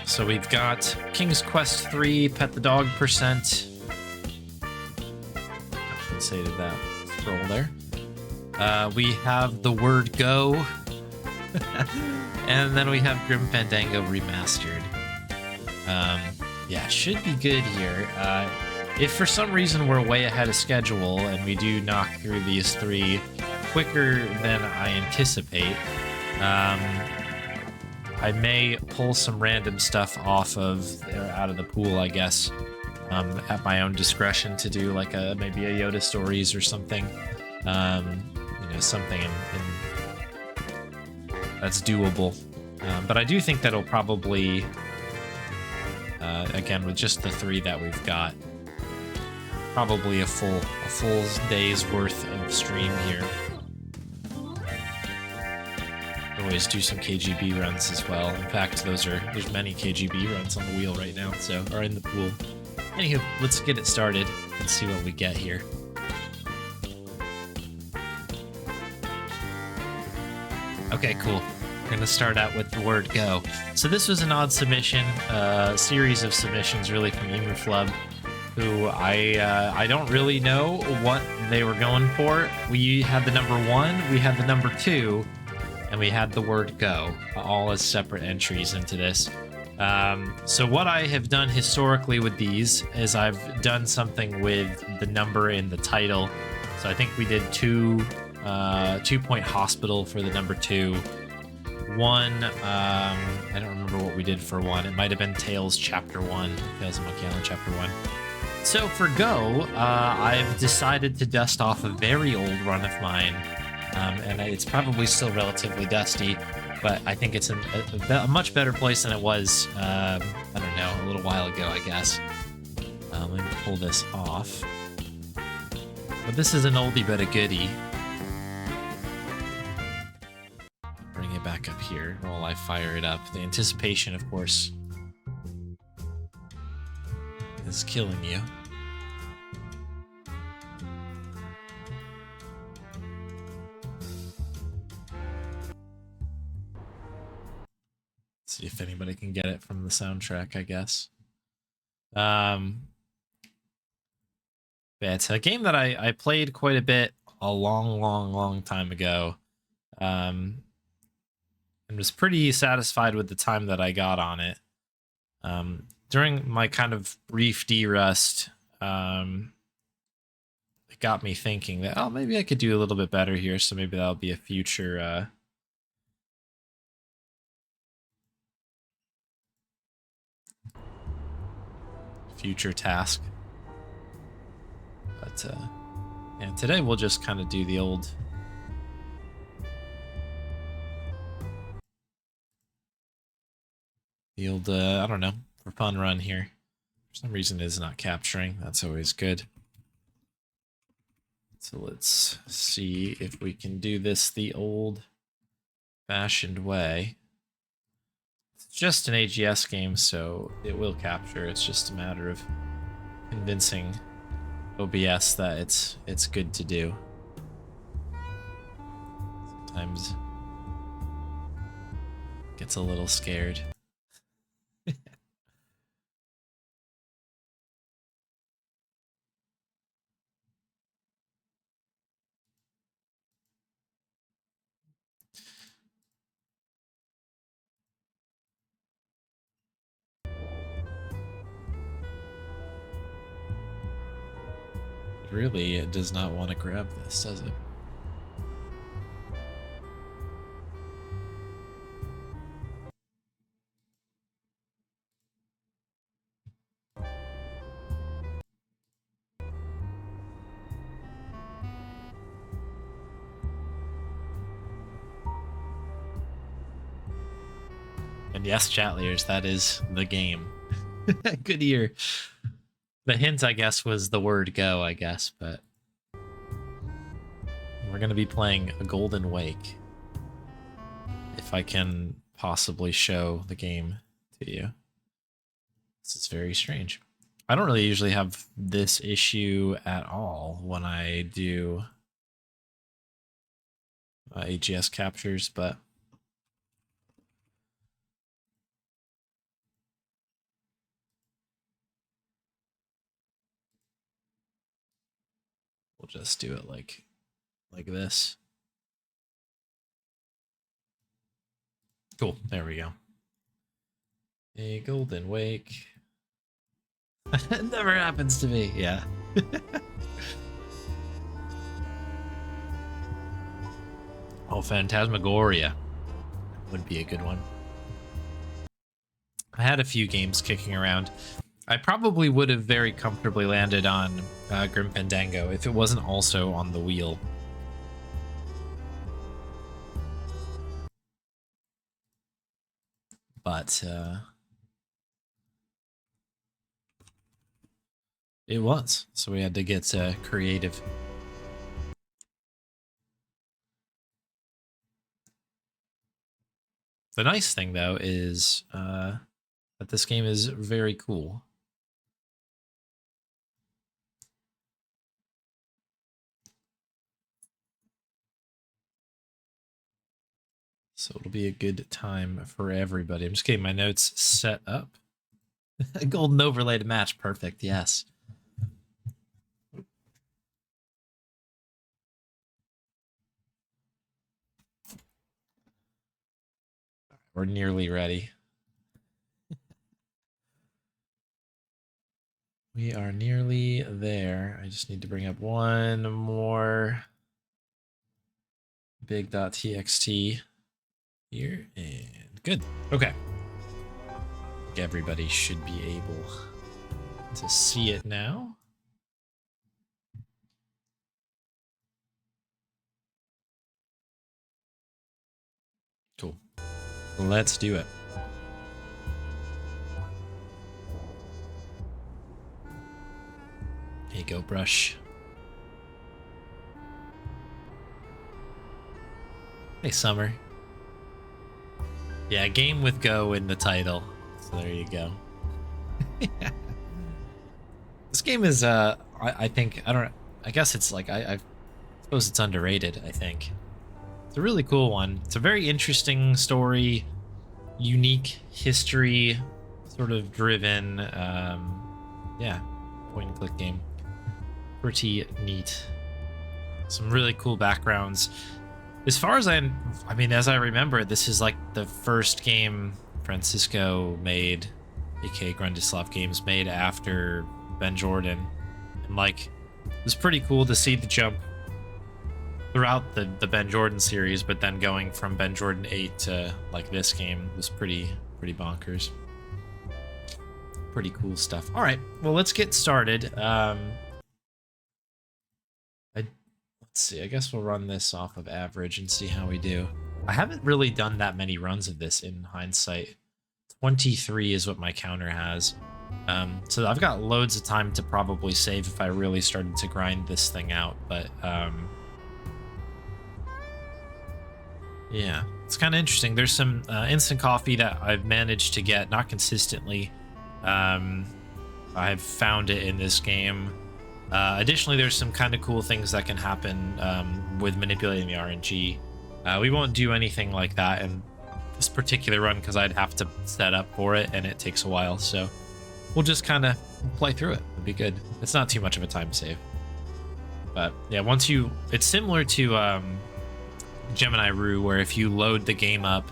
So we've got King's Quest 3, Pet the Dog %. Compensated that scroll there. We have The Word Go. And then we have Grim Fandango Remastered. Yeah, it should be good here. If for some reason we're way ahead of schedule and we do knock through these 3 quicker than I anticipate, I may pull some random stuff off of out of the pool, I guess, at my own discretion to do like maybe a Yoda Stories or something. Something that's doable. But I do think that'll probably, again, with just the 3 that we've got, probably a full day's worth of stream here. Always do some KGB runs as well. In fact, there's many KGB runs on the wheel right now, or in the pool. Anywho, let's get it started and see what we get here. Okay, cool. We're going to start out with The Word Go. So this was an odd submission, series of submissions really from Emuflub, who I don't really know what they were going for. We had the number 1, we had the number 2, and we had The Word Go, all as separate entries into this. So what I have done historically with these is I've done something with the number in the title. So I think we did 2 Point Hospital for the number 2. 1, I don't remember what we did for 1. It might have been Tales Chapter 1, Tales of Monkey Island Chapter 1. So for Go, I've decided to dust off a very old run of mine, and it's probably still relatively dusty, but I think it's a much better place than it was, I don't know, a little while ago, I guess. Let me pull this off. But this is an oldie but a goodie. Bring it back up here while I fire it up. The anticipation, of course, is killing you. See if anybody can get it from the soundtrack, I guess. Yeah, it's a game that I played quite a bit a long time ago. And was pretty satisfied with the time that I got on it. During my kind of brief derust, it got me thinking that, oh, maybe I could do a little bit better here, so maybe that'll be a future task. But yeah, today we'll just kind of do the old I don't know, for fun run here. For some reason it is not capturing. That's always good. So let's see if we can do this the old-fashioned way. It's just an AGS game, so it will capture. It's just a matter of convincing OBS that it's good to do. Sometimes it gets a little scared. Really, it does not want to grab this, does it? And yes, chatliers, that is the game. Good ear. The hint, I guess, was The Word Go, I guess, but we're going to be playing A Golden Wake. If I can possibly show the game to you. This is very strange. I don't really usually have this issue at all when I do AGS captures, but just do it like this. Cool. There we go. A golden wake. It never happens to me. Yeah. Oh, Phantasmagoria would be a good one. I had a few games kicking around. I probably would have very comfortably landed on Grim Fandango if it wasn't also on the wheel. But it was, so we had to get creative. The nice thing, though, is that this game is very cool. So it'll be a good time for everybody. I'm just getting my notes set up. A golden overlay to match. Perfect, yes. We're nearly ready. We are nearly there. I just need to bring up one more big.txt here, and good. Okay. Everybody should be able to see it now. Cool. Let's do it. Here you go, brush. Hey, Summer. Yeah, game with go in the title. So there you go. Yeah. This game is, I think, I guess it's like, I suppose it's underrated, I think. It's a really cool one. It's a very interesting story, unique history, sort of driven, yeah, point and click game. Pretty neat. Some really cool backgrounds. As far as I mean, as I remember, this is like the first game Francisco made, aka Grundislav Games made after Ben Jordan. And like, it was pretty cool to see the jump throughout the Ben Jordan series, but then going from Ben Jordan 8 to like this game was pretty bonkers. Pretty cool stuff. All right, well, let's get started. Let's see, I guess we'll run this off of average and see how we do. I haven't really done that many runs of this in hindsight. 23 is what my counter has. So I've got loads of time to probably save if I really started to grind this thing out, but yeah, it's kind of interesting. There's some instant coffee that I've managed to get, not consistently. I've found it in this game. Additionally, there's some kind of cool things that can happen with manipulating the RNG. We won't do anything like that in this particular run because I'd have to set up for it, and it takes a while. So we'll just kind of play through it. It'll be good. It's not too much of a time save. But yeah, it's similar to Gemini Rue, where if you load the game up,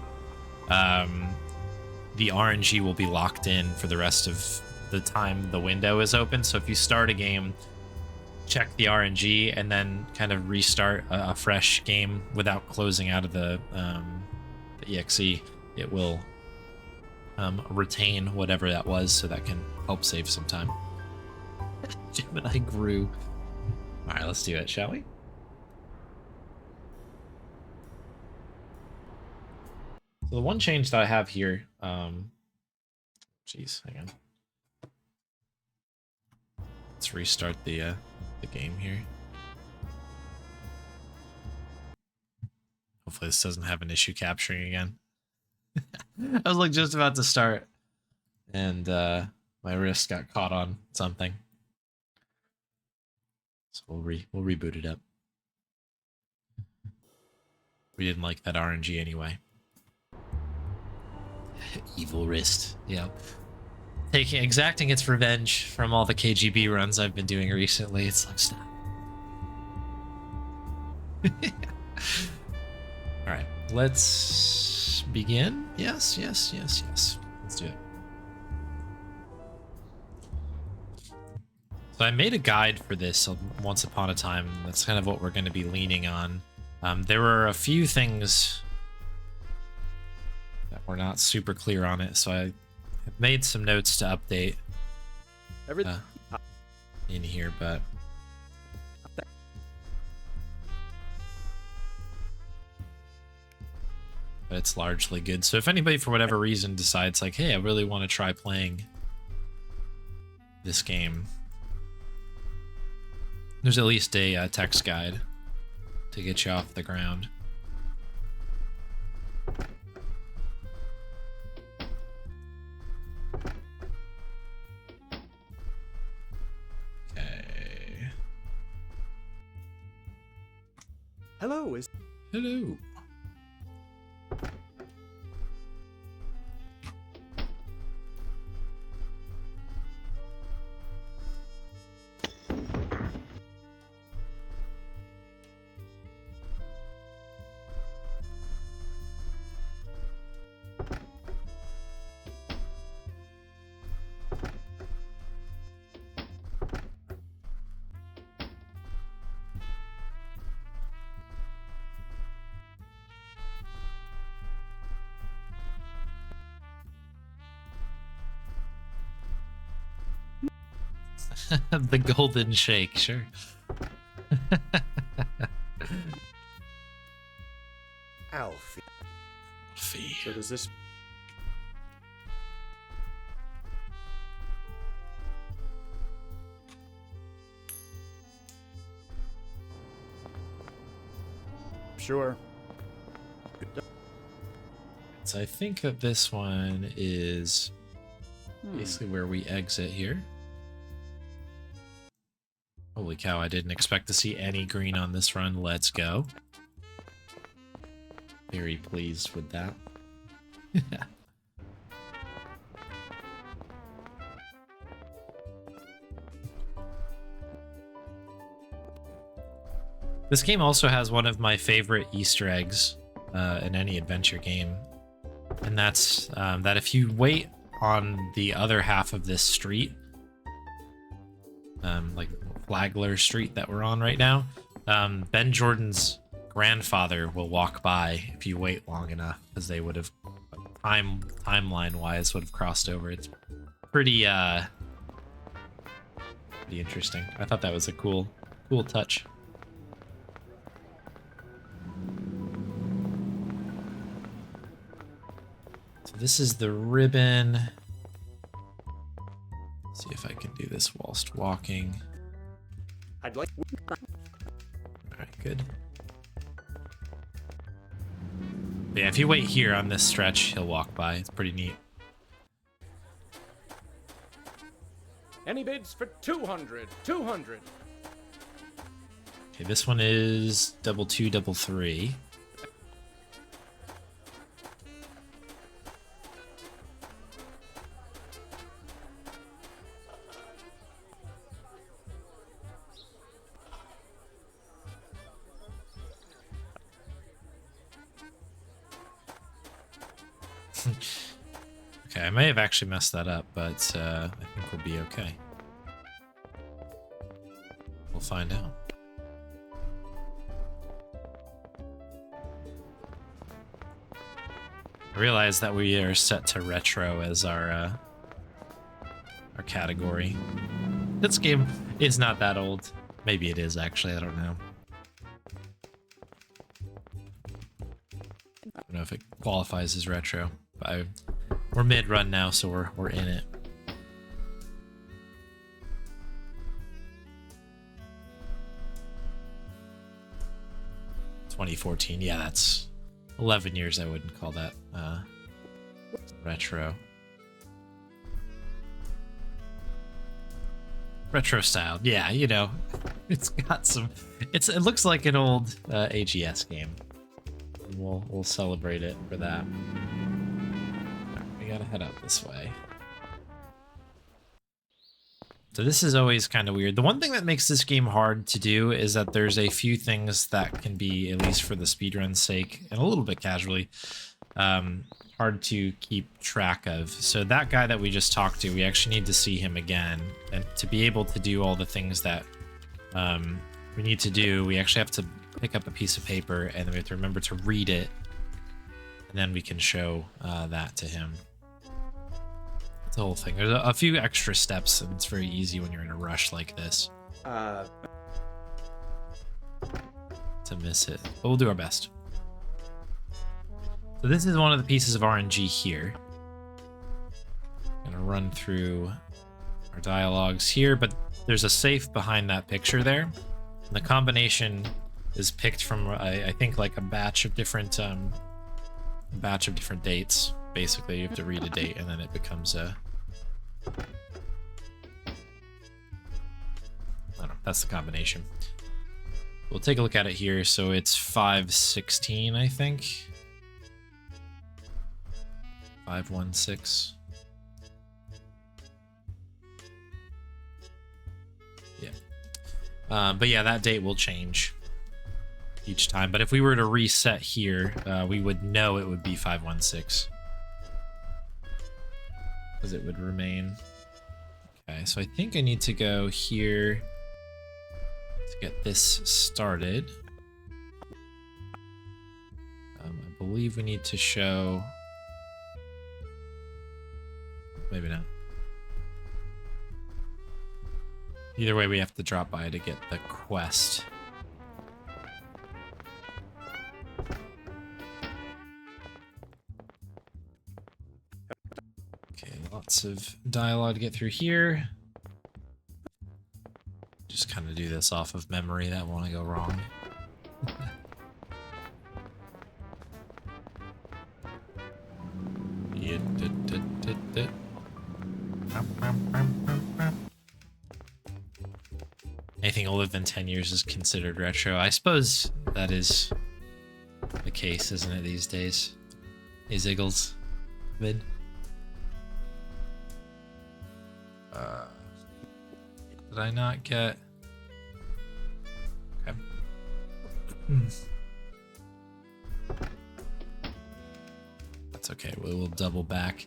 the RNG will be locked in for the rest of the time the window is open. So if you start a game, check the RNG, and then kind of restart a fresh game without closing out of the EXE, it will retain whatever that was, so that can help save some time. Gemini grew. All right, let's do it, shall we? So the one change that I have here, geez, hang on. Let's restart the game here. Hopefully this doesn't have an issue capturing again. I was like just about to start, and my wrist got caught on something. So we'll reboot it up. We didn't like that RNG anyway. Evil wrist. Yeah. Exacting its revenge from all the KGB runs I've been doing recently. It's like, stop. All right, let's begin. Yes. Let's do it. So I made a guide for this once upon a time. That's kind of what we're going to be leaning on. There were a few things that were not super clear on it, so I have made some notes to update in here, but it's largely good. So if anybody for whatever reason decides like, hey, I really want to try playing this game, there's at least a text guide to get you off the ground. Okay. Hello. Hello. The golden shake, sure. Alfie. So does this... Sure. So I think that this one is basically where we exit here. Holy cow, I didn't expect to see any green on this run. Let's go. Very pleased with that. This game also has one of my favorite Easter eggs in any adventure game. And that's that if you wait on the other half of this street, like Flagler Street that we're on right now, Ben Jordan's grandfather will walk by if you wait long enough, because they would have, timeline-wise, would have crossed over. It's pretty interesting. I thought that was a cool touch. So this is the ribbon. See if I can do this whilst walking. I'd like... Alright, good. But yeah, if you wait here on this stretch, he'll walk by. It's pretty neat. Any bids for 200? 200. Okay, this one is 2233. Okay, I may have actually messed that up, but I think we'll be okay. We'll find out. I realize that we are set to retro as our category. This game is not that old. Maybe it is, actually. I don't know. I don't know if it qualifies as retro. But we're mid-run now, so we're in it. $2014, yeah, that's 11 years. I wouldn't call that retro. Retro style, yeah, you know, it's got some. It looks like an old AGS game. We'll celebrate it for that. Right, we gotta head up this way. So this is always kind of weird. The one thing that makes this game hard to do is that there's a few things that can be, at least for the speedrun's sake, and a little bit casually, hard to keep track of. So that guy that we just talked to, we actually need to see him again. And to be able to do all the things that we need to do, we actually have to pick up a piece of paper, and then we have to remember to read it. And then we can show that to him. The whole thing. There's a few extra steps, and it's very easy when you're in a rush like this to miss it. But we'll do our best. So this is one of the pieces of RNG here. I'm gonna run through our dialogues here, but there's a safe behind that picture there. And the combination is picked from I think like a batch of different dates. Basically, you have to read a date, and then it becomes a. I don't know, that's the combination. We'll take a look at it here. So it's 516, I think. 516. Yeah. But yeah, that date will change each time. But if we were to reset here, we would know it would be 516. Because it would remain. Okay, so I think I need to go here to get this started. I believe we need to show. Maybe not. Either way, we have to drop by to get the quest. Lots of dialogue to get through here. Just kind of do this off of memory. That won't go wrong. Anything older than 10 years is considered retro. I suppose that is the case, isn't it, these days? Hey, Ziggles. Vid. Did I not get... Okay. That's okay, we will double back.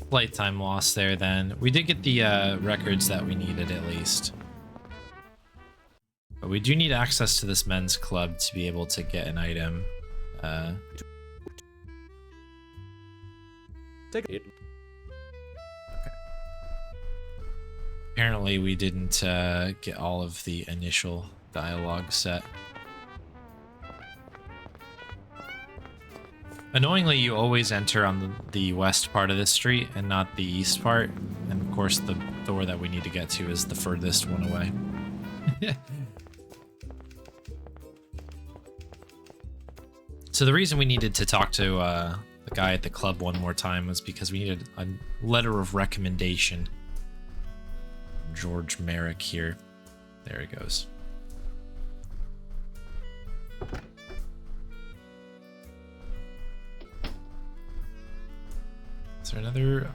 Flight time loss there then. We did get the records that we needed at least. But we do need access to this men's club to be able to get an item. Take it. Apparently we didn't get all of the initial dialogue set. Annoyingly, you always enter on the west part of this street and not the east part. And of course, the door that we need to get to is the furthest one away. So the reason we needed to talk to the guy at the club one more time was because we needed a letter of recommendation. George Merrick here. There he goes. Is there another?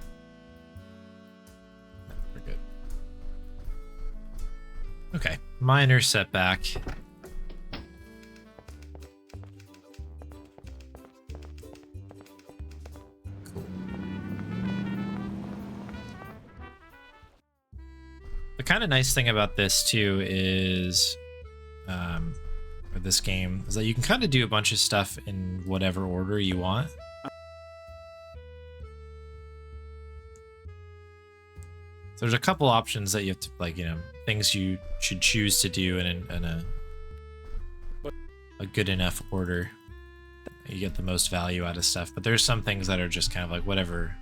No, we're good. Okay, minor setback. The kind of nice thing about this too is, or this game, is that you can kind of do a bunch of stuff in whatever order you want. So there's a couple options that you have to, like, you know, things you should choose to do in a good enough order. You get the most value out of stuff, but there's some things that are just kind of like whatever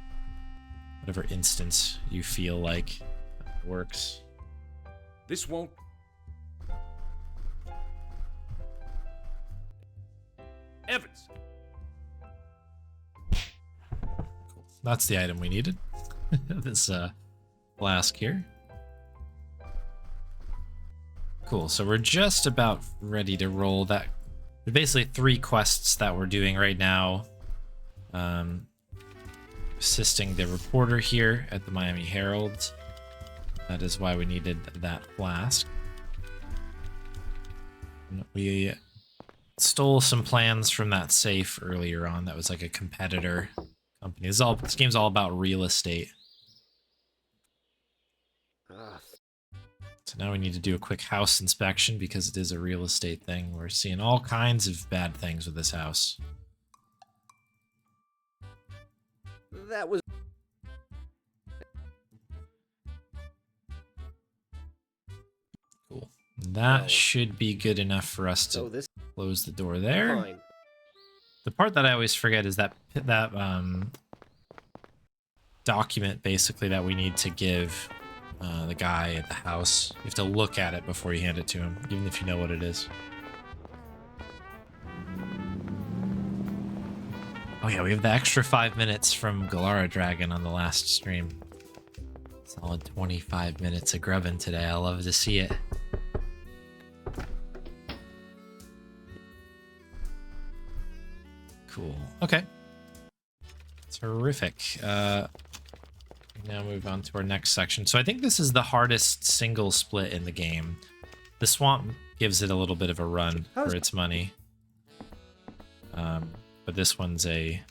instance you feel like works. This won't... Evans! Cool. That's the item we needed. This flask here. Cool, so we're just about ready to roll. That there's basically 3 quests that we're doing right now. Assisting the reporter here at the Miami Herald. That is why we needed that flask. We stole some plans from that safe earlier on. That was like a competitor company. This game's all about real estate. So now we need to do a quick house inspection because it is a real estate thing. We're seeing all kinds of bad things with this house. That was... Cool. That should be good enough for us to So this... close the door there. Fine. The part that I always forget is that document basically that we need to give the guy at the house. You have to look at it before you hand it to him, even if you know what it is. Oh yeah, we have the extra 5 minutes from Galara Dragon on the last stream. Solid 25 minutes of grubbing today. I love to see it. Cool. Okay. Terrific. We now move on to our next section. So I think this is the hardest single split in the game. The swamp gives it a little bit of a run for its money. But this one's a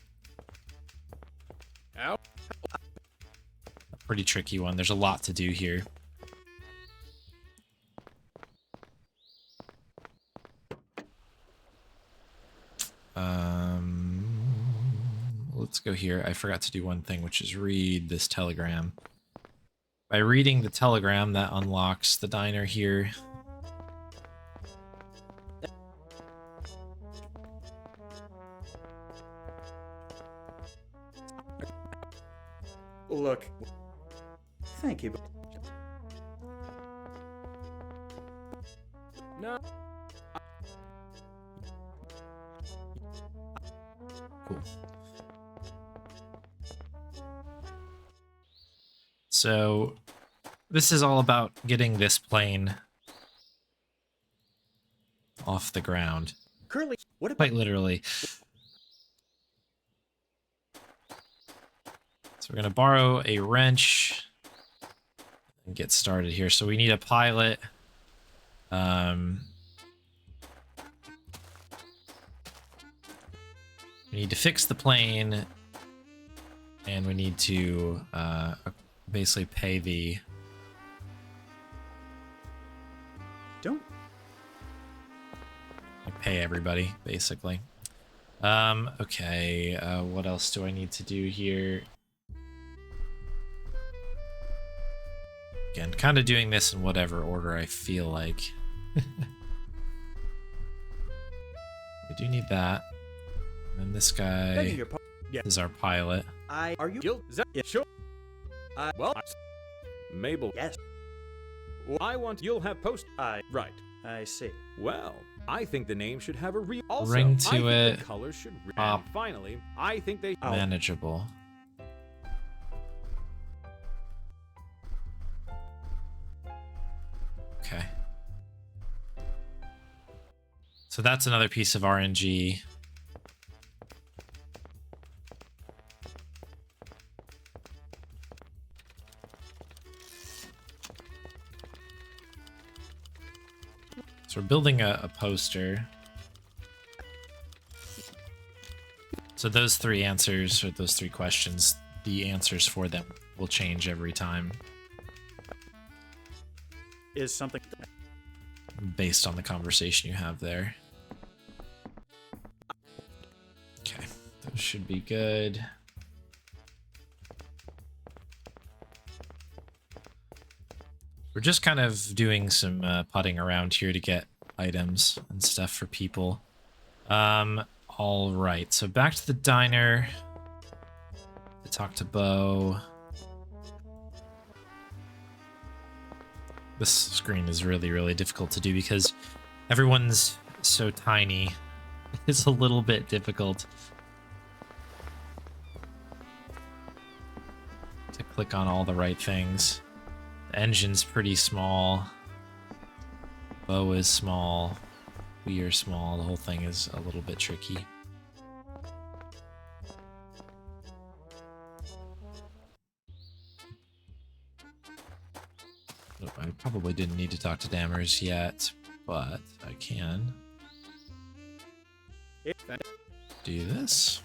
pretty tricky one. There's a lot to do here. Let's go here. I forgot to do one thing, which is read this telegram. By reading the telegram, that unlocks the diner here. Look. Thank you. No. Cool. So this is all about getting this plane off the ground. Curly, what about... Quite literally. So we're going to borrow a wrench and get started here. So we need a pilot. We need to fix the plane, and we need to basically pay the... pay everybody, basically. Okay, what else do I need to do here? Again, kind of doing this in whatever order I feel like. We do need that. And then this guy is our pilot. Are you... Jill, is that... Yeah, sure. Well, Mabel. Yes. Well, I want... You'll have post... Right. I see. Well, I think the name should have a real... Also, Ring to I think it. the colors should... Pop. And finally, I think they... Manageable. Okay. So that's another piece of RNG. So we're building a poster. So those three answers, or those three questions, the answers for them will change every time Is something... based on the conversation you have there. Okay, those should be good. We're just kind of doing some putting around here to get items and stuff for people. All right, so back to the diner to talk to Bo. This screen is really, really difficult to do because everyone's so tiny. It's a little bit difficult to click on all the right things. The engine's pretty small. Bo is small. We are small. The whole thing is a little bit tricky. Oh, I probably didn't need to talk to Dammers yet, but I can do this.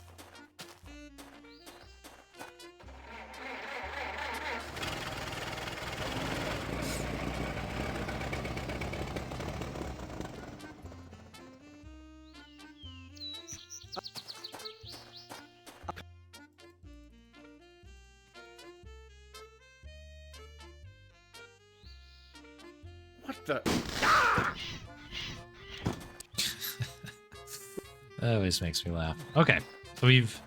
What the? That always makes me laugh. Okay, so we've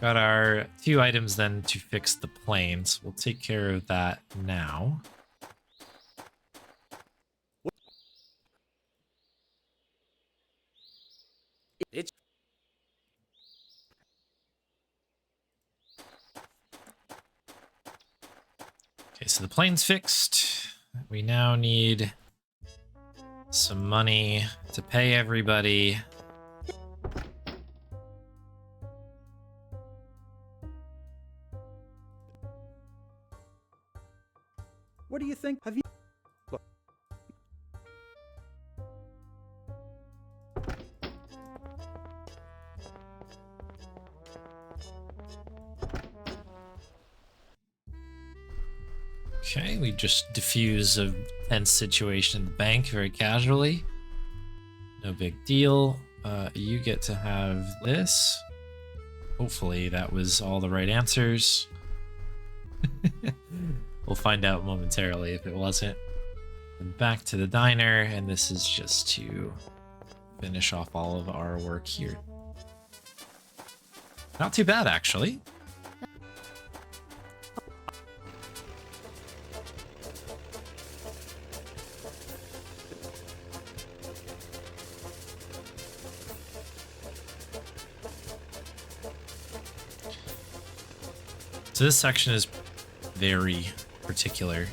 got our 2 items then to fix the planes. We'll take care of that now. It's Okay, so the plane's fixed. We now need some money to pay everybody. What do you think? Have you? Okay, we just diffuse a tense situation in the bank very casually. No big deal. You get to have this. Hopefully that was all the right answers. We'll find out momentarily if it wasn't. And back to the diner, and this is just to finish off all of our work here. Not too bad, actually. So this section is very particular.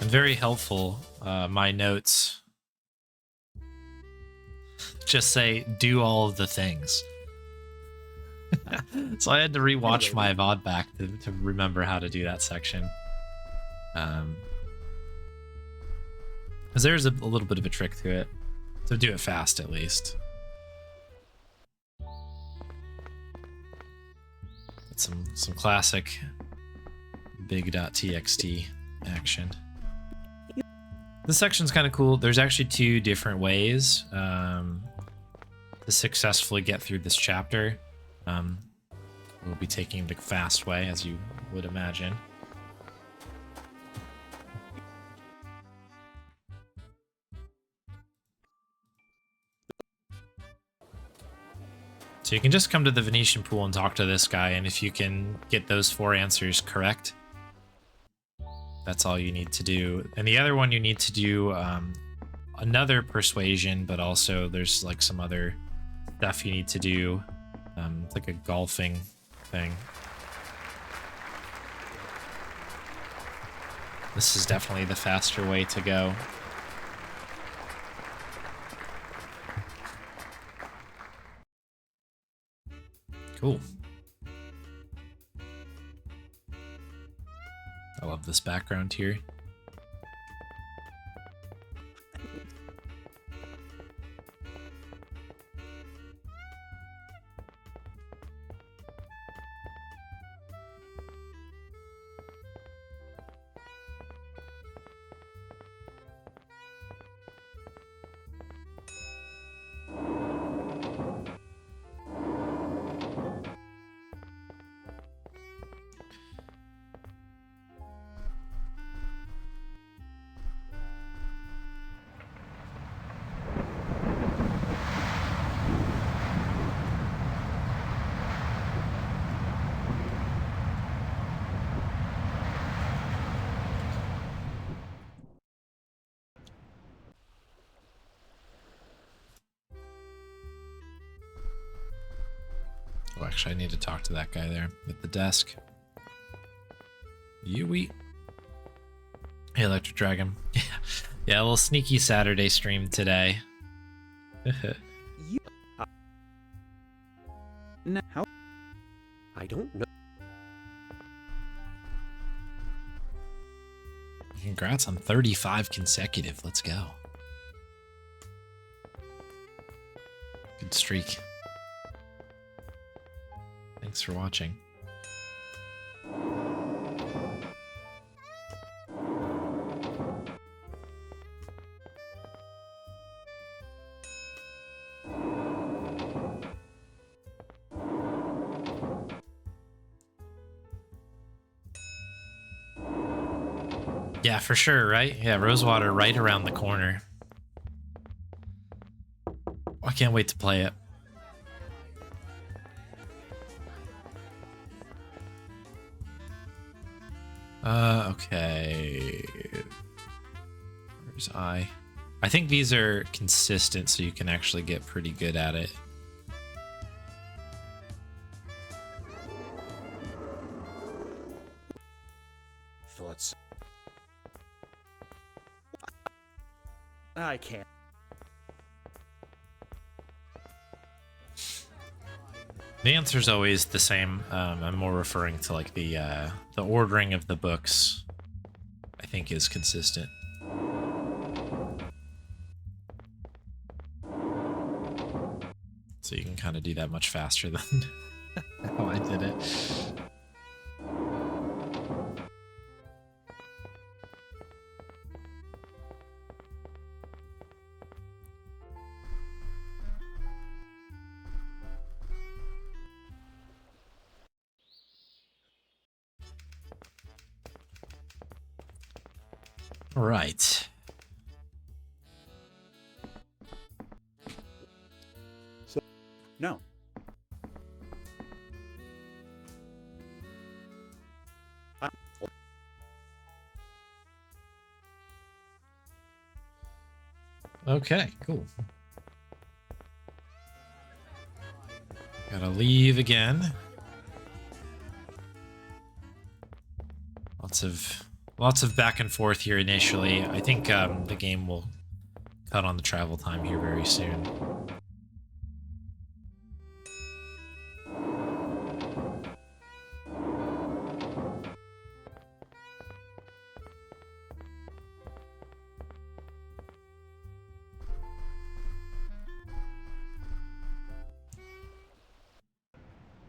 And very helpful, my notes just say, do all of the things. So I had to rewatch my VOD back to remember how to do that section. Because there's a little bit of a trick to it. So do it fast, at least. That's some classic big.txt action. This section's kind of cool. There's actually 2 different ways to successfully get through this chapter. We'll be taking the fast way, as you would imagine. So you can just come to the Venetian pool and talk to this guy, and if you can get those 4 answers correct, that's all you need to do. And the other one you need to do another persuasion, but also there's like some other stuff you need to do, like a golfing thing. This is definitely the faster way to go. Cool. I love this background here. Oh, actually, I need to talk to that guy there at the desk. Yui. Hey, Electric Dragon. Yeah, a little sneaky Saturday stream today. you... Now, how... I don't know. Congrats on 35 consecutive. Let's go. Good streak. Thanks for watching. Yeah, for sure, right? Yeah, Rosewater right around the corner. I can't wait to play it. Okay. Where's I? I think these are consistent, so you can actually get pretty good at it. Thoughts... I can't. The answer's always the same. I'm more referring to like the ordering of the books. I think is consistent. So you can kind of do that much faster than how I did it. All right. No. Okay, cool. Gotta leave again. Lots of back and forth here initially. I think the game will cut on the travel time here very soon.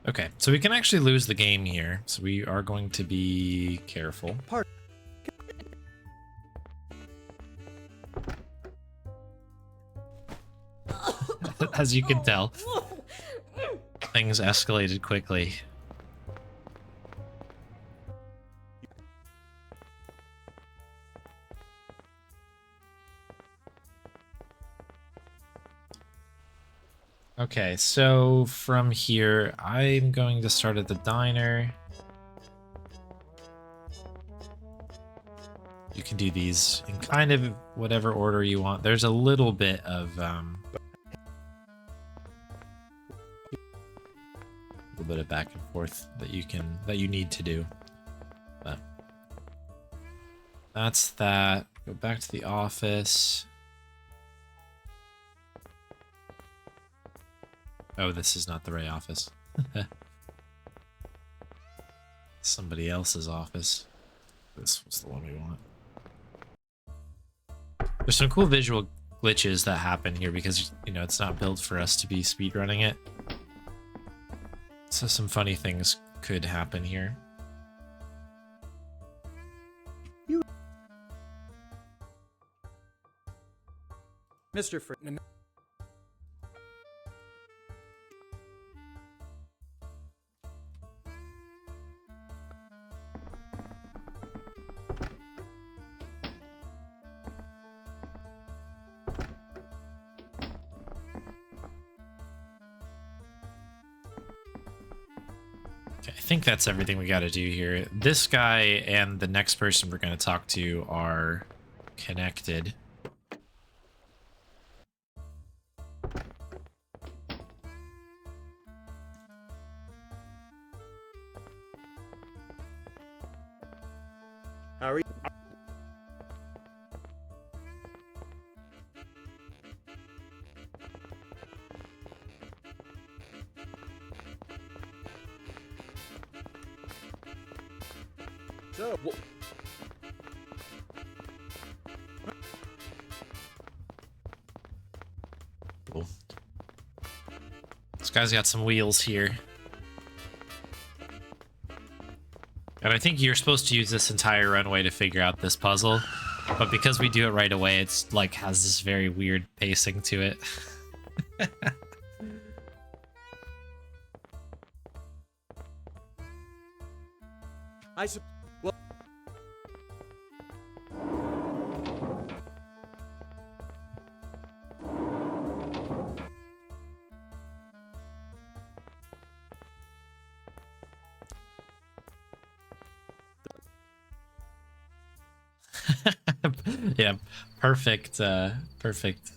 Okay, so we can actually lose the game here, so we are going to be careful. As you can tell, things escalated quickly. Okay, so from here, I'm going to start at the diner. You can do these in kind of whatever order you want. There's a little bit of back and forth that you need to do. But that's that. Go back to the office. Oh, this is not the right office. Somebody else's office. This was the one we want. There's some cool visual glitches that happen here because, you know, it's not built for us to be speedrunning it. So some funny things could happen here. Mr. Frick. Okay, I think that's everything we got to do here. This guy and the next person we're going to talk to are connected. How are you? So, Cool. This guy's got some wheels here. And I think you're supposed to use this entire runway to figure out this puzzle. But because we do it right away, it's like has this very weird pacing to it. well, Yeah, perfect, perfect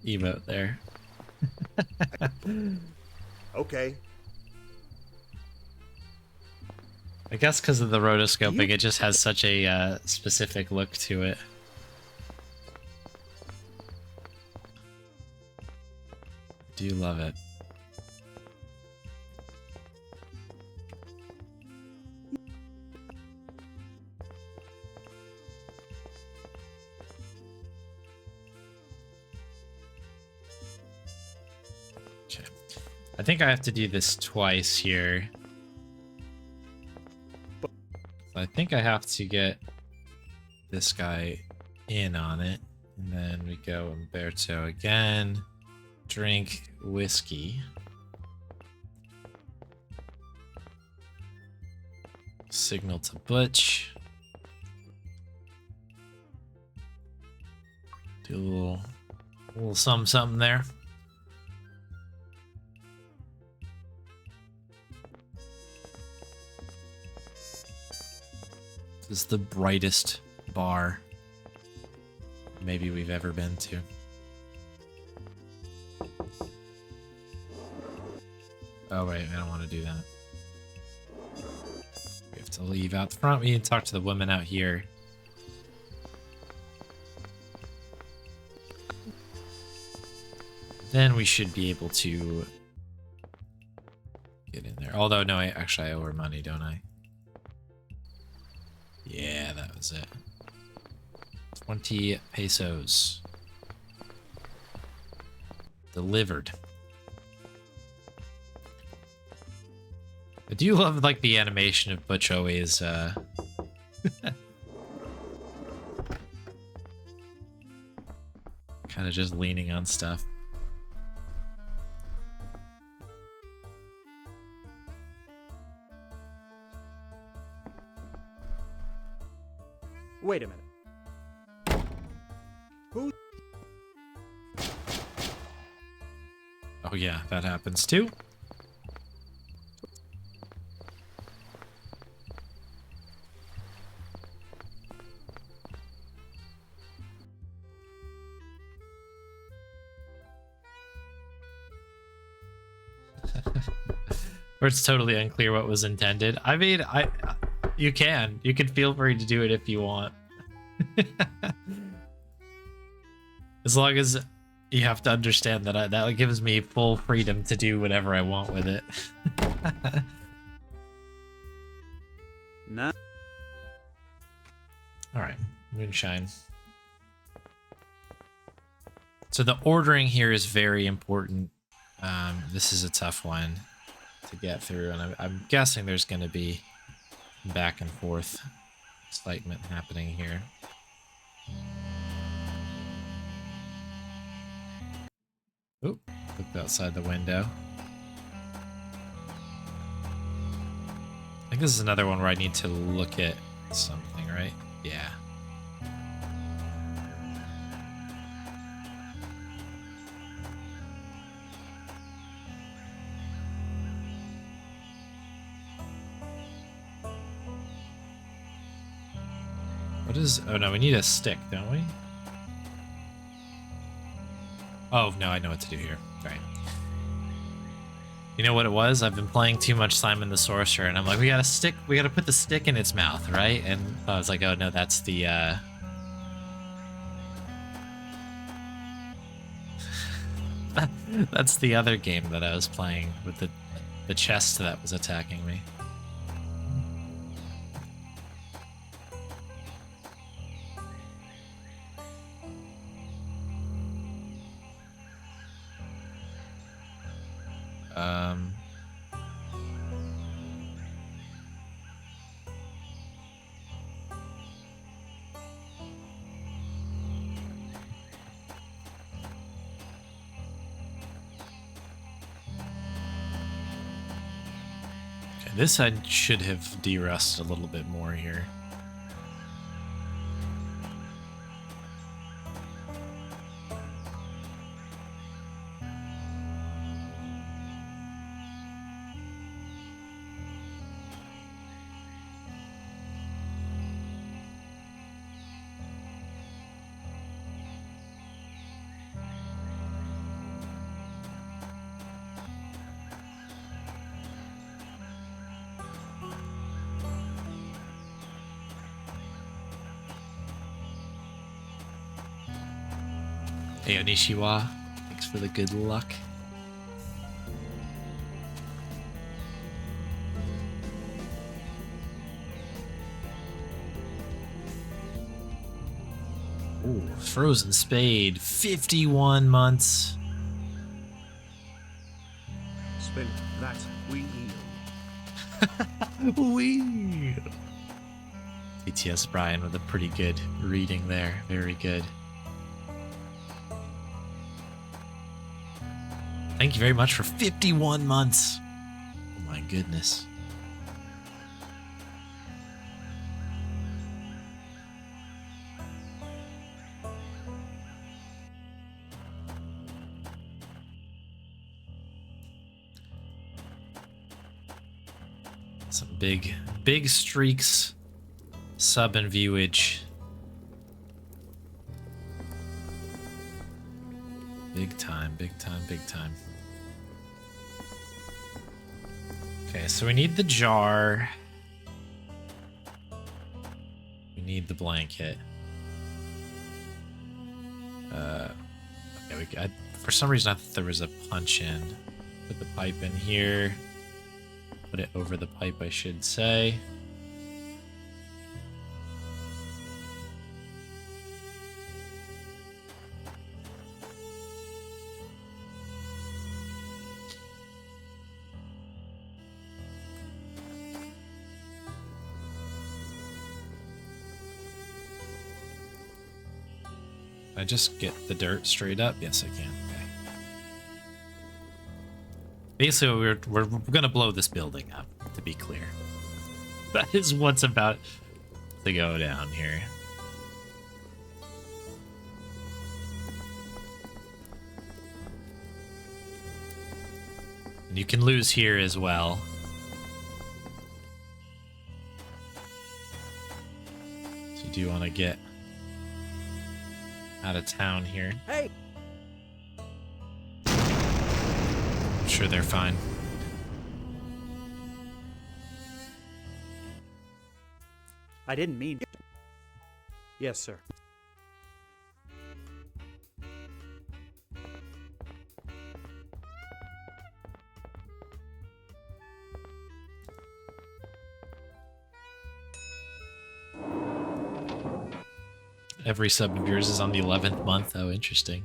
emote there. okay. I guess because of the rotoscoping, it just has such a specific look to it. I do love it. Okay. I think I have to do this twice here. I think I have to get this guy in on it. And then we go Umberto again. Drink whiskey. Signal to Butch. Do a little something there. This is the brightest bar maybe we've ever been to. Oh wait, I don't want to do that. We have to leave out the front. We need to talk to the woman out here. Then we should be able to get in there. Although, no, I owe her money, don't I? Yeah, that was it. 20 pesos. Delivered. I do love, like, the animation of Butch always, kind of just leaning on stuff. Wait a minute. Who? Oh yeah, that happens too. Where it's totally unclear what was intended. I mean, you can feel free to do it if you want. As long as you have to understand that that gives me full freedom to do whatever I want with it. Nah. All right, moonshine. So the ordering here is very important. This is a tough one to get through, and I'm guessing there's going to be back and forth excitement happening here. Oop, looked outside the window. I think this is another one where I need to look at something, right? Yeah. What is... Oh no, we need a stick, don't we? Oh, no, I know what to do here. Right. You know what it was? I've been playing too much Simon the Sorcerer, and I'm like, we gotta put the stick in its mouth, right? And I was like, oh no, that's the, that's the other game that I was playing with the chest that was attacking me. Okay, this I should have de-rusted a little bit more here. Hey, Onishiwa. Thanks for the good luck. Ooh, Frozen Spade. 51 months. Spin that wheel. Wee. BTS Brian with a pretty good reading there. Very good. Thank you very much for 51 months. Oh my goodness. Some big streaks. Sub and viewage. Big time, big time, big time. Okay, so we need the jar. We need the blanket. Okay, for some reason I thought there was a punch in. Put the pipe in here. Put it over the pipe, I should say. Can I just get the dirt straight up? Yes, I can. Okay. Basically, we're gonna blow this building up, to be clear. That is what's about to go down here. And you can lose here as well. So you do want to get out of town here. Hey! I'm sure they're fine. I didn't mean... Yes, sir. Every sub of yours is on the 11th month. Oh, interesting.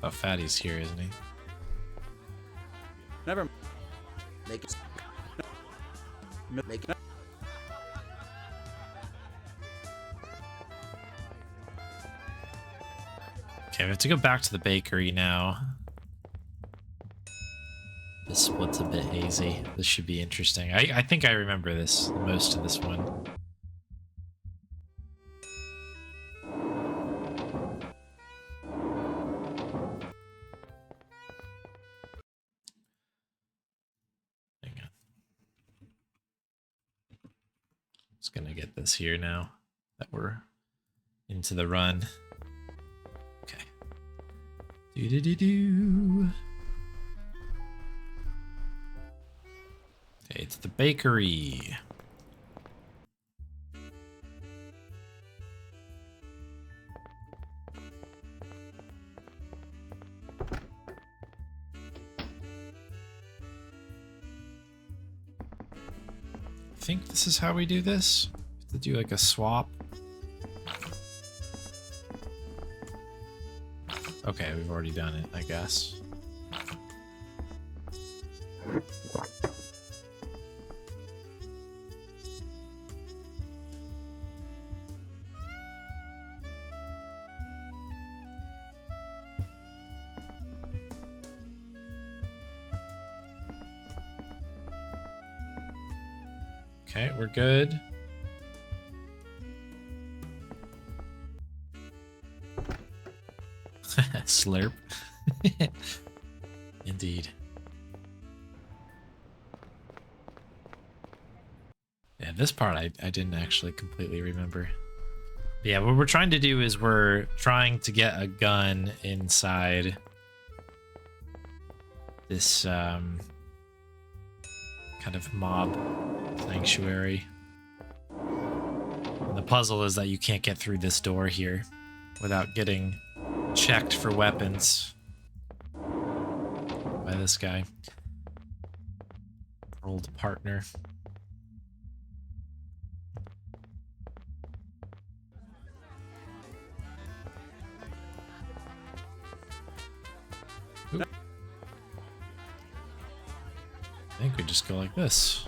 Oh, Fatty's here, isn't he? Never... Make it. Make it. Okay, we have to go back to the bakery now. This split's a bit hazy. This should be interesting. I think I remember this, most of this one. Hang on. Just gonna get this here now that we're into the run. Okay. Do-do-do-do. Okay, it's the bakery. think this is how we do this. To do like a swap. Okay, we've already done it, I guess. Okay, we're good. Slurp. Indeed. Yeah, this part I didn't actually completely remember. Yeah, what we're trying to do is we're trying to get a gun inside this kind of mob sanctuary. And the puzzle is that you can't get through this door here without getting checked for weapons by this guy. Old partner. Oop. I think we just go like this.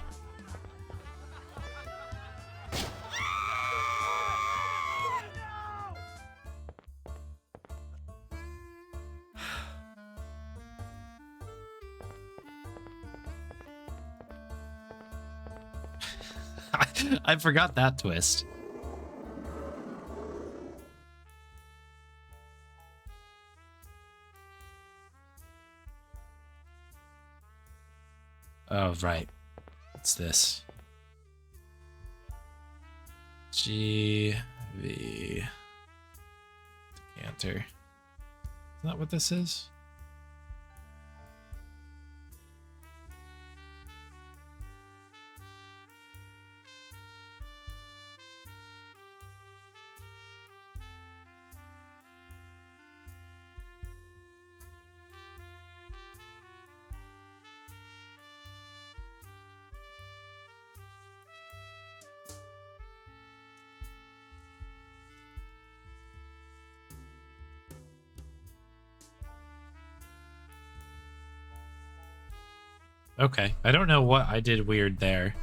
I forgot that twist. Oh, right. What's this? GV decanter. Is that what this is? Okay, I don't know what I did weird there.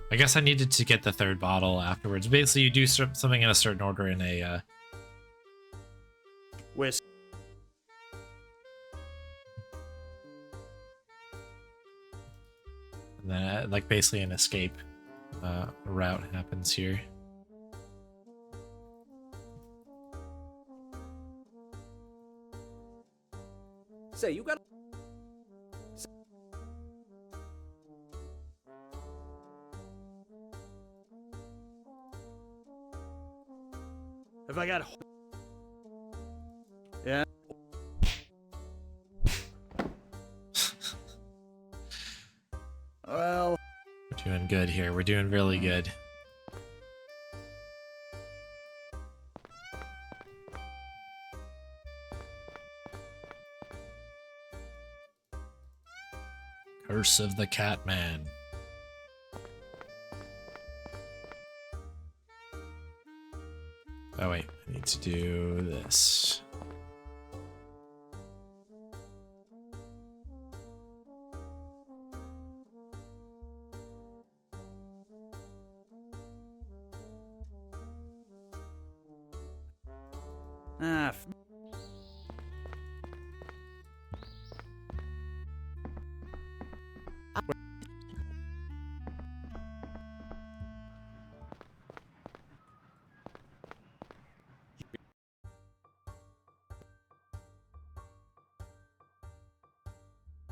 I guess I needed to get the third bottle afterwards. Basically, you do something in a certain order in a... Whisk. And then, like, basically an escape route happens here. Say, you got... Have I got... Yeah. Well... We're doing good here. We're doing really good. Curse of the Catman. Oh wait, I need to do this. Ah,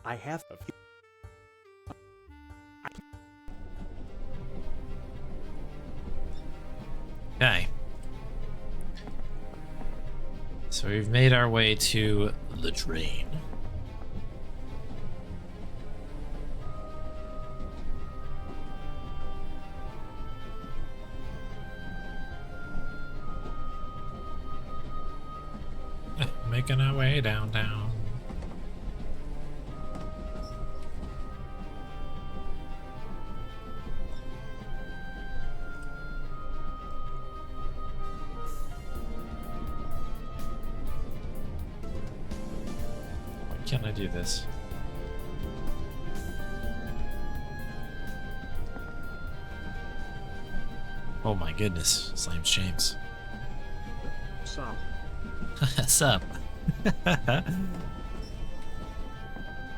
I have a few. Okay. So we've made our way to the train. Making our way downtown. can't I do this? Oh my goodness, Slames James. Sup? Sup?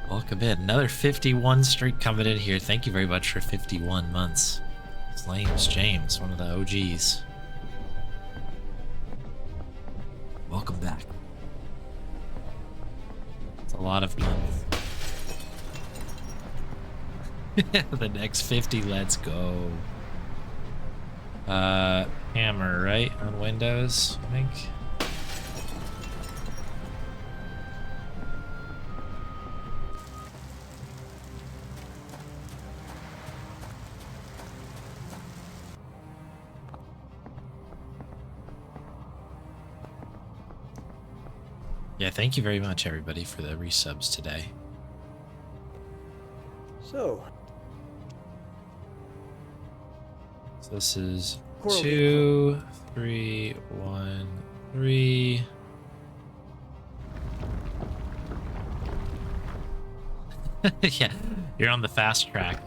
Welcome in. Another 51 streak coming in here. Thank you very much for 51 months. Slames James, one of the OGs. Welcome back. It's a lot of months. The next 50, let's go. Hammer, right? On Windows, I think. Yeah, thank you very much, everybody, for the resubs today. So This is Coral 2, 3, 1, 3. Yeah, you're on the fast track.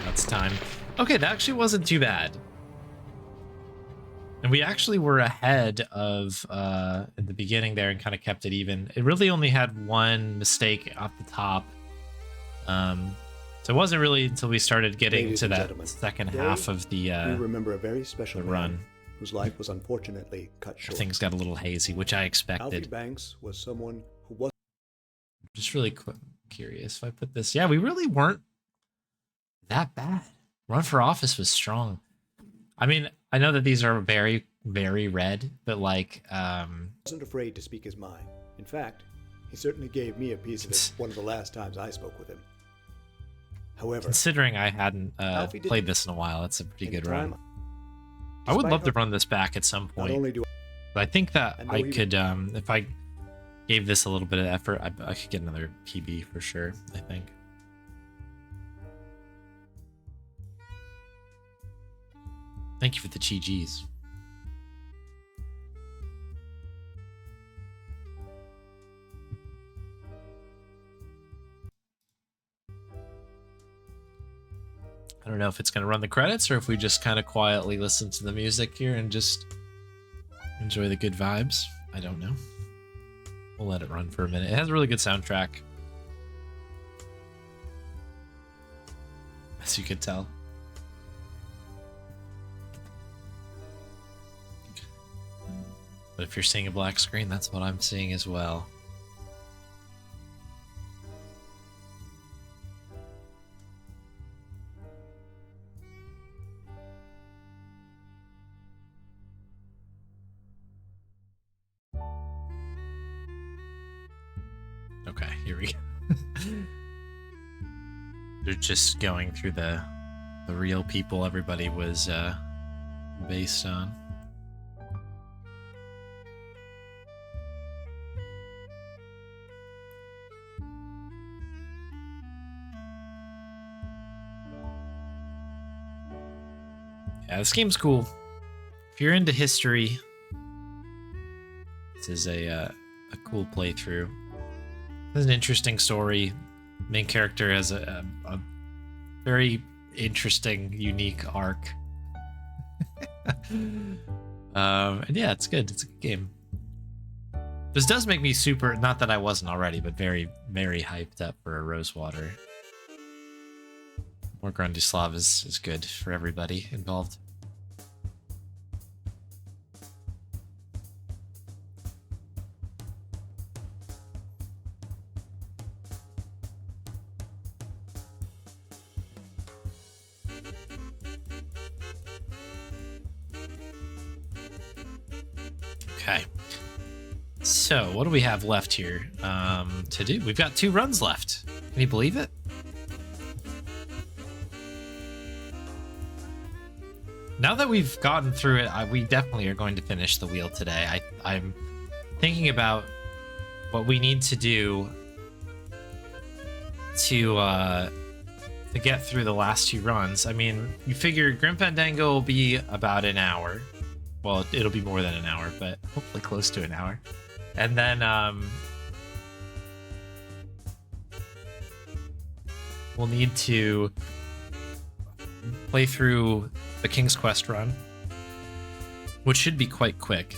That's time. Okay, that actually wasn't too bad. And we actually were ahead of at the beginning there and kind of kept it even. It really only had one mistake off the top. So it wasn't really until we started getting Ladies to and that gentlemen, second today half of the we remember a very special the man run. whose life was unfortunately cut short. Things got a little hazy, which I Alfie expected. Banks was someone who was Just really curious if I put this. Yeah, we really weren't that bad. Run for office was strong. I mean, I know that these are very, very red, but like, wasn't afraid to speak his mind. In fact, he certainly gave me a piece of it one of the last times I spoke with him. However, considering I hadn't Alfie did played this in a while, it's a pretty in good time, run. I would despite love to how- run this back at some not point. only do But I think that I know I he- could, if I gave this a little bit of effort, I could get another PB for sure, I think. Thank you for the GGs. I don't know if it's going to run the credits or if we just kind of quietly listen to the music here and just enjoy the good vibes. I don't know. We'll let it run for a minute. It has a really good soundtrack, as you could tell. But if you're seeing a black screen, that's what I'm seeing as well. Okay, here we go. They're just going through the real people everybody was based on. Yeah, this game's cool. If you're into history, this is a cool playthrough. It's an interesting story. Main character has a very interesting, unique arc. And yeah, it's good. It's a good game. This does make me super, not that I wasn't already, but very, very hyped up for a Rosewater. More Grundislav is good for everybody involved. Okay. So, what do we have left here to do? We've got 2 runs left. Can you believe it? Now that we've gotten through it, we definitely are going to finish the wheel today. I'm thinking about what we need to do to get through the last 2 runs. I mean, you figure Grim Fandango will be about an hour. Well, it'll be more than an hour, but hopefully close to an hour. And then we'll need to play through the King's Quest run, which should be quite quick.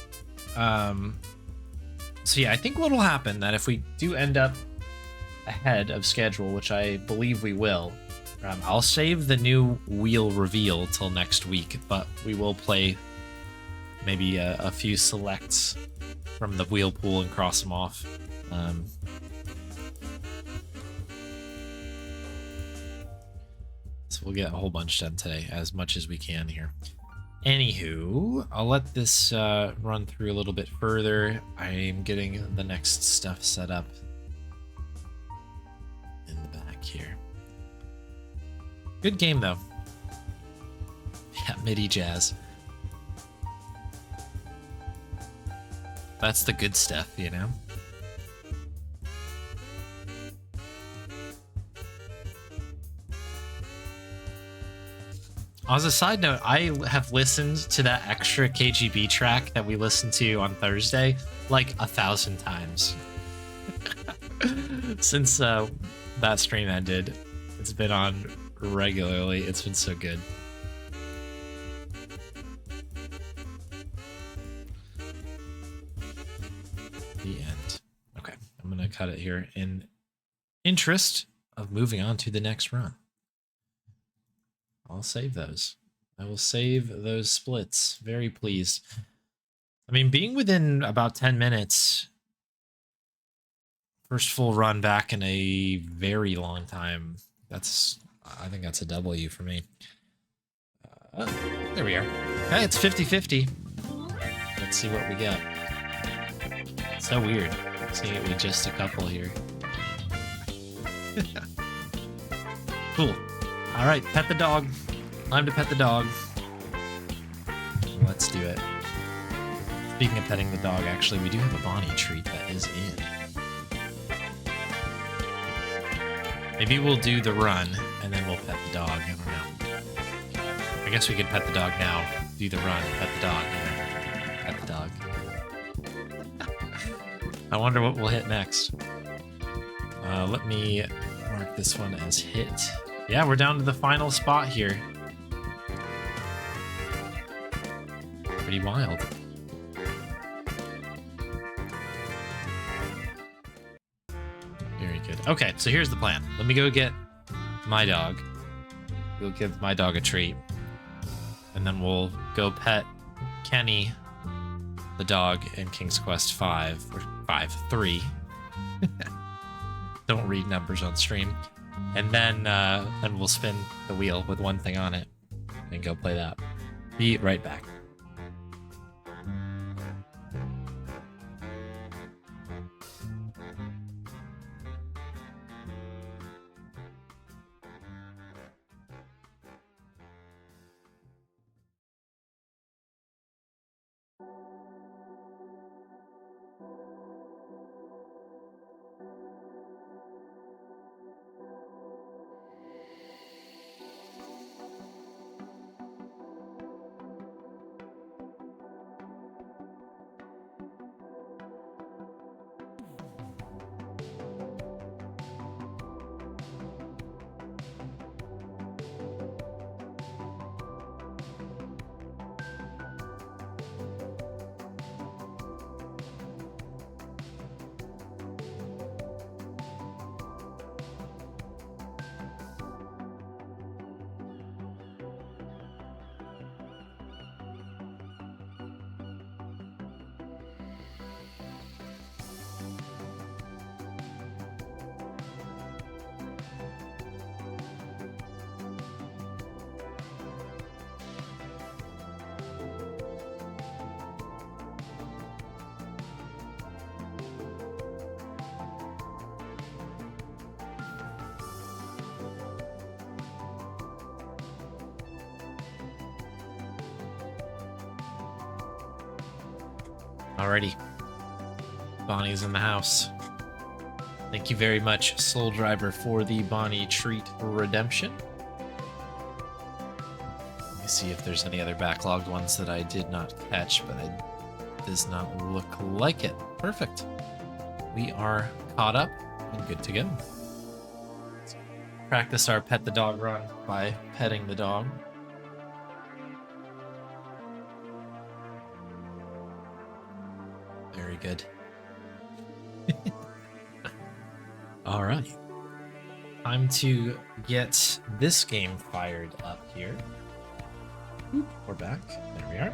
So yeah, I think what'll happen that if we do end up ahead of schedule, which I believe we will, I'll save the new wheel reveal till next week, but we will play maybe a few selects from the wheel pool and cross them off. So we'll get a whole bunch done today, as much as we can here. Anywho, I'll let this run through a little bit further. I'm getting the next stuff set up in the back here. Good game, though. Yeah, MIDI jazz. That's the good stuff, you know? As a side note, I have listened to that extra KGB track that we listened to on Thursday like 1,000 times. Since that stream ended, it's been on regularly. It's been so good. The end. Okay, I'm going to cut it here in interest of moving on to the next run. I'll save those. I will save those splits. Very pleased. I mean, being within about 10 minutes, first full run back in a very long time. I think that's a W for me. There we are. Okay, it's 50-50. Let's see what we get. So weird seeing it with just a couple here. Cool. All right, pet the dog. Time to pet the dog. Let's do it. Speaking of petting the dog, actually, we do have a Bonnie treat that is in. Maybe we'll do the run, and then we'll pet the dog. I don't know. I guess we could pet the dog now, do the run, pet the dog, and then pet the dog. I wonder what we'll hit next. Let me mark this one as hit. Yeah, we're down to the final spot here. Pretty wild. Very good. Okay, so here's the plan. Let me go get my dog. We'll give my dog a treat. And then we'll go pet Kenny, the dog, in King's Quest 5. Or 3. Don't read numbers on stream. And then we'll spin the wheel with one thing on it and go play that. Be right back. Alrighty. Bonnie's in the house. Thank you very much, Soul Driver, for the Bonnie treat redemption. Let me see if there's any other backlogged ones that I did not catch, but it does not look like it. Perfect. We are caught up and good to go. Practice our pet the dog run by petting the dog. Very good. All right. Time to get this game fired up here. Oop, we're back. There we are.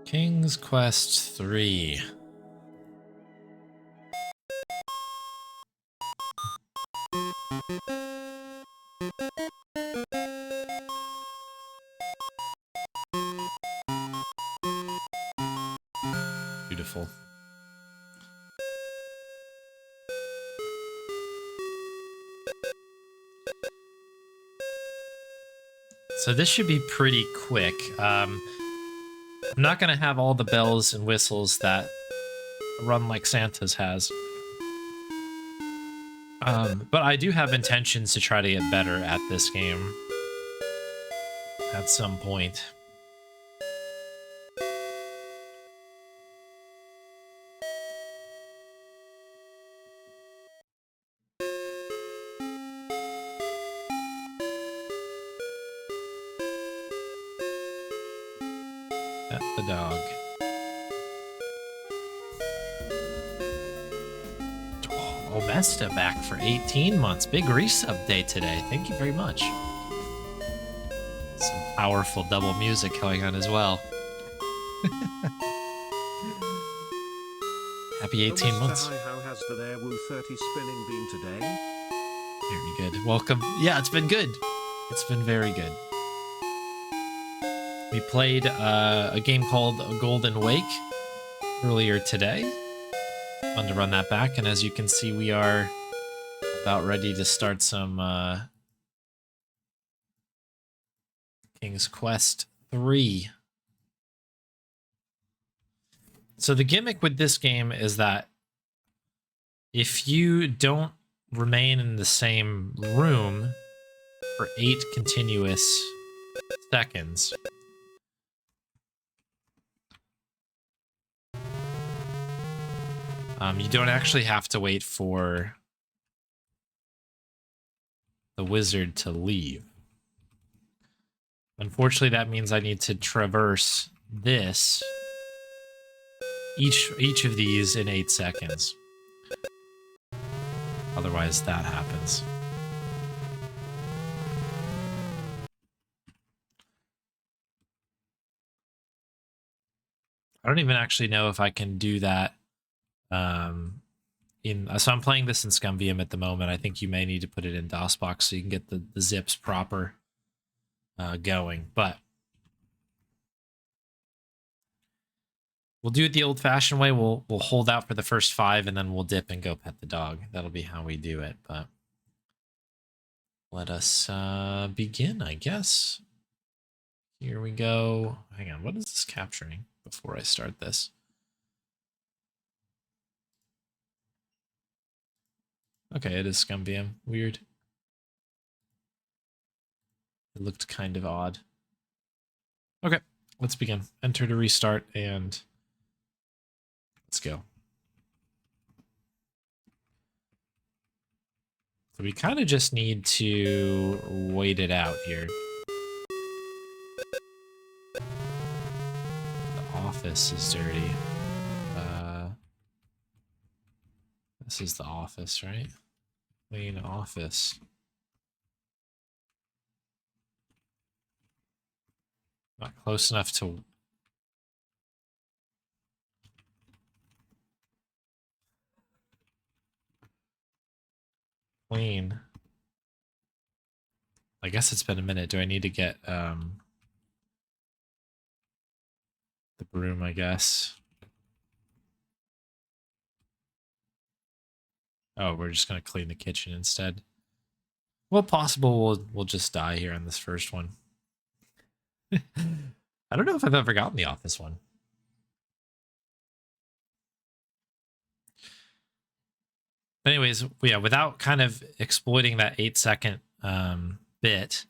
King's Quest 3. Beautiful. So this should be pretty quick. I'm not going to have all the bells and whistles that Run Like Santa's has. But I do have intentions to try to get better at this game at some point. Pet the dog. Oh, Mesta back for 18 months. Big resub day today. Thank you very much. Some powerful double music going on as well. Happy 18 months. How has the there Woo 30 spinning been today? Very good. Welcome. Yeah, it's been good. It's been very good. We played a game called Golden Wake earlier today. Fun to run that back, and as you can see, we are about ready to start some King's Quest 3. So the gimmick with this game is that if you don't remain in the same room for 8 continuous seconds, you don't actually have to wait for the wizard to leave. Unfortunately, that means I need to traverse this, each of these in 8 seconds. Otherwise, that happens. I don't even actually know if I can do that. So I'm playing this in ScumVM at the moment. I think you may need to put it in DOSBox so you can get the zips proper going. But we'll do it the old-fashioned way. We'll hold out for the first 5 and then we'll dip and go pet the dog. That'll be how we do it. But let us begin, I guess. Here we go. Hang on, what is this capturing before I start this? Okay, it is ScumVM. Weird. It looked kind of odd. Okay, let's begin. Enter to restart, and let's go. So we kind of just need to wait it out here. The office is dirty. This is the office, right? Clean office. Not close enough to... clean. I guess it's been a minute. Do I need to get the broom, I guess? Oh, we're just gonna clean the kitchen instead. Well, possible we'll just die here on this first one. I don't know if I've ever gotten the Office one. Anyways, yeah, without kind of exploiting that 8-second bit,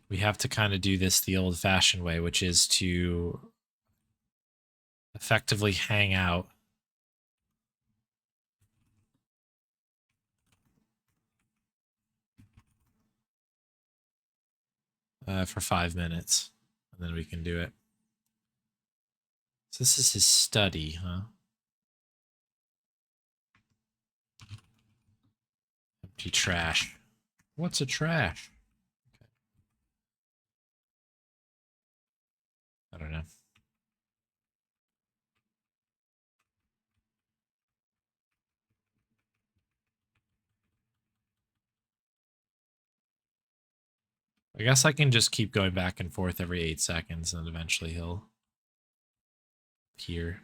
we have to kind of do this the old-fashioned way, which is to effectively hang out for 5 minutes, and then we can do it. So this is his study, huh? Empty trash. What's a trash? Okay. I don't know. I guess I can just keep going back and forth every 8 seconds, and eventually he'll appear.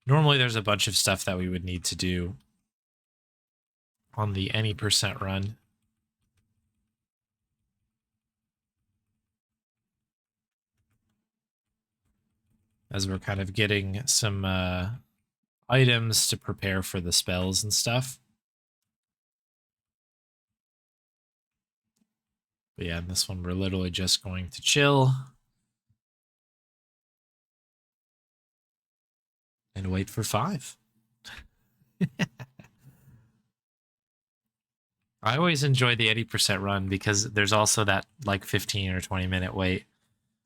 Normally there's a bunch of stuff that we would need to do on the any percent run. As we're kind of getting some items to prepare for the spells and stuff. But yeah, in this one, we're literally just going to chill and wait for 5. I always enjoy the 80% run because there's also that like 15 or 20 minute wait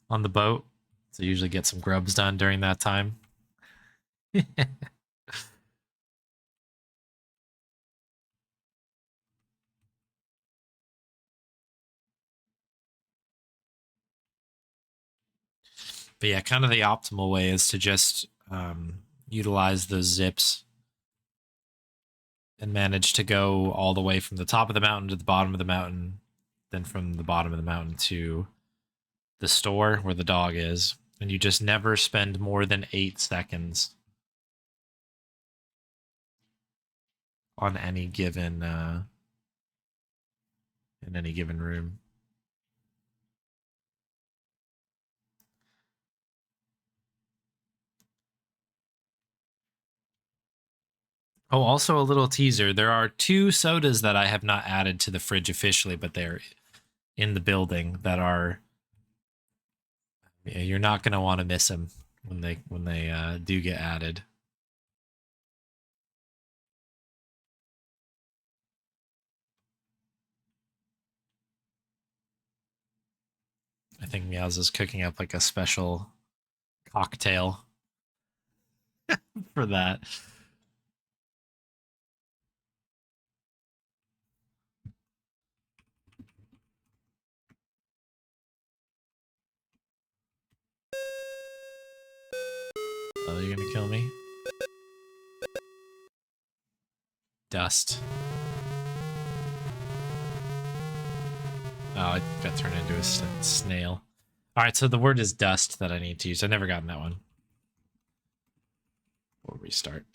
on the boat. So usually get some grubs done during that time. But yeah, kind of the optimal way is to just utilize those zips and manage to go all the way from the top of the mountain to the bottom of the mountain, then from the bottom of the mountain to the store where the dog is. And you just never spend more than 8 seconds on any given in any given room. Oh, also a little teaser. There are 2 sodas that I have not added to the fridge officially, but they're in the building that are. You're not going to want to miss them when they do get added. I think Meows is cooking up like a special cocktail for that. Oh, you're gonna kill me? Dust. Oh, I got turned into a snail. All right, so the word is dust that I need to use. I've never gotten that one. We'll restart.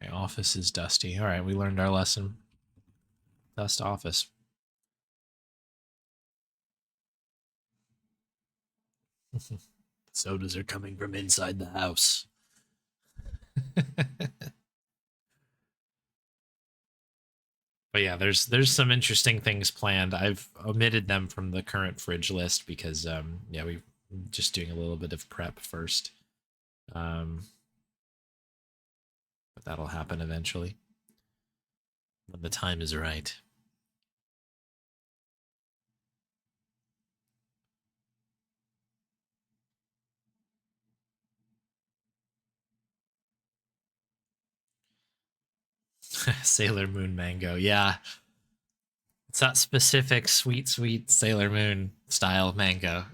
Okay, office is dusty. All right, we learned our lesson. Dust office. Sodas are coming from inside the house. But yeah, there's some interesting things planned. I've omitted them from the current fridge list because yeah, we're just doing a little bit of prep first. But that'll happen eventually when the time is right. Sailor Moon mango. Yeah. It's that specific sweet, sweet Sailor Moon style mango.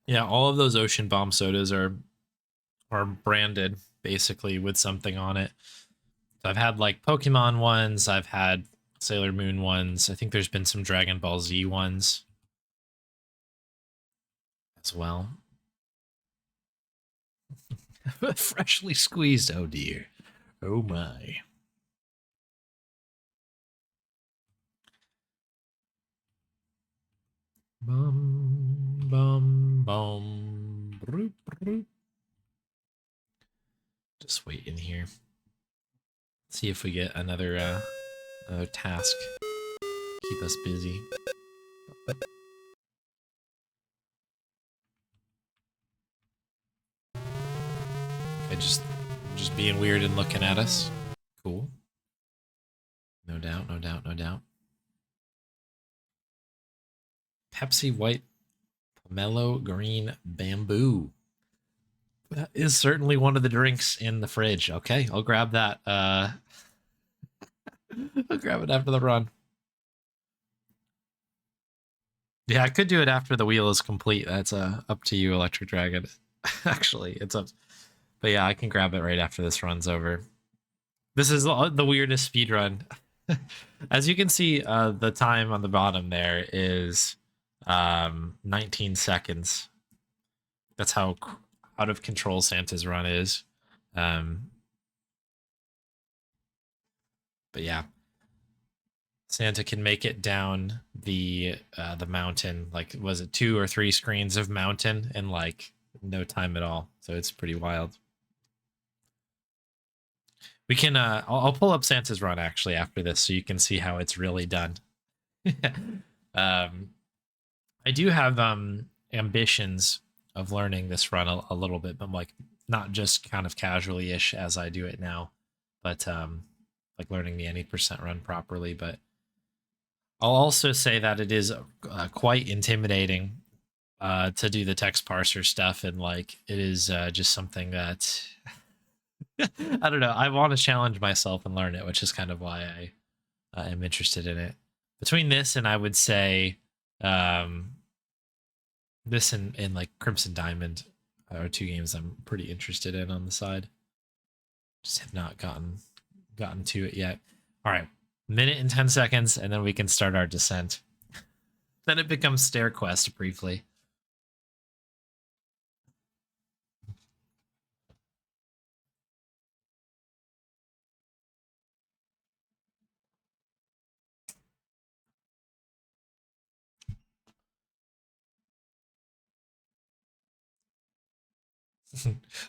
Yeah, all of those Ocean Bomb sodas are branded basically with something on it. So I've had like Pokemon ones, I've had Sailor Moon ones. I think there's been some Dragon Ball Z ones as well. Freshly squeezed. Oh dear. Oh my. Bum bum bum. Broop, broop. Just wait in here. See if we get another task. Keep us busy. Okay, just being weird and looking at us. Cool. No doubt, no doubt, no doubt. Pepsi White Pomelo Green Bamboo. That is certainly one of the drinks in the fridge. Okay, I'll grab that. I'll grab it after the run. Yeah, I could do it after the wheel is complete. That's up to you, Electric Dragon. Actually, it's up. But yeah, I can grab it right after this run's over. This is the weirdest speed run. As you can see, the time on the bottom there is 19 seconds. That's how out of control Santa's run is. But yeah, Santa can make it down the mountain. Like, was it 2 or 3 screens of mountain in like no time at all? So it's pretty wild. We can. I'll pull up Santa's run actually after this, so you can see how it's really done. I do have ambitions of learning this run a little bit, but like not just kind of casually-ish as I do it now, but like learning the any percent run properly. But I'll also say that it is quite intimidating to do the text parser stuff, and like it is just something that I don't know. I want to challenge myself and learn it, which is kind of why I am interested in it. Between this and I would say this and like Crimson Diamond are 2 games I'm pretty interested in on the side. Just have not gotten to it yet. All right, minute and 10 seconds, and then we can start our descent. Then it becomes Stair Quest briefly.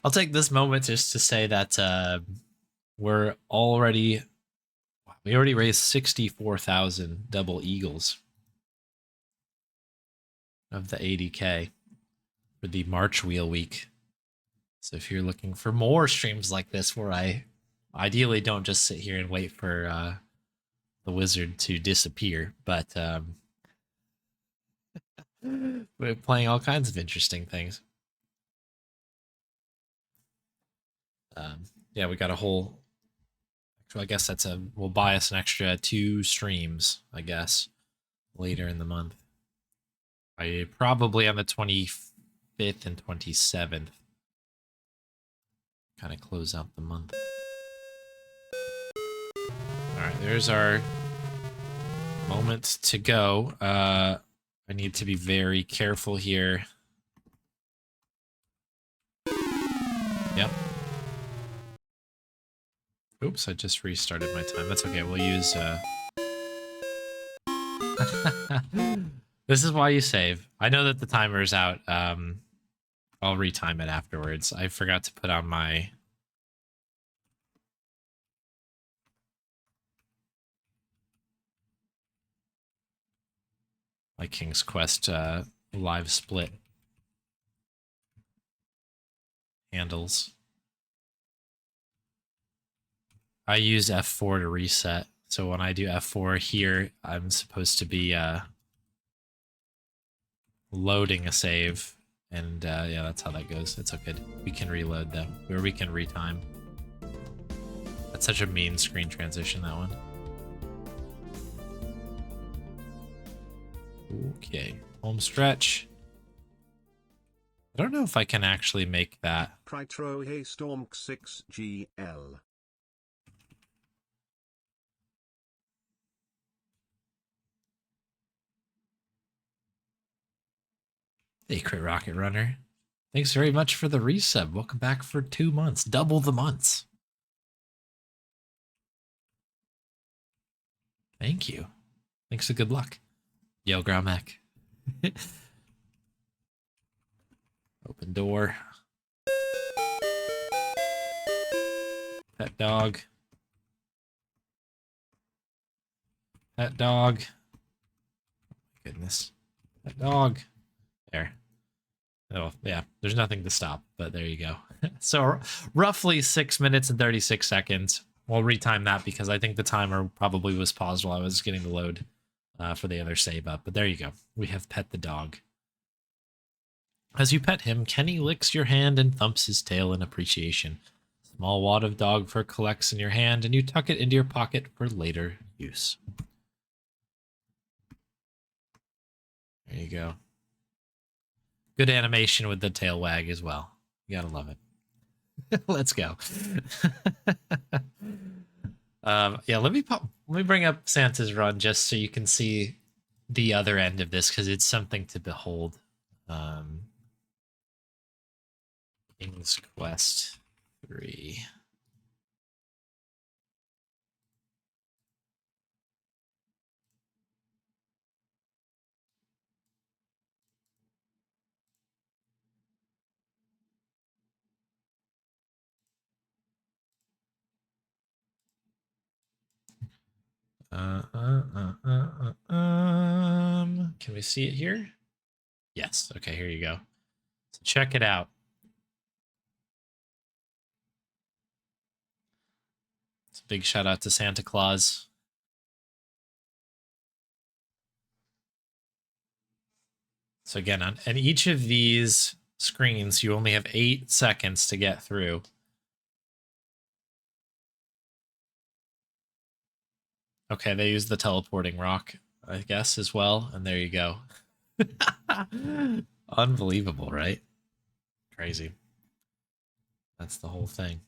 I'll take this moment just to say that we already raised 64,000 double eagles of the 80K for the March Wheel Week. So if you're looking for more streams like this where I ideally don't just sit here and wait for the wizard to disappear, but we're playing all kinds of interesting things. Yeah, we got a whole. Actually, I guess we'll buy us an extra 2 streams, I guess, later in the month. Probably on the 25th and 27th. Kind of close out the month. All right, there's our moment to go. I need to be very careful here. Yep. Oops, I just restarted my time. That's okay. We'll use... This is why you save. I know that the timer's out. I'll retime it afterwards. I forgot to put on my... King's Quest live split handles. I use F4 to reset. So when I do F4 here, I'm supposed to be loading a save. And yeah, that's how that goes. It's okay. We can reload though, or we can retime. That's such a mean screen transition, that one. Okay, home stretch. I don't know if I can actually make that. Pritro Hey Storm 6GL. Hey, Crit Rocket Runner. Thanks very much for the resub. Welcome back for 2 months. Double the months. Thank you. Thanks and good luck. Yo, Graumac. Open door. Pet dog. Pet dog. Goodness. Pet dog. There. Oh, yeah. There's nothing to stop, but there you go. So roughly 6 minutes and 36 seconds. We'll retime that because I think the timer probably was paused while I was getting the load for the other save up. But there you go. We have pet the dog. As you pet him, Kenny licks your hand and thumps his tail in appreciation. Small wad of dog fur collects in your hand, and you tuck it into your pocket for later use. There you go. Good animation with the tail wag as well. You gotta love it. Let's go. Yeah, let me bring up Santa's Run just so you can see the other end of this because it's something to behold. King's Quest 3. Can we see it here? Yes. Okay, here you go. So check it out. It's a big shout out to Santa Claus. So again, on each of these screens, you only have 8 seconds to get through. Okay, they use the teleporting rock, I guess, as well. And there you go. Unbelievable, right? Crazy. That's the whole thing.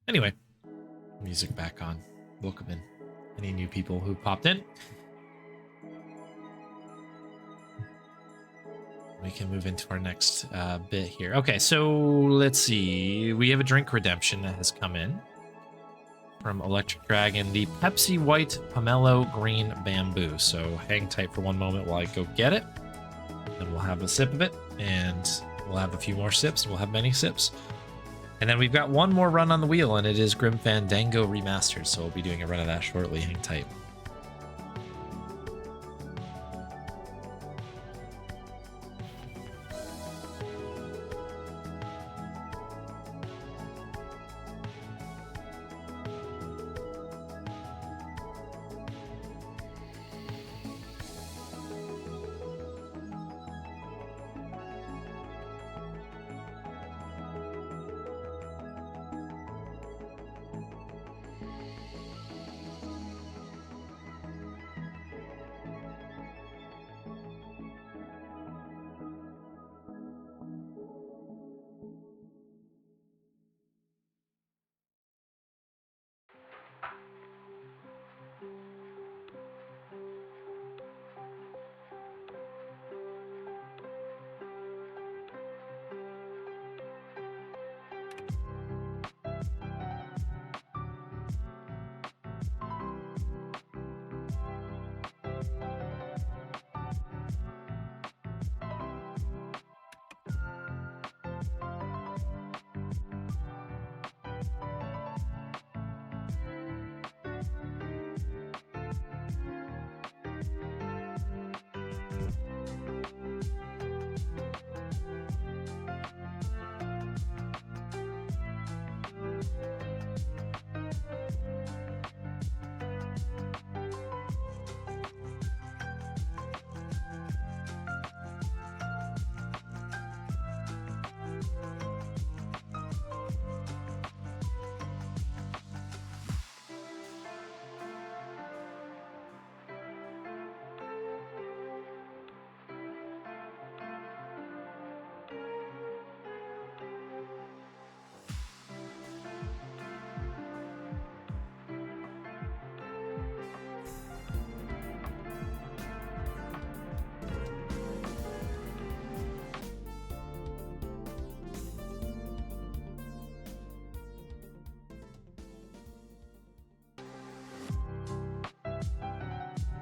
Anyway, music back on. Welcome in any new people who popped in. We can move into our next bit here. Okay, so let's see. We have a drink redemption that has come in from Electric Dragon, the Pepsi White Pomelo Green Bamboo. So hang tight for one moment while I go get it. Then we'll have a sip of it, and we'll have a few more sips, and we'll have many sips. And then we've got one more run on the wheel, and it is Grim Fandango Remastered, so we'll be doing a run of that shortly. Hang tight.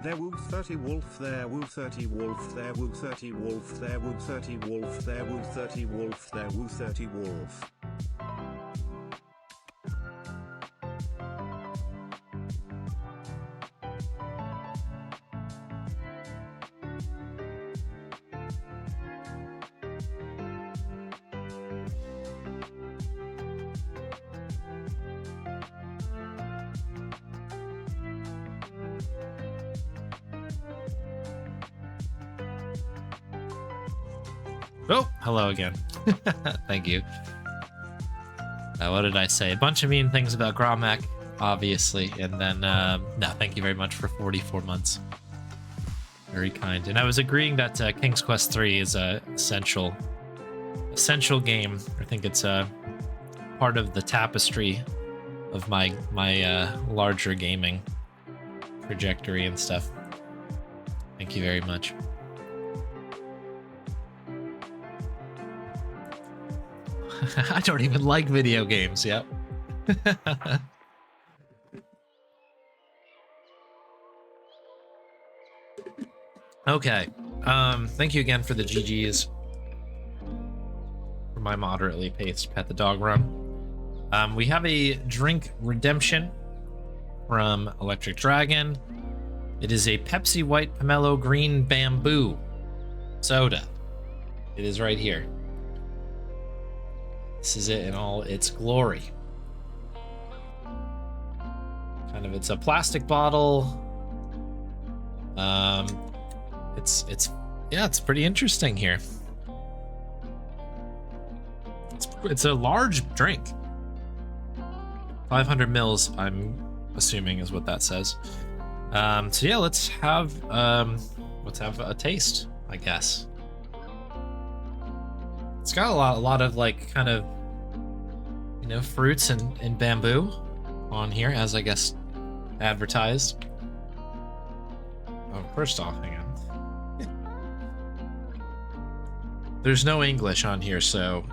There woo 30 wolf, there woo 30 wolf, there woo 30 wolf, there woo 30 wolf, there woo 30 wolf, there woo 30 wolf. Oh, hello again. Thank you. What did I say? A bunch of mean things about Gromek, obviously, and then no, thank you very much for 44 months. Very kind. And I was agreeing that King's Quest 3 is a essential game. I think it's a part of the tapestry of my larger gaming trajectory and stuff. Thank you very much. I don't even like video games. Yep. Okay. Thank you again for the GGs. For my moderately paced Pet the Dog run. We have a drink redemption from Electric Dragon. It is a Pepsi White Pomelo Green Bamboo soda. It is right here. This is it in all its glory. It's a plastic bottle. It's pretty interesting here. It's a large drink. 500 mils, I'm assuming, is what that says. So yeah, let's have a taste, I guess. It's got a lot of like kind of, you know, fruits and bamboo on here, as I guess advertised. Oh, first off, hang on. There's no English on here, so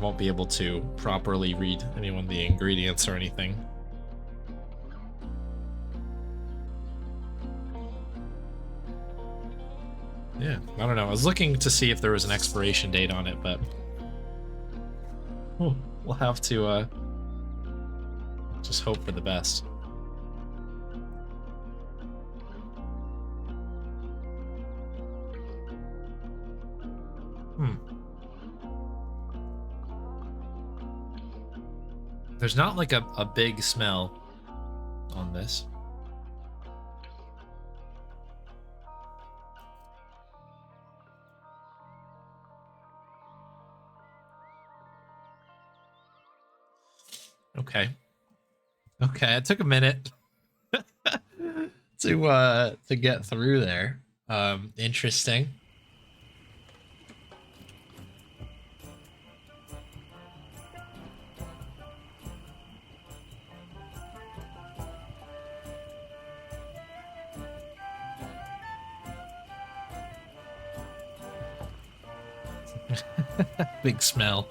won't be able to properly read any of the ingredients or anything. Yeah, I don't know. I was looking to see if there was an expiration date on it, but we'll have to just hope for the best. There's not like a big smell on this. Okay, it took a minute to get through there. Interesting. Big smell.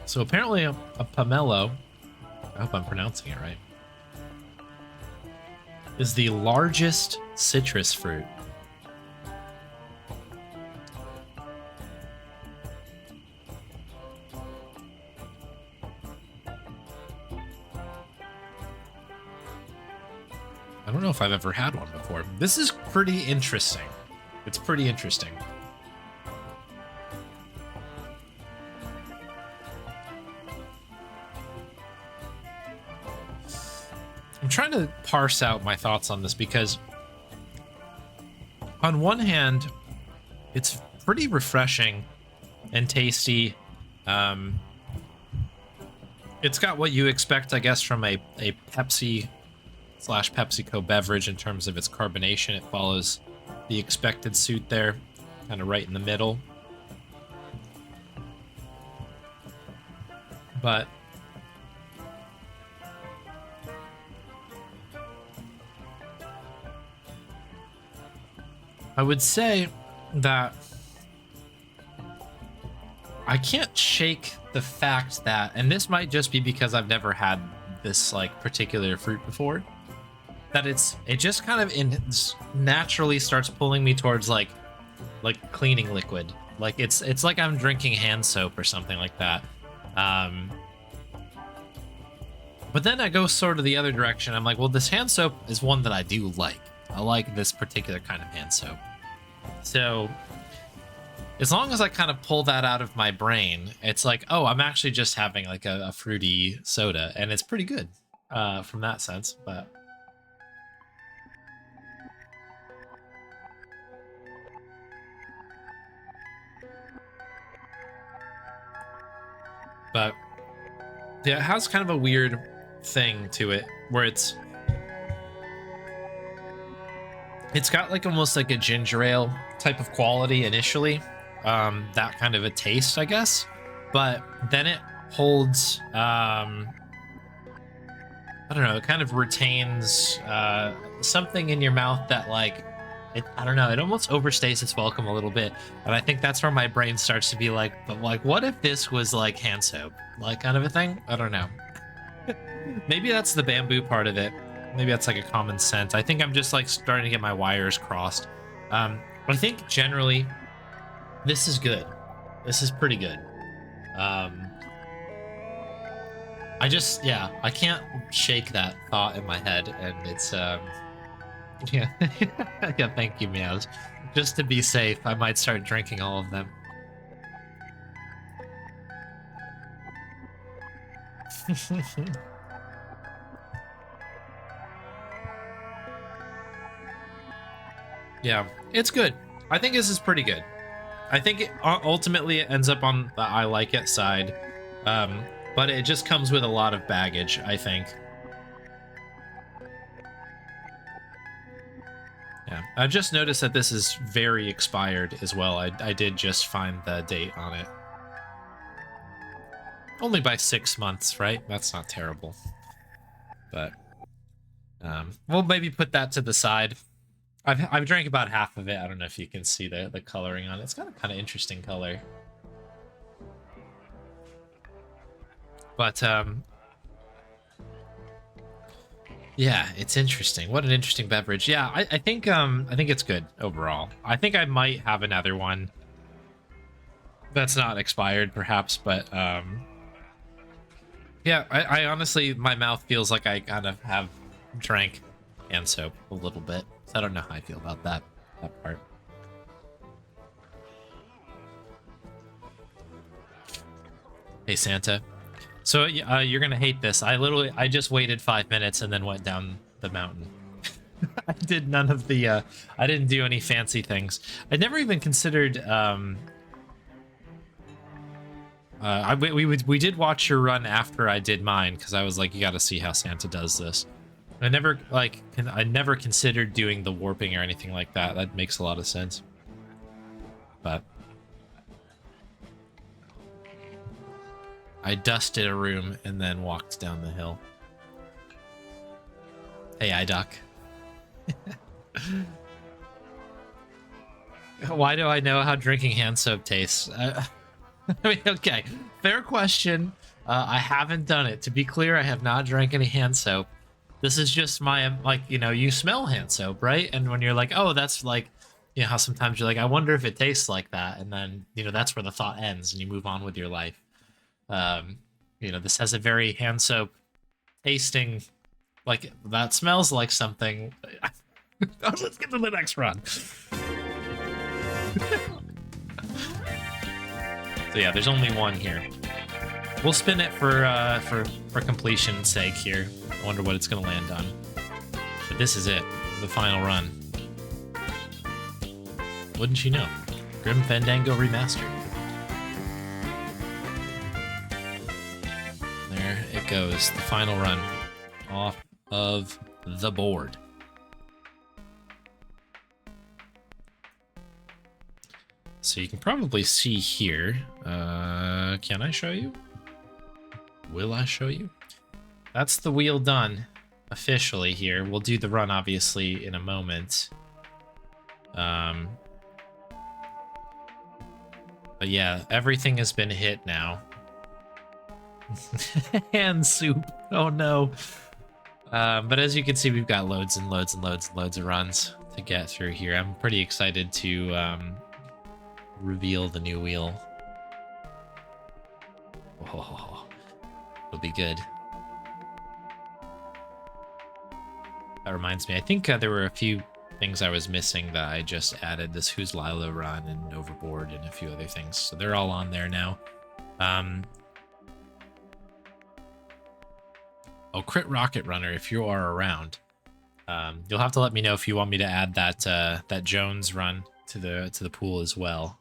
So apparently a pomelo, I hope I'm pronouncing it right, is the largest citrus fruit. I don't know if I've ever had one before. This is pretty interesting. It's pretty interesting. I'm trying to parse out my thoughts on this because on one hand, it's pretty refreshing and tasty. It's got what you expect, I guess, from a Pepsi / PepsiCo beverage in terms of its carbonation. It follows the expected suit there, kind of right in the middle. But I would say that I can't shake the fact that, and this might just be because I've never had this like particular fruit before, that it just kind of naturally starts pulling me towards like cleaning liquid. Like it's like I'm drinking hand soap or something like that. But then I go sort of the other direction. I'm like, well, this hand soap is one that I do like. I like this particular kind of hand soap. So as long as I kind of pull that out of my brain, it's like, oh, I'm actually just having like a fruity soda, and it's pretty good from that sense. But yeah, it has kind of a weird thing to it where it's got like almost like a ginger ale type of quality initially, that kind of a taste, I guess, but then it holds I don't know, it kind of retains something in your mouth that like I don't know, it almost overstays its welcome a little bit, and I think that's where my brain starts to be like, but like, what if this was like hand soap, like kind of a thing? I don't know. Maybe that's the bamboo part of it. Maybe that's like a common sense. I think I'm just like starting to get my wires crossed. I think generally this is good. This is pretty good. I can't shake that thought in my head, and it's yeah. Yeah, thank you, Meows. Just to be safe, I might start drinking all of them. Yeah, it's good. I think this is pretty good. I think ultimately it ends up on the I like it side, but it just comes with a lot of baggage, I think. Yeah, I've just noticed that this is very expired as well. I did just find the date on it. Only by 6 months, right? That's not terrible. But we'll maybe put that to the side. I've drank about half of it. I don't know if you can see the coloring on it. It's got a kind of interesting color. But yeah, it's interesting. What an interesting beverage. Yeah, I think it's good overall. I think I might have another one that's not expired, perhaps, but yeah, I honestly, my mouth feels like I kind of have drank hand soap a little bit. So I don't know how I feel about that part. Hey, Santa. So you're gonna hate this. I just waited 5 minutes and then went down the mountain. I did none of the I didn't do any fancy things. I never even considered we did watch your run after I did mine, because I was like, you got to see how Santa does this. I never considered doing the warping or anything like that. That makes a lot of sense. But I dusted a room and then walked down the hill. Hey, iDoc. Why do I know how drinking hand soap tastes? I mean, okay, fair question. I haven't done it. To be clear, I have not drank any hand soap. This is just my, like, you know, you smell hand soap, right? And when you're like, oh, that's like, you know, how sometimes you're like, I wonder if it tastes like that. And then, you know, that's where the thought ends and you move on with your life. You know, this has a very hand soap tasting, like, that smells like something. Let's get to the next run. So yeah, there's only one here. We'll spin it for completion's sake here. I wonder what it's gonna land on. But this is it, the final run. Wouldn't you know? Grim Fandango Remastered. There it goes, the final run off of the board. So you can probably see here. Can I show you? Will I show you? That's the wheel done officially here. We'll do the run obviously in a moment. But yeah, everything has been hit now. Hand soup. Oh no. But as you can see, we've got loads and loads and loads and loads of runs to get through here. I'm pretty excited to reveal the new wheel. Oh, it'll be good. That reminds me, I think there were a few things I was missing that I just added. This Who's Lilo run and Overboard and a few other things. So they're all on there now. Oh, Crit Rocket Runner, if you are around, you'll have to let me know if you want me to add that that Jones run to the pool as well.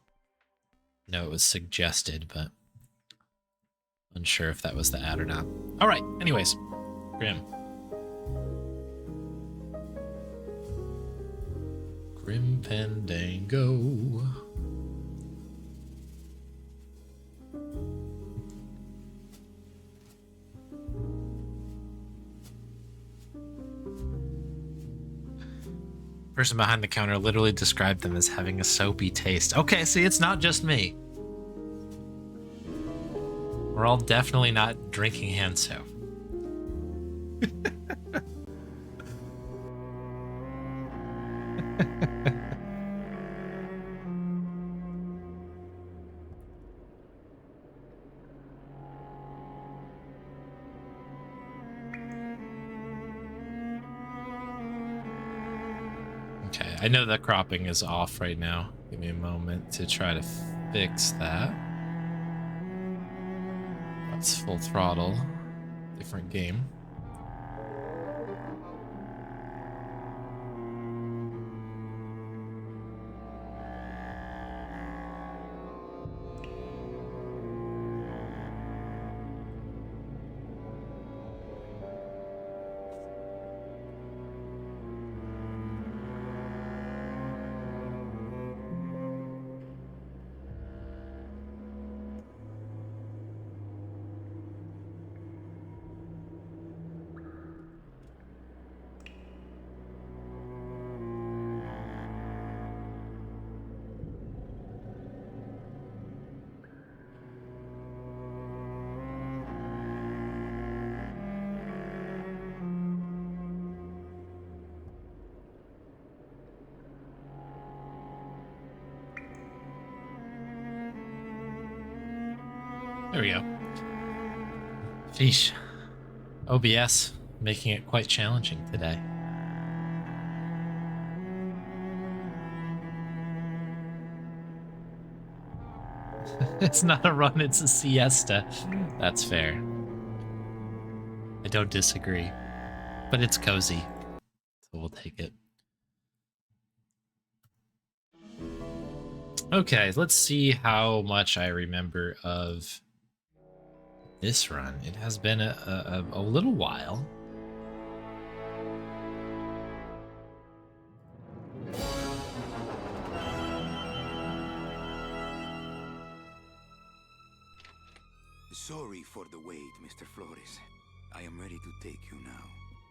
No, it was suggested, but unsure if that was the ad or not. All right, anyways, Grim. Grim Fandango. Person behind the counter literally described them as having a soapy taste. Okay, see, it's not just me. We're all definitely not drinking hand soap. Okay, I know the cropping is off right now. Give me a moment to try to fix that. That's full throttle. Different game. There we go. Sheesh. OBS making it quite challenging today. It's not a run, it's a siesta. That's fair. I don't disagree. But it's cozy. So we'll take it. Okay, let's see how much I remember of this run. It has been a little while. Sorry for the wait, Mr. Flores. I am ready to take you now.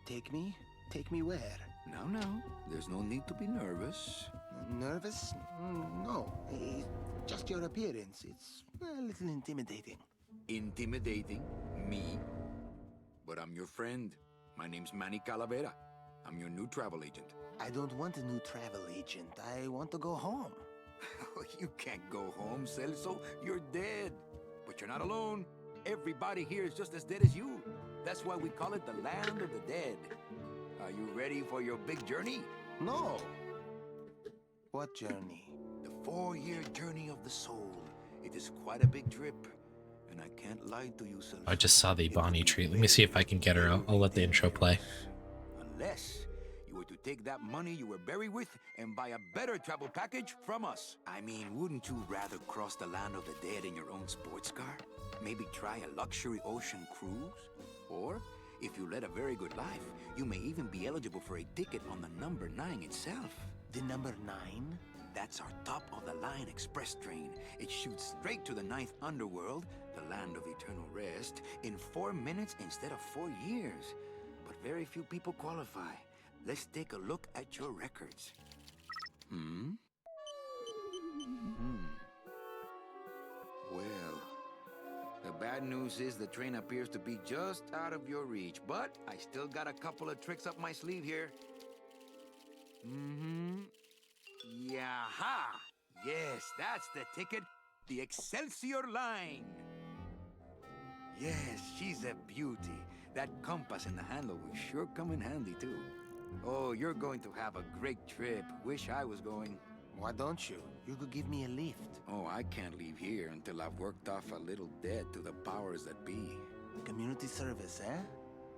Take me? Take me where? Now, there's no need to be nervous. Nervous? No. It's just your appearance. It's a little intimidating. Intimidating? Me? But I'm your friend. My name's Manny Calavera. I'm your new travel agent. I don't want a new travel agent. I want to go home. You can't go home, Celso. You're dead. But you're not alone. Everybody here is just as dead as you. That's why we call it the land of the dead. Are you ready for your big journey? No. What journey? The 4-year journey of the soul. It is quite a big trip. And I can't lie to you, Celso. I just saw the Bonnie tree. Let me see if I can get her. I'll let the intro play. Unless you were to take that money you were buried with and buy a better travel package from us. I mean, wouldn't you rather cross the land of the dead in your own sports car? Maybe try a luxury ocean cruise? Or, if you led a very good life, you may even be eligible for a ticket on the number 9 itself. The number 9? That's our top-of-the-line express train. It shoots straight to the 9th underworld, the land of eternal rest, in 4 minutes instead of 4 years. But very few people qualify. Let's take a look at your records. Well, the bad news is the train appears to be just out of your reach, but I still got a couple of tricks up my sleeve here. Yaha! Yes, that's the ticket. The Excelsior line. Yes, she's a beauty. That compass in the handle will sure come in handy, too. Oh, you're going to have a great trip. Wish I was going. Why don't you? You could give me a lift. Oh, I can't leave here until I've worked off a little debt to the powers that be. Community service, eh?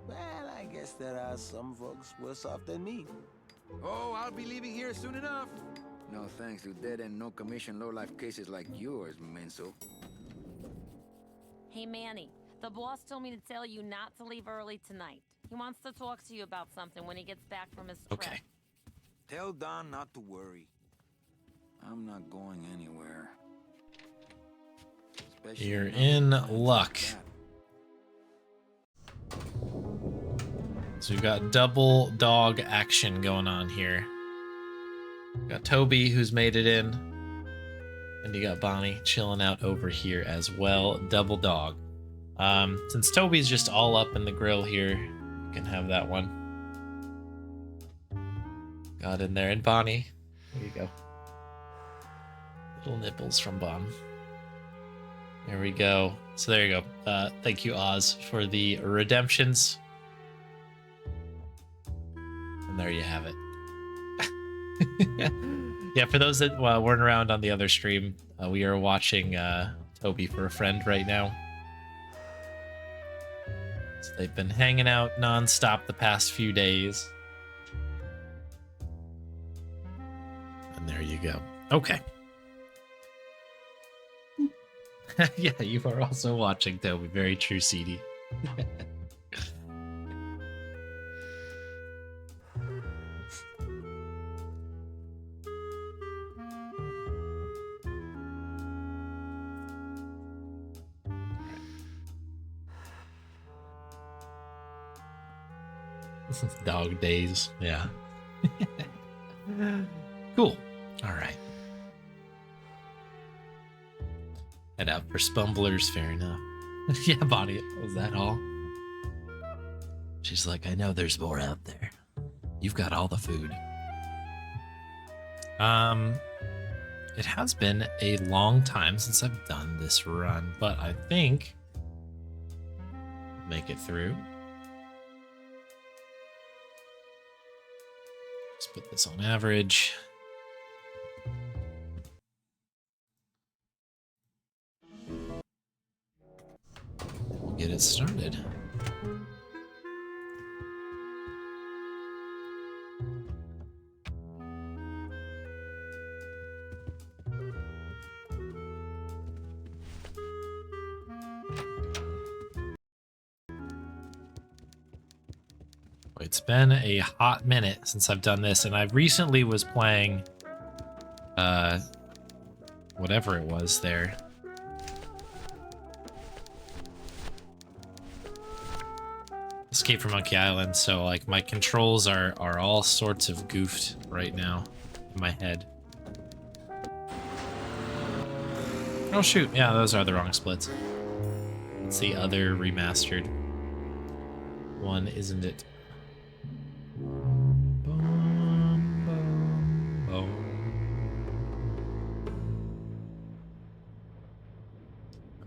Well, I guess there are some folks worse off than me. Oh, I'll be leaving here soon enough. No thanks to dead and no commission low-life cases like yours, Menso. Hey, Manny. The boss told me to tell you not to leave early tonight. He wants to talk to you about something when he gets back from his trip. Okay. Tell Don not to worry. I'm not going anywhere. Especially You're not in with times luck. like that. So we've got double dog action going on here. Got Toby, who's made it in. And you got Bonnie chilling out over here as well. Double dog. Since Toby's just all up in the grill here, you can have that one. Got in there. And Bonnie, there you go. Little nipples from Bon. There we go. So there you go. Thank you, Oz, for the redemptions. And there you have it. Yeah, for those that weren't around on the other stream, we are watching Toby for a Friend right now. So they've been hanging out nonstop the past few days. And there you go. Okay. Yeah, you are also watching Toby. Very true, CD. Dog days, yeah. Cool. All right. Head out for Spumblers, fair enough. Yeah, Bonnie, was that all? She's like, I know there's more out there. You've got all the food. It has been a long time since I've done this run, but I think make it through. Let's put this on average. We'll get it started. It's been a hot minute since I've done this, and I recently was playing whatever it was there. Escape from Monkey Island, so like my controls are all sorts of goofed right now in my head. Oh shoot, yeah, those are the wrong splits. It's the other remastered one, isn't it?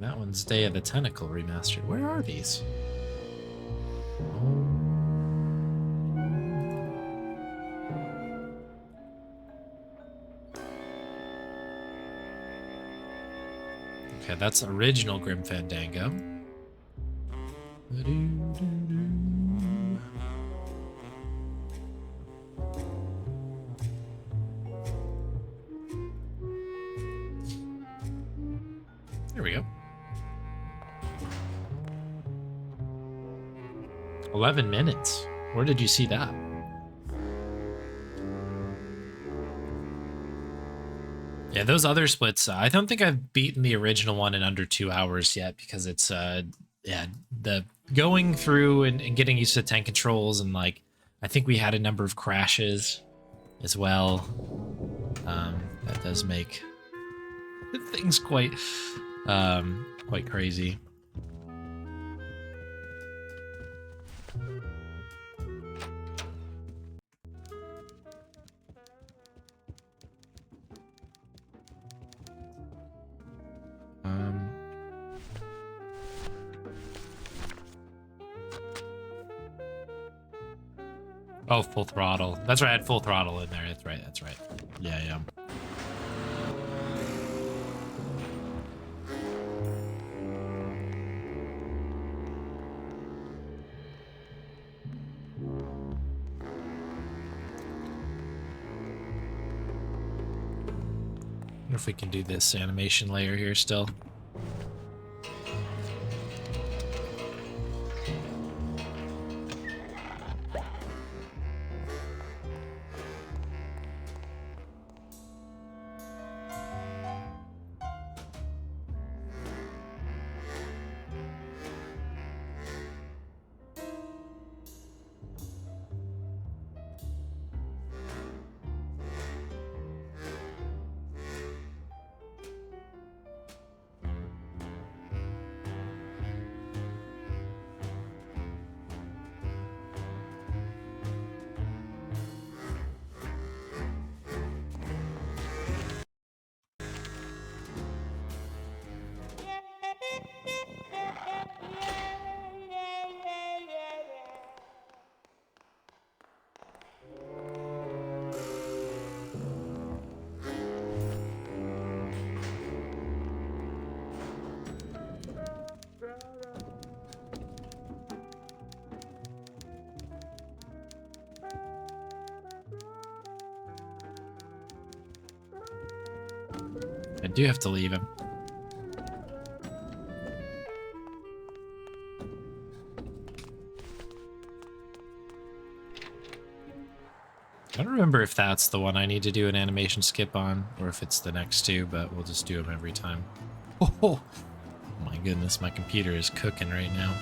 That one's Day of the Tentacle remastered. Where are these? Okay, that's original Grim Fandango. There we go. 11 minutes. Where did you see that? Yeah, those other splits, I don't think I've beaten the original one in under 2 hours yet, because it's, yeah, the going through and getting used to the tank controls, and like, I think we had a number of crashes as well. That does make things quite Quite crazy. Oh, full throttle. That's right, I had full throttle in there. That's right, that's right. Yeah, yeah. Wonder if we can do this animation layer here still. I do have to leave him. I don't remember if that's the one I need to do an animation skip on, or if it's the next two, but we'll just do them every time. Oh my goodness, my computer is cooking right now.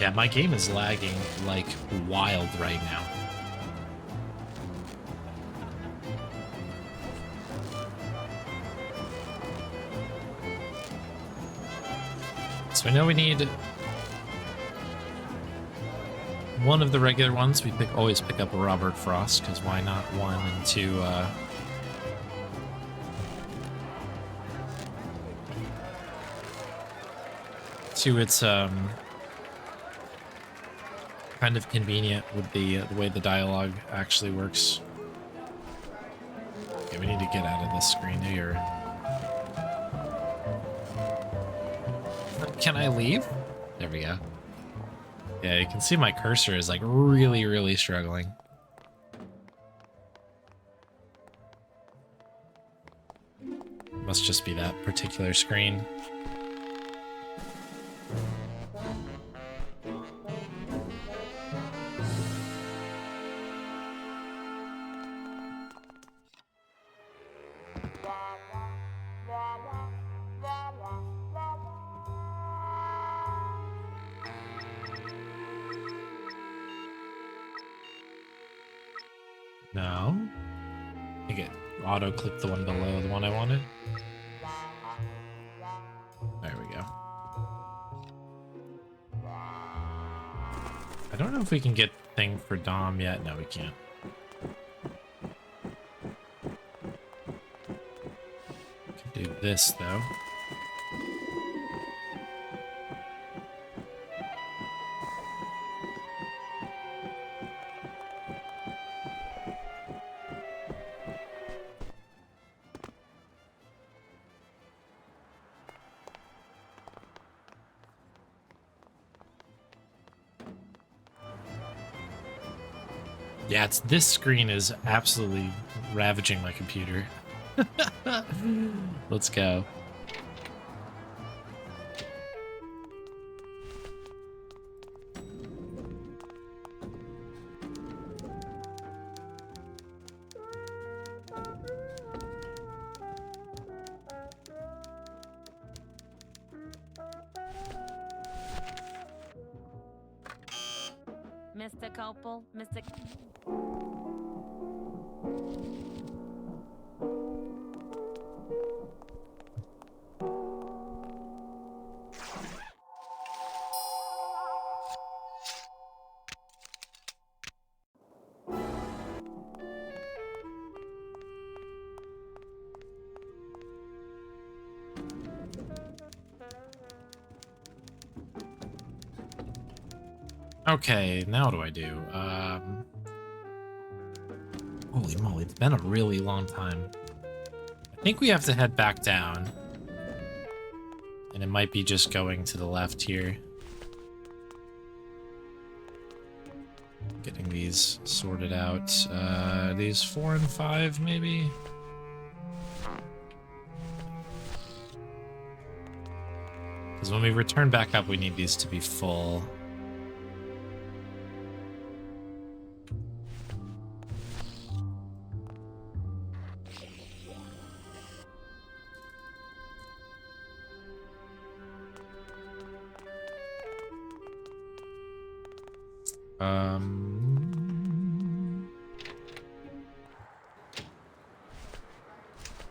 Yeah, my game is lagging like wild right now. So I know we need one of the regular ones. We always pick up a Robert Frost, because why not one and two, it's kind of convenient with the way the dialogue actually works. Okay, we need to get out of this screen here. Can I leave? There we go. Yeah, you can see my cursor is like really, really struggling. Must just be that particular screen. No. I think it auto-clicked the one below the one I wanted. There we go. I don't know if we can get thing for Dom yet. No, we can't. We can do this, though. Yeah, this screen is absolutely ravaging my computer. Let's go. Opal, Mr. Okay, now what do I do? Holy moly, it's been a really long time. I think we have to head back down. And it might be just going to the left here. Getting these sorted out. These 4 and 5, maybe? Because when we return back up, we need these to be full.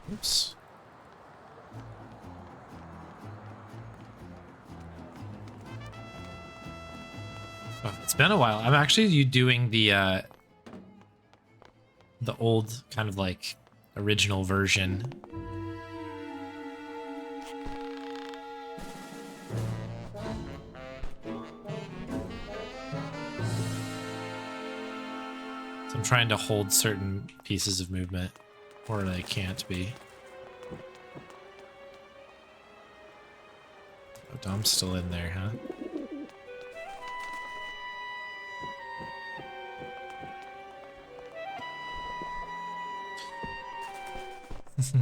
Oops. Oh, it's been a while. I'm actually doing the old kind of like original version. So I'm trying to hold certain pieces of movement, or they can't be. Oh, Dom's still in there, huh?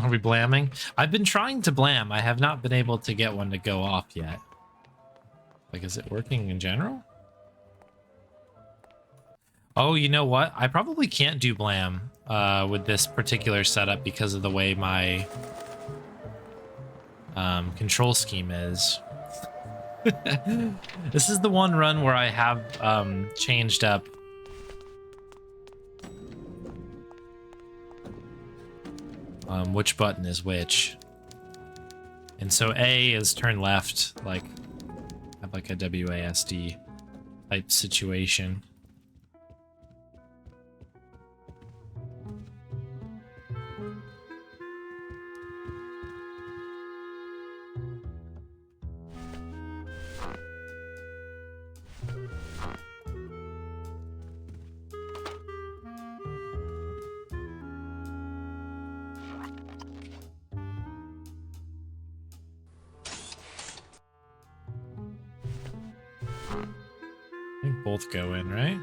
Are we blamming? I've been trying to blam. I have not been able to get one to go off yet. Like, is it working in general? Oh, you know what? I probably can't do blam with this particular setup because of the way my control scheme is. This is the one run where I have changed up which button is which. And so A is turn left, like have like a WASD type situation. I think both go in, right?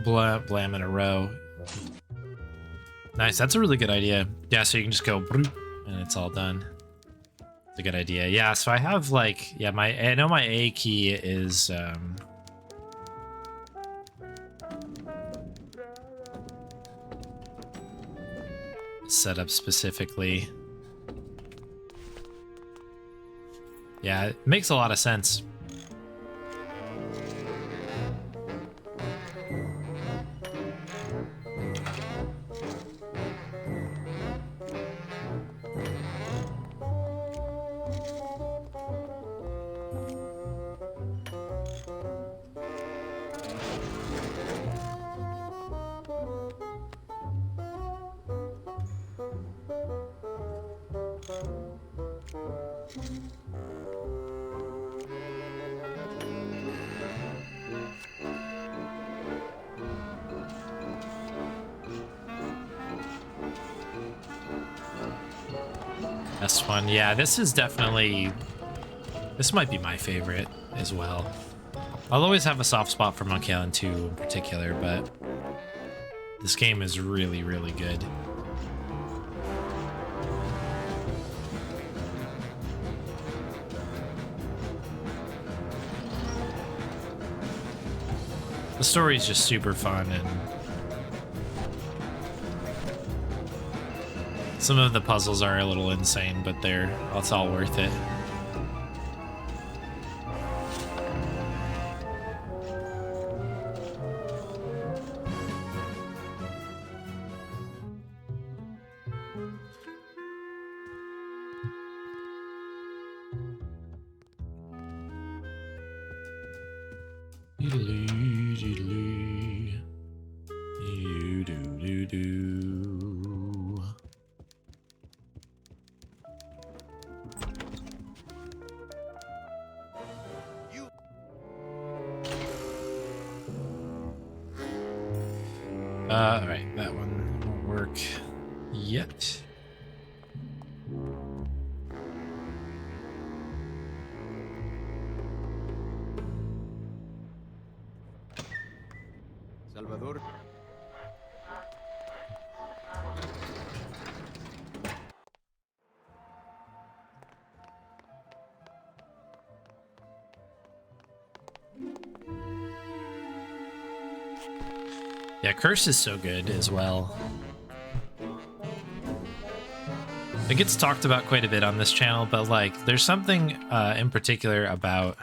Blam in a row. Nice, that's a really good idea. Yeah, so you can just go and it's all done. It's a good idea. Yeah, so I have like, yeah, I know my A key is set up specifically. Yeah, it makes a lot of sense. This one, yeah, this is definitely, this might be my favorite as well. I'll always have a soft spot for Monkey Island 2 in particular, but this game is really, really good. The story is just super fun, and some of the puzzles are a little insane, but it's all worth it. Diddly, diddly. You do do do. Alright, that one won't work yet. Salvador. Yeah, Curse is so good as well. It gets talked about quite a bit on this channel, but like, there's something in particular about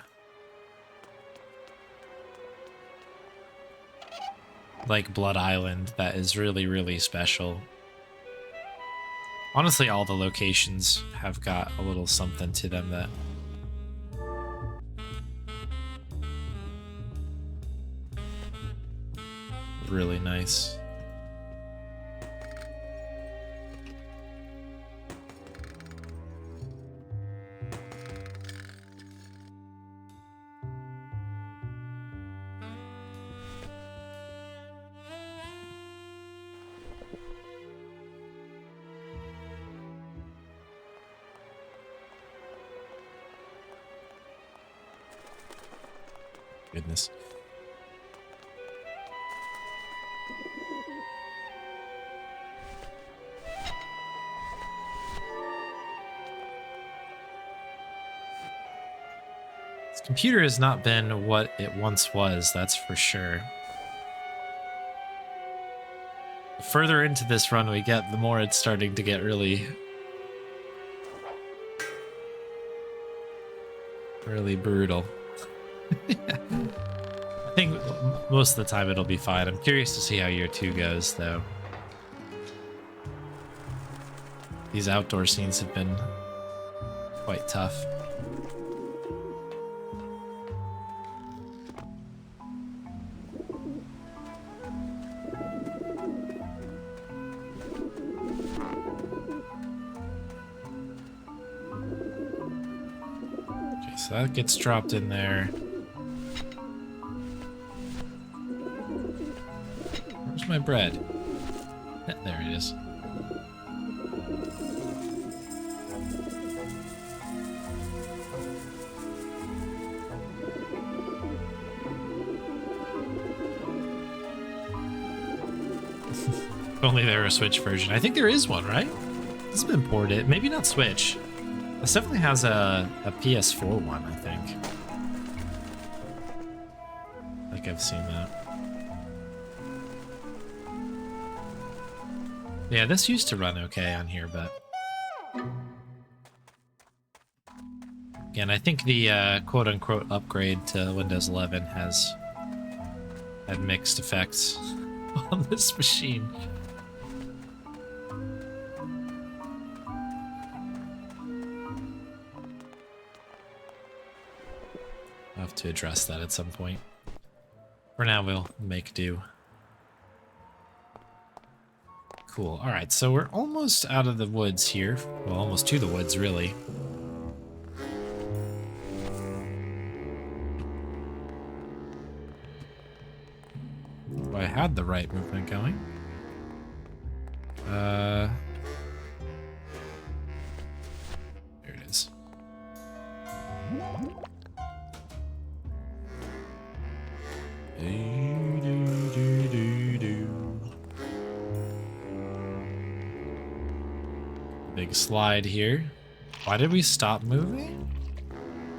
like Blood Island that is really, really special. Honestly, all the locations have got a little something to them that really nice. Goodness. This computer has not been what it once was, that's for sure. The further into this run we get, the more it's starting to get really brutal. I think most of the time it'll be fine. I'm curious to see how year 2 goes, though. These outdoor scenes have been quite tough. Okay, so that gets dropped in there. Where's my bread? There it is. If only there were a Switch version. I think there is one, right? It's been ported. Maybe not Switch. This definitely has a PS4 one, I think. Like I've seen that. Yeah, this used to run okay on here, but... Again, I think the quote-unquote upgrade to Windows 11 has had mixed effects on this machine. I'll have to address that at some point. For now, we'll make do. Cool. All right, so we're almost out of the woods here. Well, almost to the woods, really. If I had the right movement going. There it is. Big slide here. Why did we stop moving?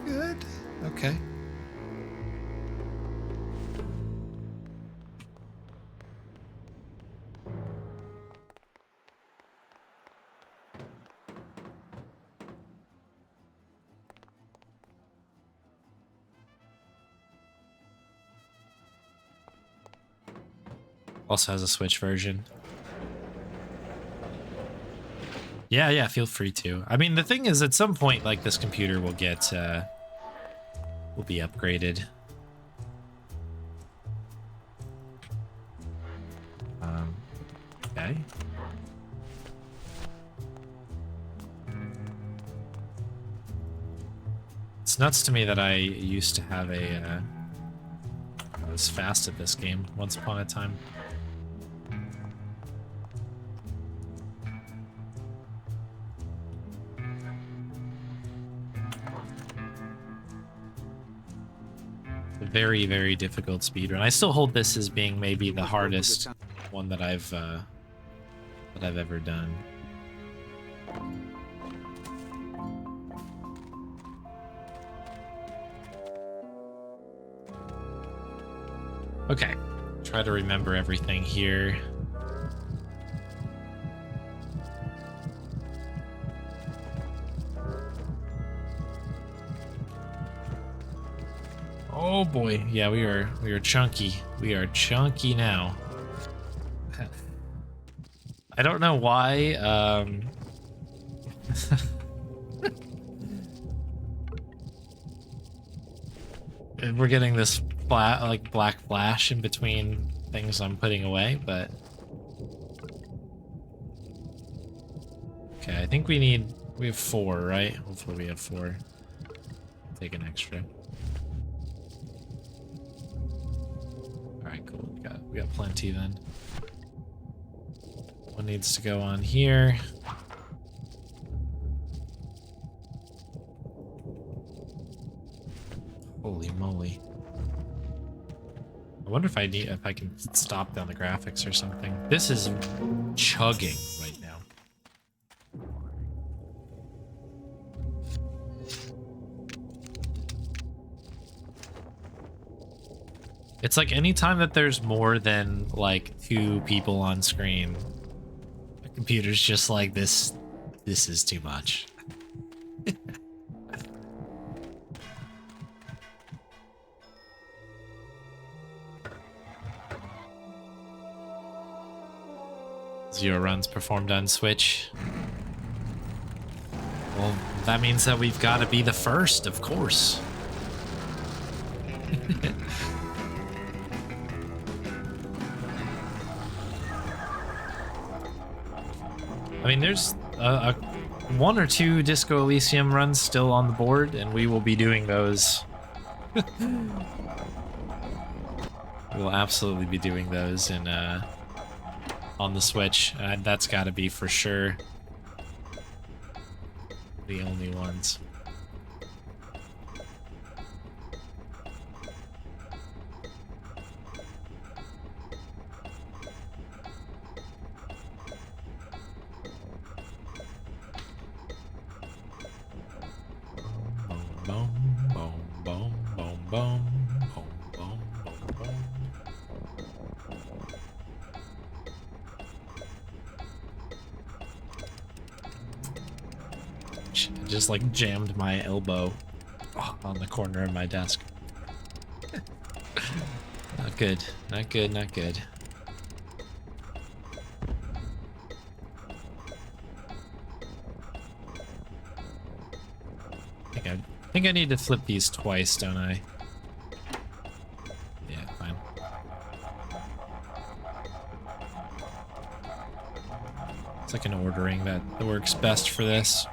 Good. Okay. Also has a Switch version. Yeah, feel free to. I mean, the thing is, at some point, like, this computer will get, will be upgraded. Okay. It's nuts to me that I used to have a, I was fast at this game once upon a time. A very, very difficult speedrun. I still hold this as being maybe the hardest one that I've ever done. Okay, try to remember everything here. Oh boy, yeah, we are chunky. We are chunky now. I don't know why. We're getting this black flash in between things I'm putting away, but okay. I think we have 4, right? Hopefully we have 4. Take an extra. All right, cool. We got plenty then. One needs to go on here. Holy moly. I wonder if I can stop down the graphics or something. This is chugging right now. It's like anytime that there's more than like 2 people on screen, the computer's just like this is too much. Zero runs performed on Switch. Well, that means that we've got to be the first, of course. I mean, there's a 1 or 2 Disco Elysium runs still on the board, and we will be doing those. We'll absolutely be doing those in on the Switch. That's got to be for sure the only ones. Boom, boom, boom, boom, boom, boom, boom, boom, boom. I just like jammed my elbow on the corner of my desk. Not good, not good, not good. I think I need to flip these twice, don't I? Yeah, fine. It's like an ordering that works best for this.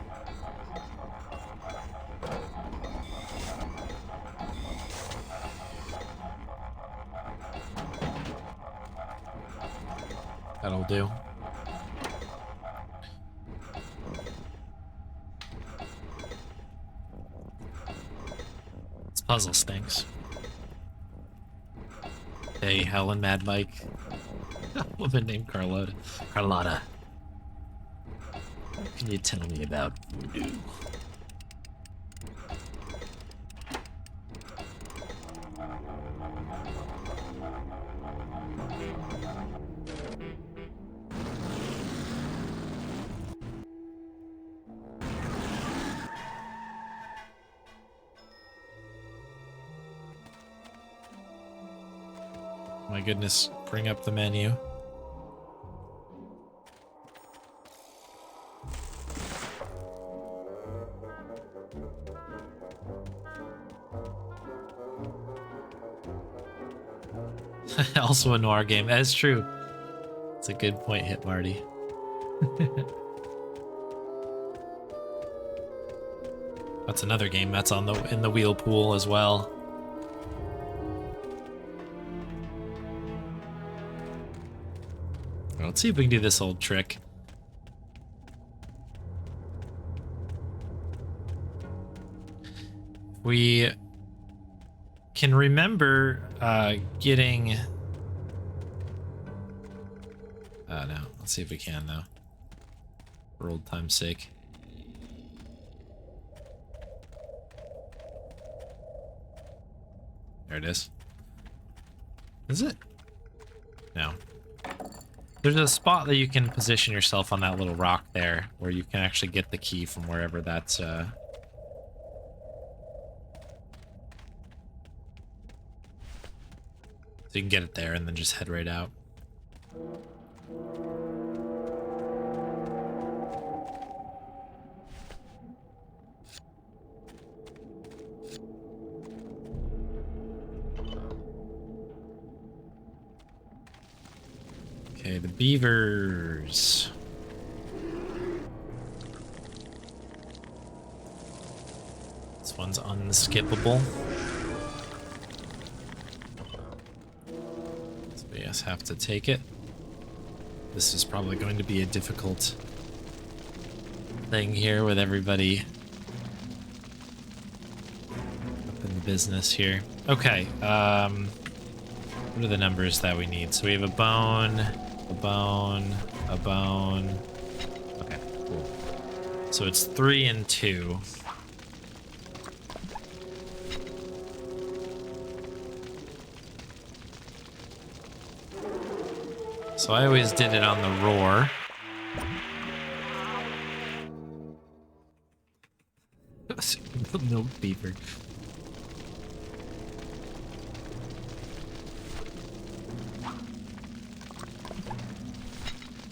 That'll do. This puzzle stinks. Hey, Helen, Mad Mike. A woman named Carlotta. Carlotta. What can you tell me about voodoo? My goodness, bring up the menu. Also a noir game, that is true. That's a good point, Hit Marty. That's another game that's on in the wheel pool as well. Well, let's see if we can do this old trick. We can remember getting... Oh no, let's see if we can though. For old time's sake. There it is. Is it? No. There's a spot that you can position yourself on that little rock there, where you can actually get the key from wherever that's, So you can get it there and then just head right out. Okay, the beavers. This one's unskippable. So we just have to take it. This is probably going to be a difficult thing here with everybody up in the business here. Okay, what are the numbers that we need? So we have a bone, a bone, a bone. Okay, cool. So it's 3 and 2. So I always did it on the roar. No beaver.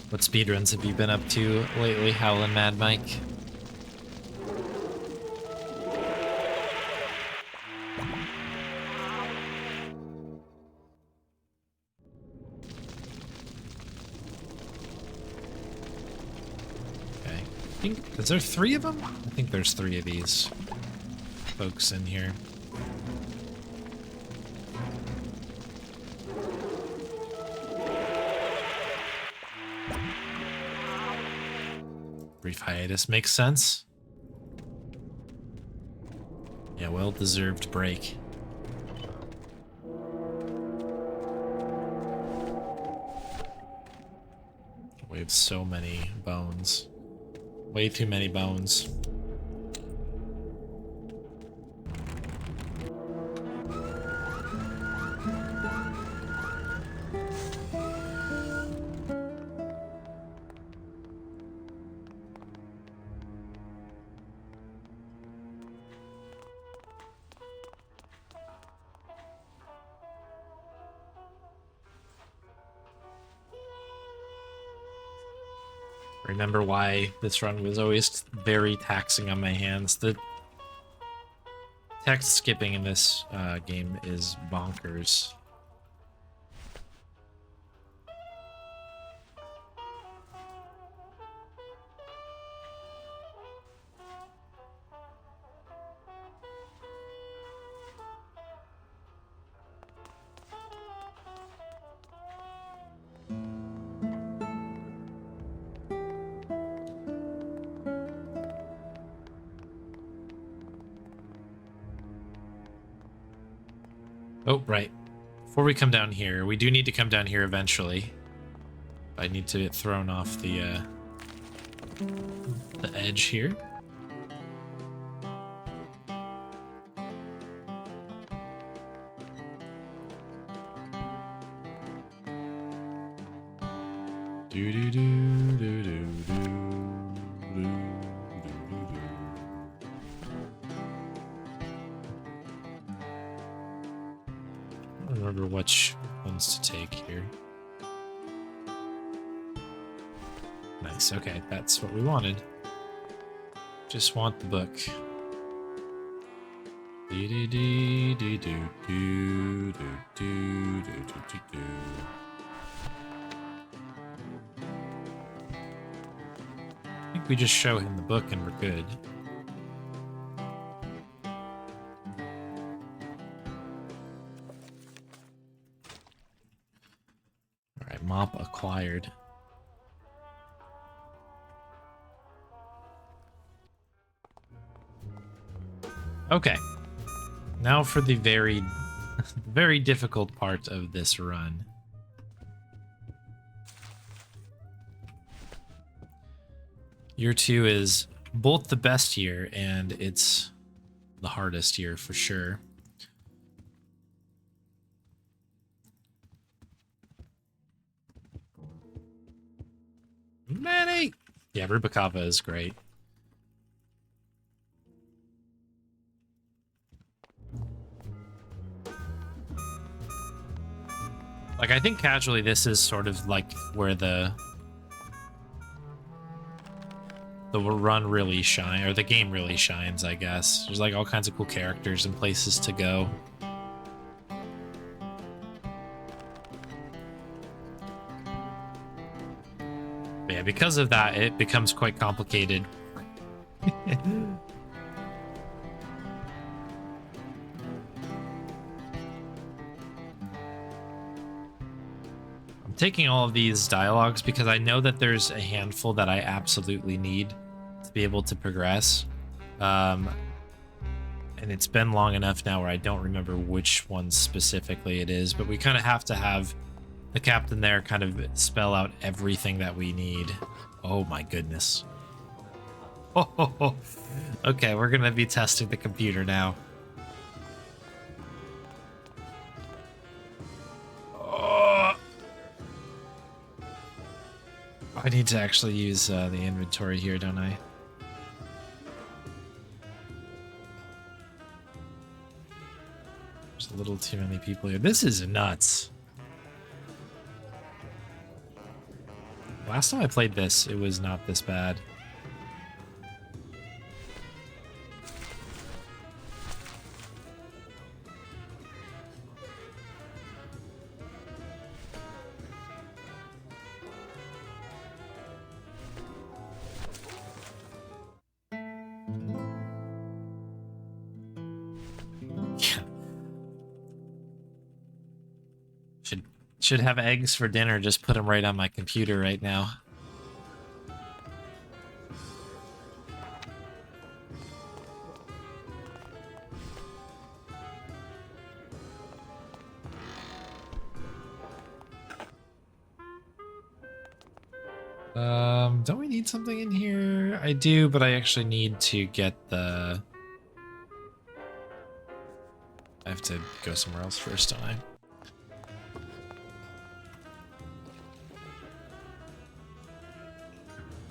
What speedruns have you been up to lately, Howlin' Mad Mike? Okay. Is there 3 of them? I think there's 3 of these folks in here. Brief hiatus makes sense. Yeah, well-deserved break. We have so many bones. Way too many bones. Remember why this run was always very taxing on my hands. The text skipping in this game is bonkers. Oh, right. Before we come down here, we do need to come down here eventually. I need to get thrown off the edge here. Do do do do do do do do. I don't remember which ones to take here. Nice, okay, that's what we wanted. Just want the book. Do do do do do do do do do do do. think we just show him the book and we're good. All right, mop acquired. Okay. Now for the very, very difficult part of this run. Year 2 is both the best year and it's the hardest year for sure. Manny! Yeah, Rubikava is great. Like, I think casually this is sort of like where the run really shines, or the game really shines, I guess. There's like all kinds of cool characters and places to go. But yeah, because of that, it becomes quite complicated. I'm taking all of these dialogues because I know that there's a handful that I absolutely need to be able to progress. And it's been long enough now where I don't remember which one specifically it is, but we kind of have to have the captain there kind of spell out everything that we need. Oh my goodness. Oh, okay, we're gonna be testing the computer now. Oh. I need to actually use the inventory here, don't I? There's a little too many people here. This is nuts. Last time I played this, it was not this bad. Should have eggs for dinner, just put them right on my computer right now. Don't we need something in here? I do, but I actually need to get the... I have to go somewhere else first, don't I?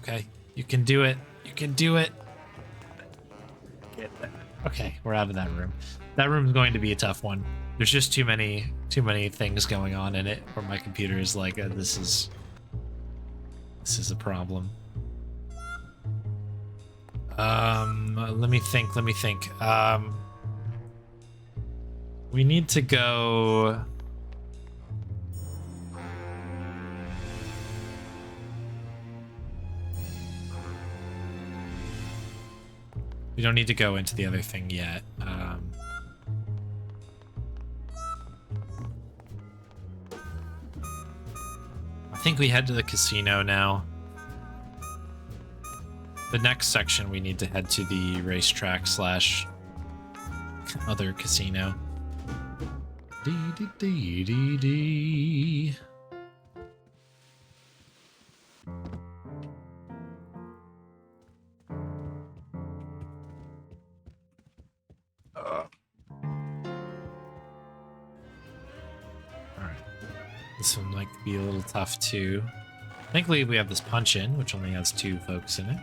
Okay, you can do it. You can do it. Okay, we're out of that room. That room's going to be a tough one. There's just too many things going on in it where my computer is like, this is a problem. Let me think. We need to go... We don't need to go into the other thing yet. I think we head to the casino now. The next section we need to head to the racetrack slash other casino. Dee. This one might be a little tough too. Thankfully we have this punch in, which only has 2 folks in it.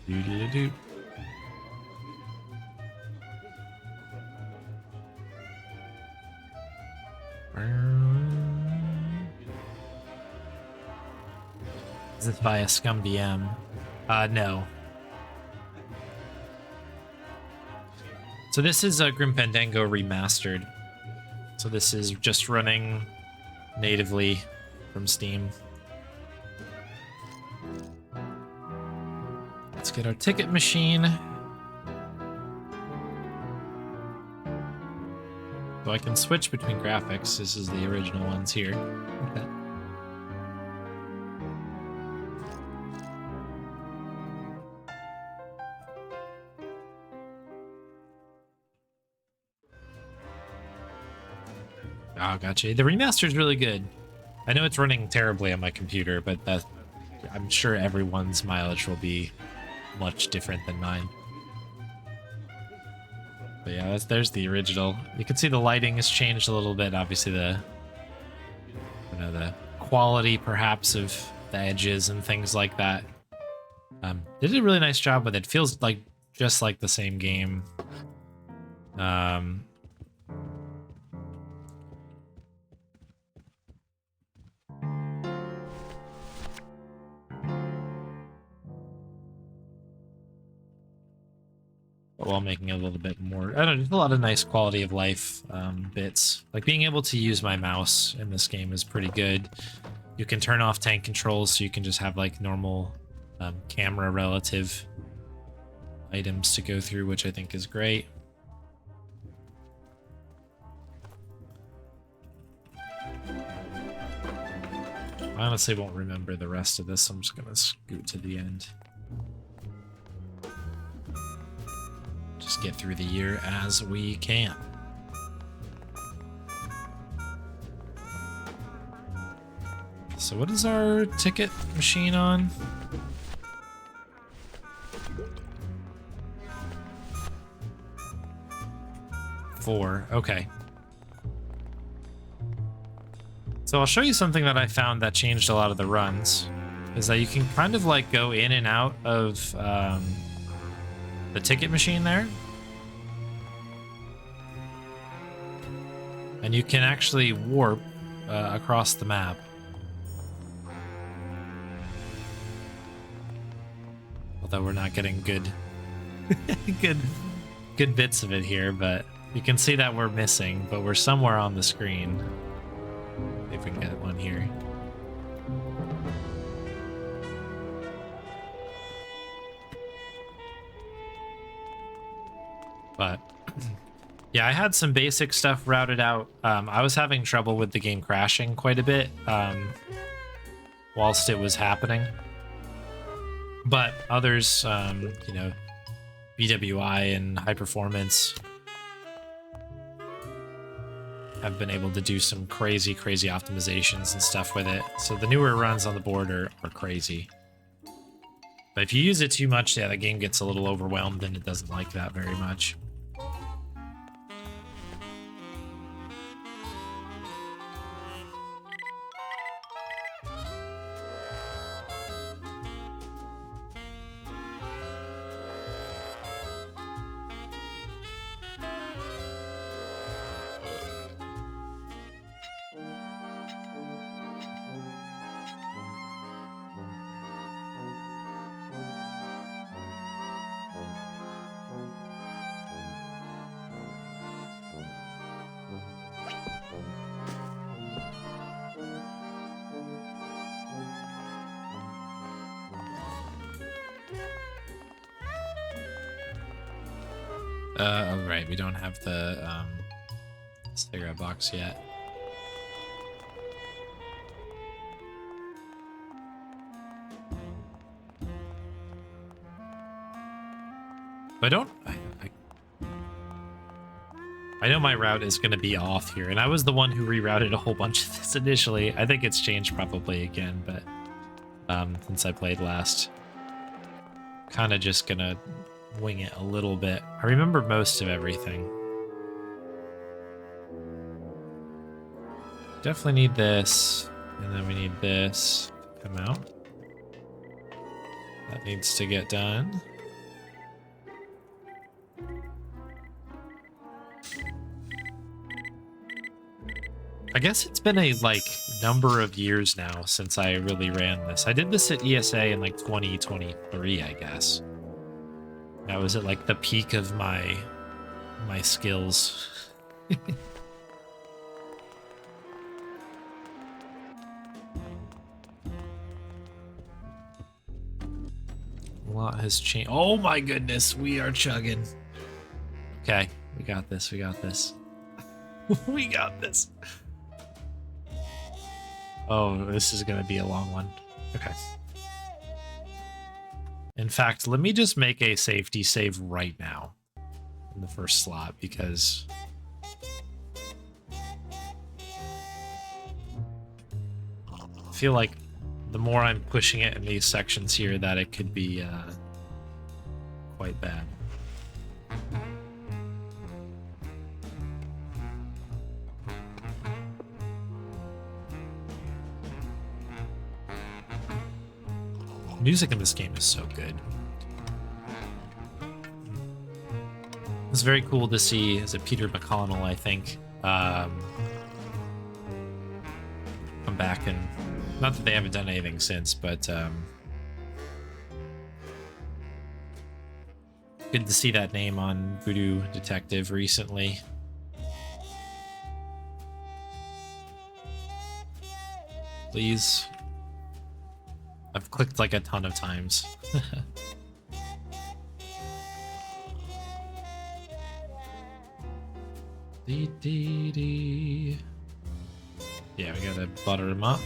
Doo-doo-doo-doo. Is this via Scum DM? No. So this is a Grim Fandango Remastered. So this is just running natively from Steam. Let's get our ticket machine. So I can switch between graphics. This is the original ones here. Okay. Oh, gotcha. The remaster is really good. I know it's running terribly on my computer, but I'm sure everyone's mileage will be much different than mine. But yeah, there's the original. You can see the lighting has changed a little bit. Obviously, the quality perhaps of the edges and things like that. They did a really nice job with it. Feels like just like the same game. While making it a little bit more, I don't know, just a lot of nice quality of life bits. Like being able to use my mouse in this game is pretty good. You can turn off tank controls so you can just have like normal camera relative items to go through, which I think is great. I honestly won't remember the rest of this. I'm just gonna scoot to the end. Just get through the year as we can. So what is our ticket machine on? 4, okay. So I'll show you something that I found that changed a lot of the runs, is that you can kind of like go in and out of the ticket machine there. And you can actually warp across the map. Although we're not getting good good bits of it here, but you can see that we're missing, but we're somewhere on the screen. See if we can get one here. But yeah, I had some basic stuff routed out. I was having trouble with the game crashing quite a bit whilst it was happening. But others, you know, BWI and high performance have been able to do some crazy optimizations and stuff with it. So the newer runs on the board are crazy. But if you use it too much, yeah, the game gets a little overwhelmed and it doesn't like that very much. Oh, right, we don't have the cigarette box yet. But I know my route is going to be off here, and I was the one who rerouted a whole bunch of this initially. I think it's changed probably again, but since I played last, kind of just gonna wing it a little bit. I remember most of everything. Definitely need this, and then we need this to come out. That needs to get done. I guess it's been a number of years now since I really ran this. I did this at ESA in like 2023, I guess. That was at like the peak of my my skills. A lot has changed. Oh my goodness, we are chugging. Okay, we got this, we got this. We got this. Oh, this is gonna be a long one. Okay. In fact, let me just make a safety save right now in the first slot, because I feel like the more I'm pushing it in these sections here, that it could be quite bad. Music in this game is so good. It's very cool to see, is it Peter McConnell, I think, come back, and not that they haven't done anything since, but good to see that name on Voodoo Detective recently. Please. I've clicked like a ton of times. Dee, dee, dee. Yeah, we gotta butter them up.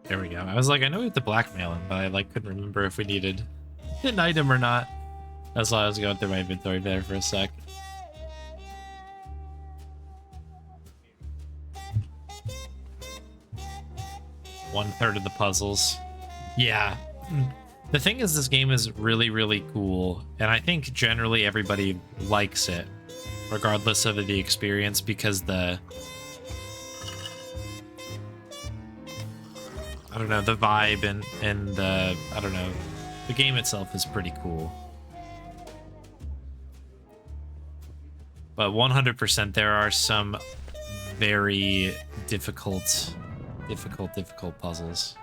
There we go. I was like, I know we have to blackmail him, but I like couldn't remember if we needed an item or not. That's why I was going through my inventory there for a sec. One-third of the puzzles. Yeah. The thing is, this game is really, really cool, and I think generally everybody likes it, regardless of the experience, because the I don't know, the vibe and the, I don't know, the game itself is pretty cool. But 100% there are some very difficult puzzles.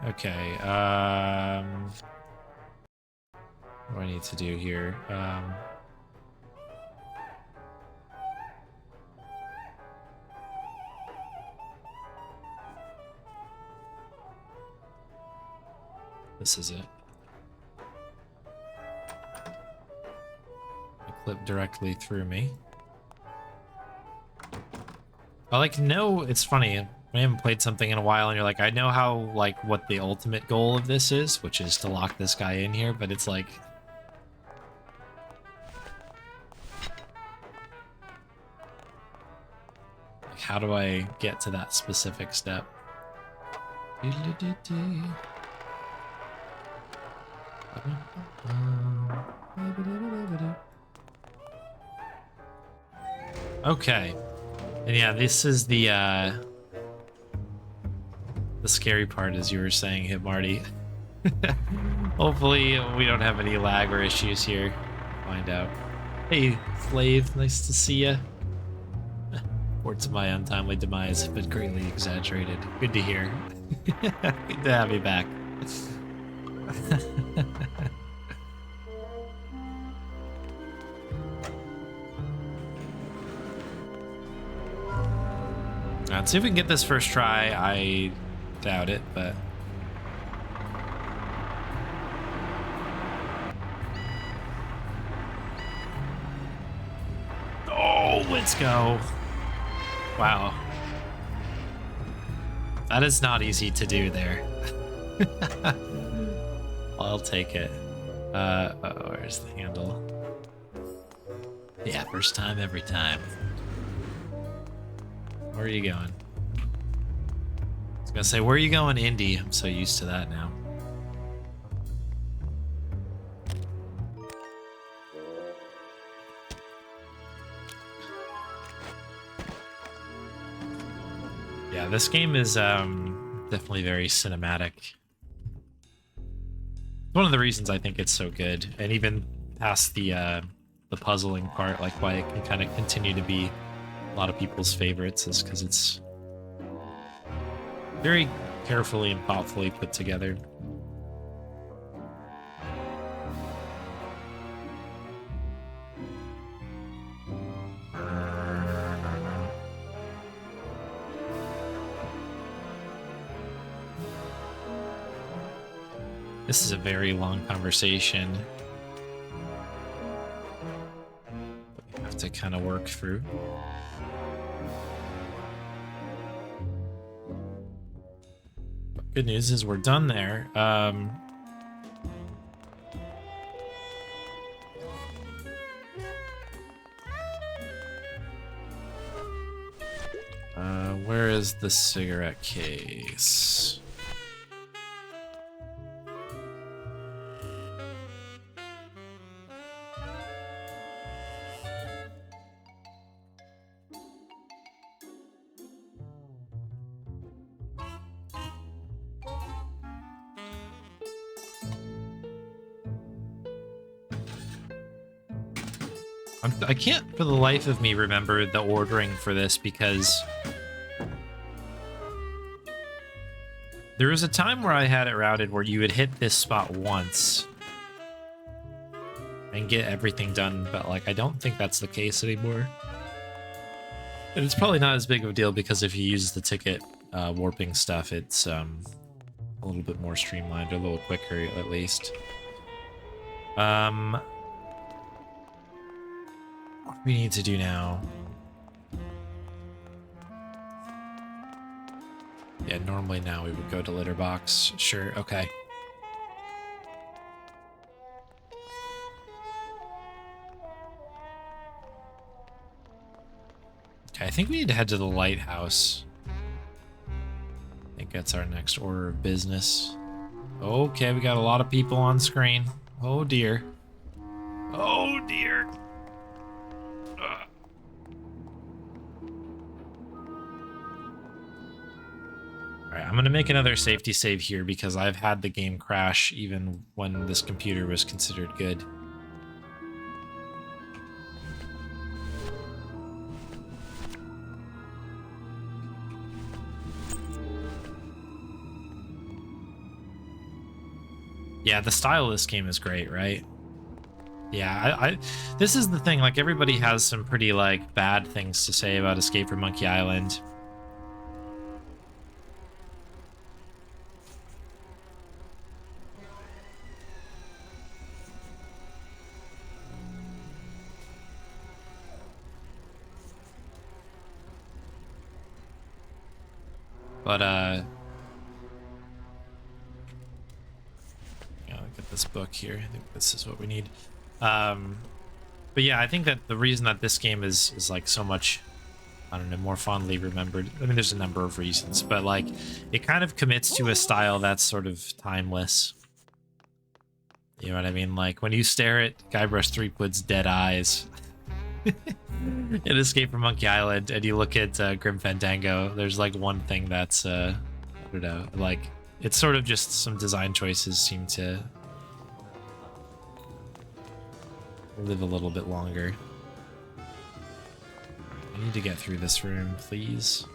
Okay, what do I need to do here? This is it. It clipped directly through me. I like know it's funny. I haven't played something in a while, and you're like, I know how, like, what the ultimate goal of this is, which is to lock this guy in here, but it's like, how do I get to that specific step? Okay. And yeah, this is the scary part, as you were saying, Hit Marty. Hopefully we don't have any lag or issues here. Find out. Hey, Slave, nice to see ya. Reports of my untimely demise have been greatly exaggerated. Good to hear. Good to have you back. Let's see if we can get this first try. I doubt it, but... Oh, Let's go. Wow. That is not easy to do there. I'll take it. Where's the handle? Yeah, first time, every time. Where are you going? I was gonna say, where are you going, Indy? I'm so used to that now. Yeah, this game is definitely very cinematic. One of the reasons I think it's so good, and even past the puzzling part, like why it can kind of continue to be a lot of people's favorites, is because it's very carefully and thoughtfully put together. This is a very long conversation that we have to kind of work through. Good news is we're done there. Where is the cigarette case? I can't for the life of me remember the ordering for this, because there was a time where I had it routed where you would hit this spot once and get everything done, but like I don't think that's the case anymore. And it's probably not as big of a deal because if you use the ticket warping stuff, it's a little bit more streamlined, or a little quicker at least. What do we need to do now? Yeah, normally now we would go to litter box. Sure, okay. Okay, I think we need to head to the lighthouse. I think that's our next order of business. Okay, we got a lot of people on screen. Oh dear. Oh dear. Alright, I'm gonna make another safety save here because I've had the game crash even when this computer was considered good. Yeah, the style of this game is great, right? Yeah, this is the thing, like everybody has some pretty like bad things to say about Escape from Monkey Island. But yeah, look at this book here. I think this is what we need. But yeah, I think that the reason that this game is like so much, I don't know, more fondly remembered. I mean, there's a number of reasons, but like it kind of commits to a style that's sort of timeless. You know what I mean? Like when you stare at Guybrush Threepwood's dead eyes in Escape from Monkey Island, and you look at Grim Fandango, there's like one thing that's I don't know, like it's sort of just some design choices seem to live a little bit longer. I need to get through this room, please.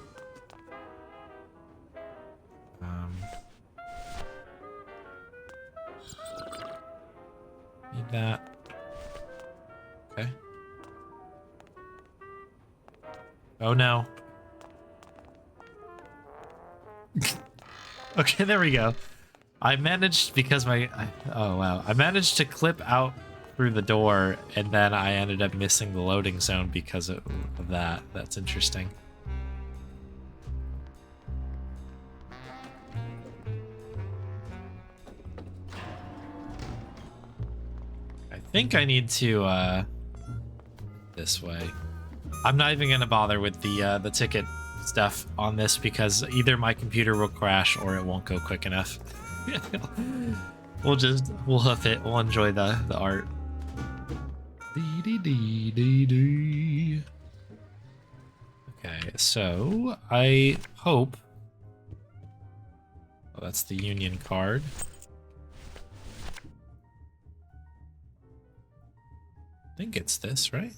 Need that. Okay. Oh no. Okay, there we go. I managed, because oh wow, I managed to clip out through the door, and then I ended up missing the loading zone because of that. That's interesting. I think I need to this way. I'm not even gonna bother with the ticket stuff on this because either my computer will crash or it won't go quick enough. We'll hoof it. We'll enjoy the art. Okay, so I hope. Oh, that's the Union card. I think it's this, right?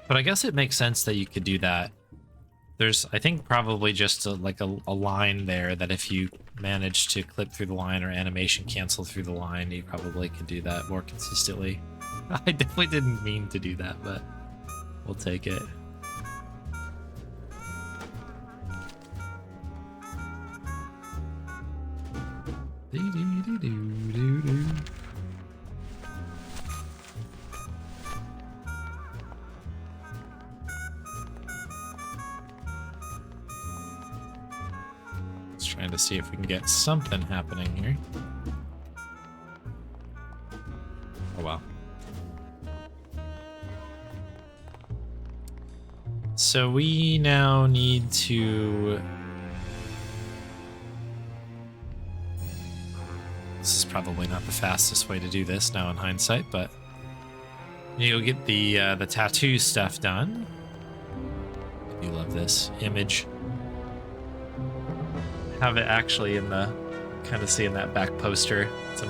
But I guess it makes sense that you could do that. There's, I think, probably just a line there that if you manage to clip through the line or animation cancel through the line, you probably could do that more consistently. I definitely didn't mean to do that, but we'll take it. Trying to see if we can get something happening here. Oh well. So we now need to... This is probably not the fastest way to do this now in hindsight, but you'll get the tattoo stuff done. I do love this image. Have it actually in the kind of seeing that back poster to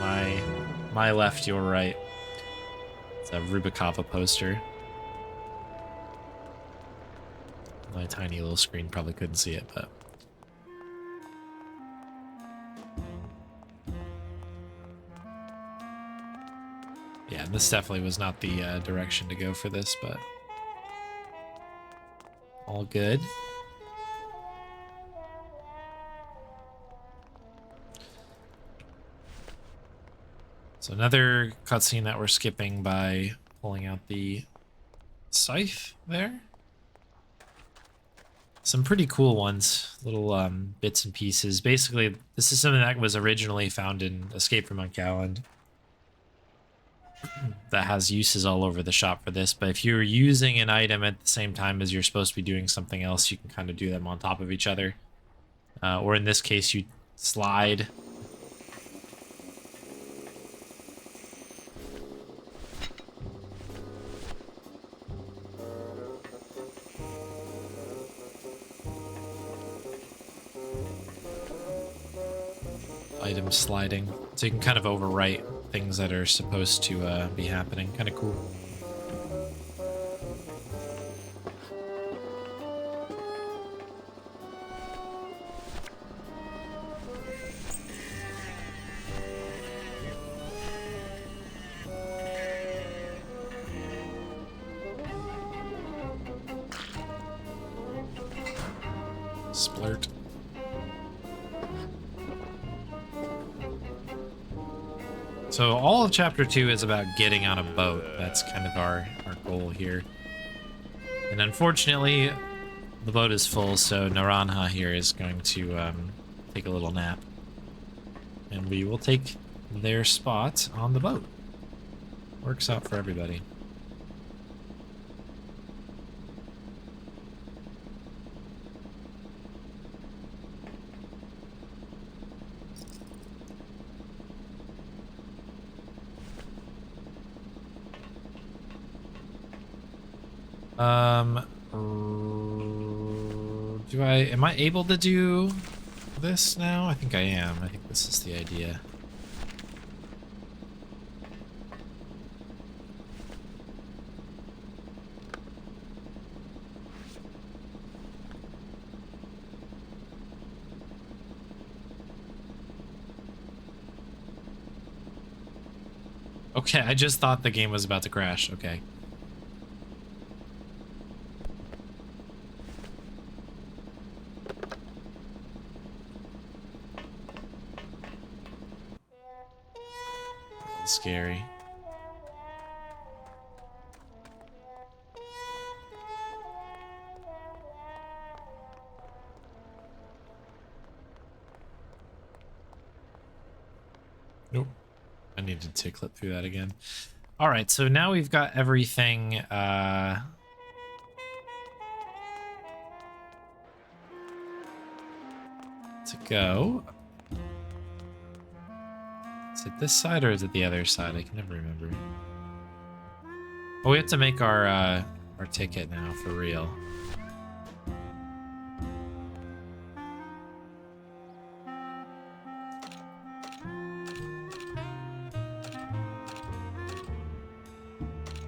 my left, your right. It's a Rubikava poster. My tiny little screen probably couldn't see it, but yeah, this definitely was not the direction to go for this, but all good. So another cutscene that we're skipping by pulling out the scythe there. Some pretty cool ones, little bits and pieces. Basically, this is something that was originally found in Escape from Monkey Island that has uses all over the shop for this. But if you're using an item at the same time as you're supposed to be doing something else, you can kind of do them on top of each other. Or in this case, you slide. Item sliding, so you can kind of overwrite things that are supposed to be happening. Kind of cool. Splurt. So all of Chapter 2 is about getting on a boat. That's kind of our goal here. And unfortunately, the boat is full, so Naranja here is going to take a little nap. And we will take their spot on the boat. Works out for everybody. Am I able to do this now? I think I am. I think this is the idea. Okay, I just thought the game was about to crash. Okay. scary. Nope. I needed to clip through that again. All right, so now we've got everything to go. Is it this side or is it the other side? I can never remember. Oh, we have to make our ticket now for real.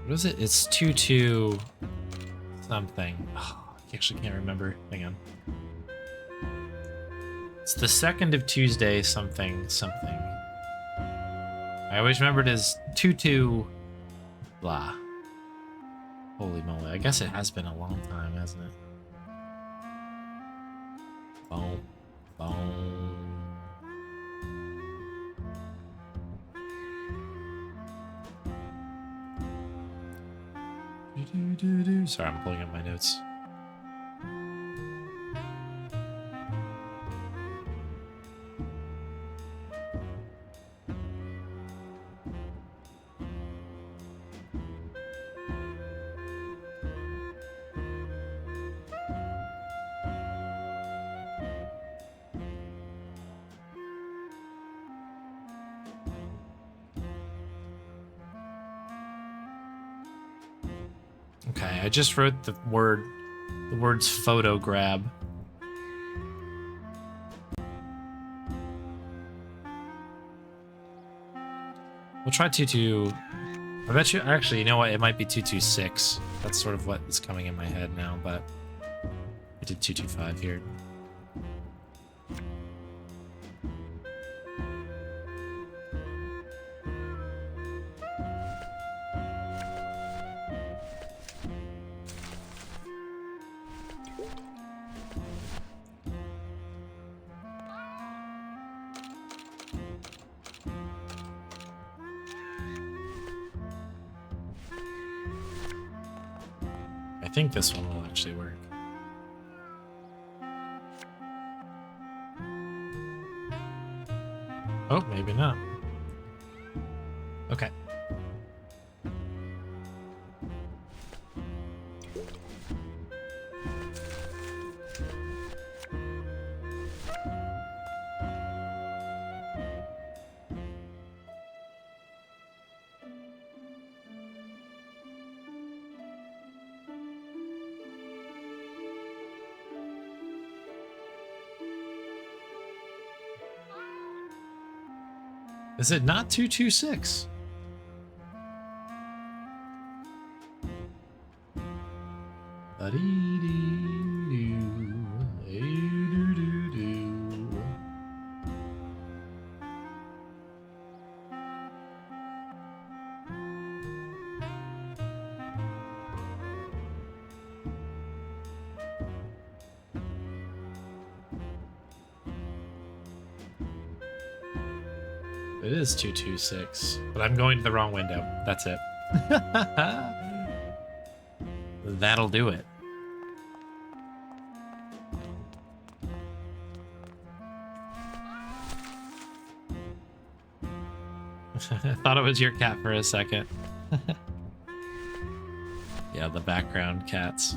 What is it? It's 2-2 something. Oh, I actually can't remember. Hang on. It's the 2nd of Tuesday something something. I always remember it as 2-2 blah. Holy moly. I guess it has been a long time, hasn't it? Boom. Boom. Sorry, I'm pulling up my notes. Okay, I just wrote the words photo grab. We'll try 2-2. I bet you, actually, you know what? It might be 2-2-6. That's sort of what is coming in my head now, but I did 2-2-5 here. I think this one will actually work. Oh, maybe not. Okay. Is it not 2-2-6? It is 2-2-6, but I'm going to the wrong window. That's it. That'll do it. I thought it was your cat for a second. Yeah, the background cats.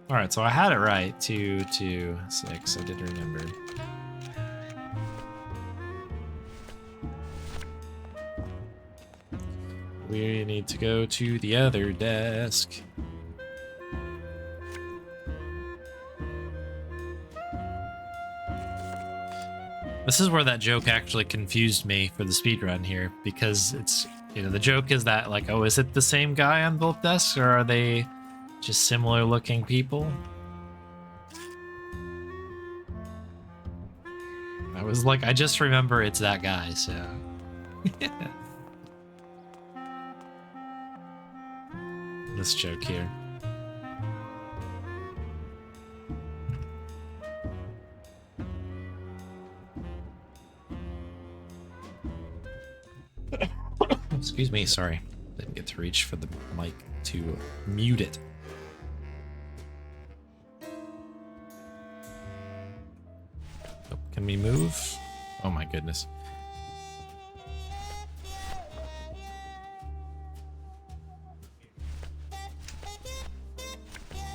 Alright, so I had it right. 2-2-6. I did remember. We need to go to the other desk. This is where that joke actually confused me for the speedrun here, because it's, you know, the joke is that, like, oh, is it the same guy on both desks, or are they just similar looking people? I was like, I just remember it's that guy, so. Yeah. This joke here. Excuse me, sorry. Didn't get to reach for the mic to mute it. Oh, can we move? Oh my goodness.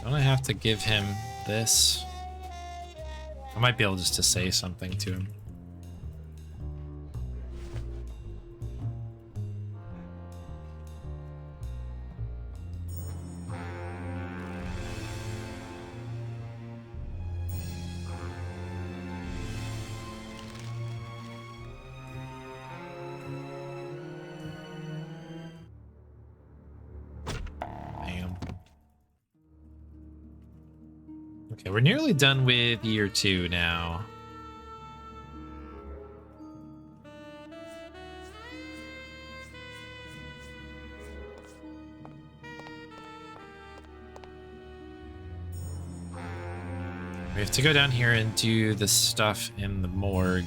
Don't I have to give him this? I might be able just to say something to him. Okay, we're nearly done with year 2 now. We have to go down here and do the stuff in the morgue.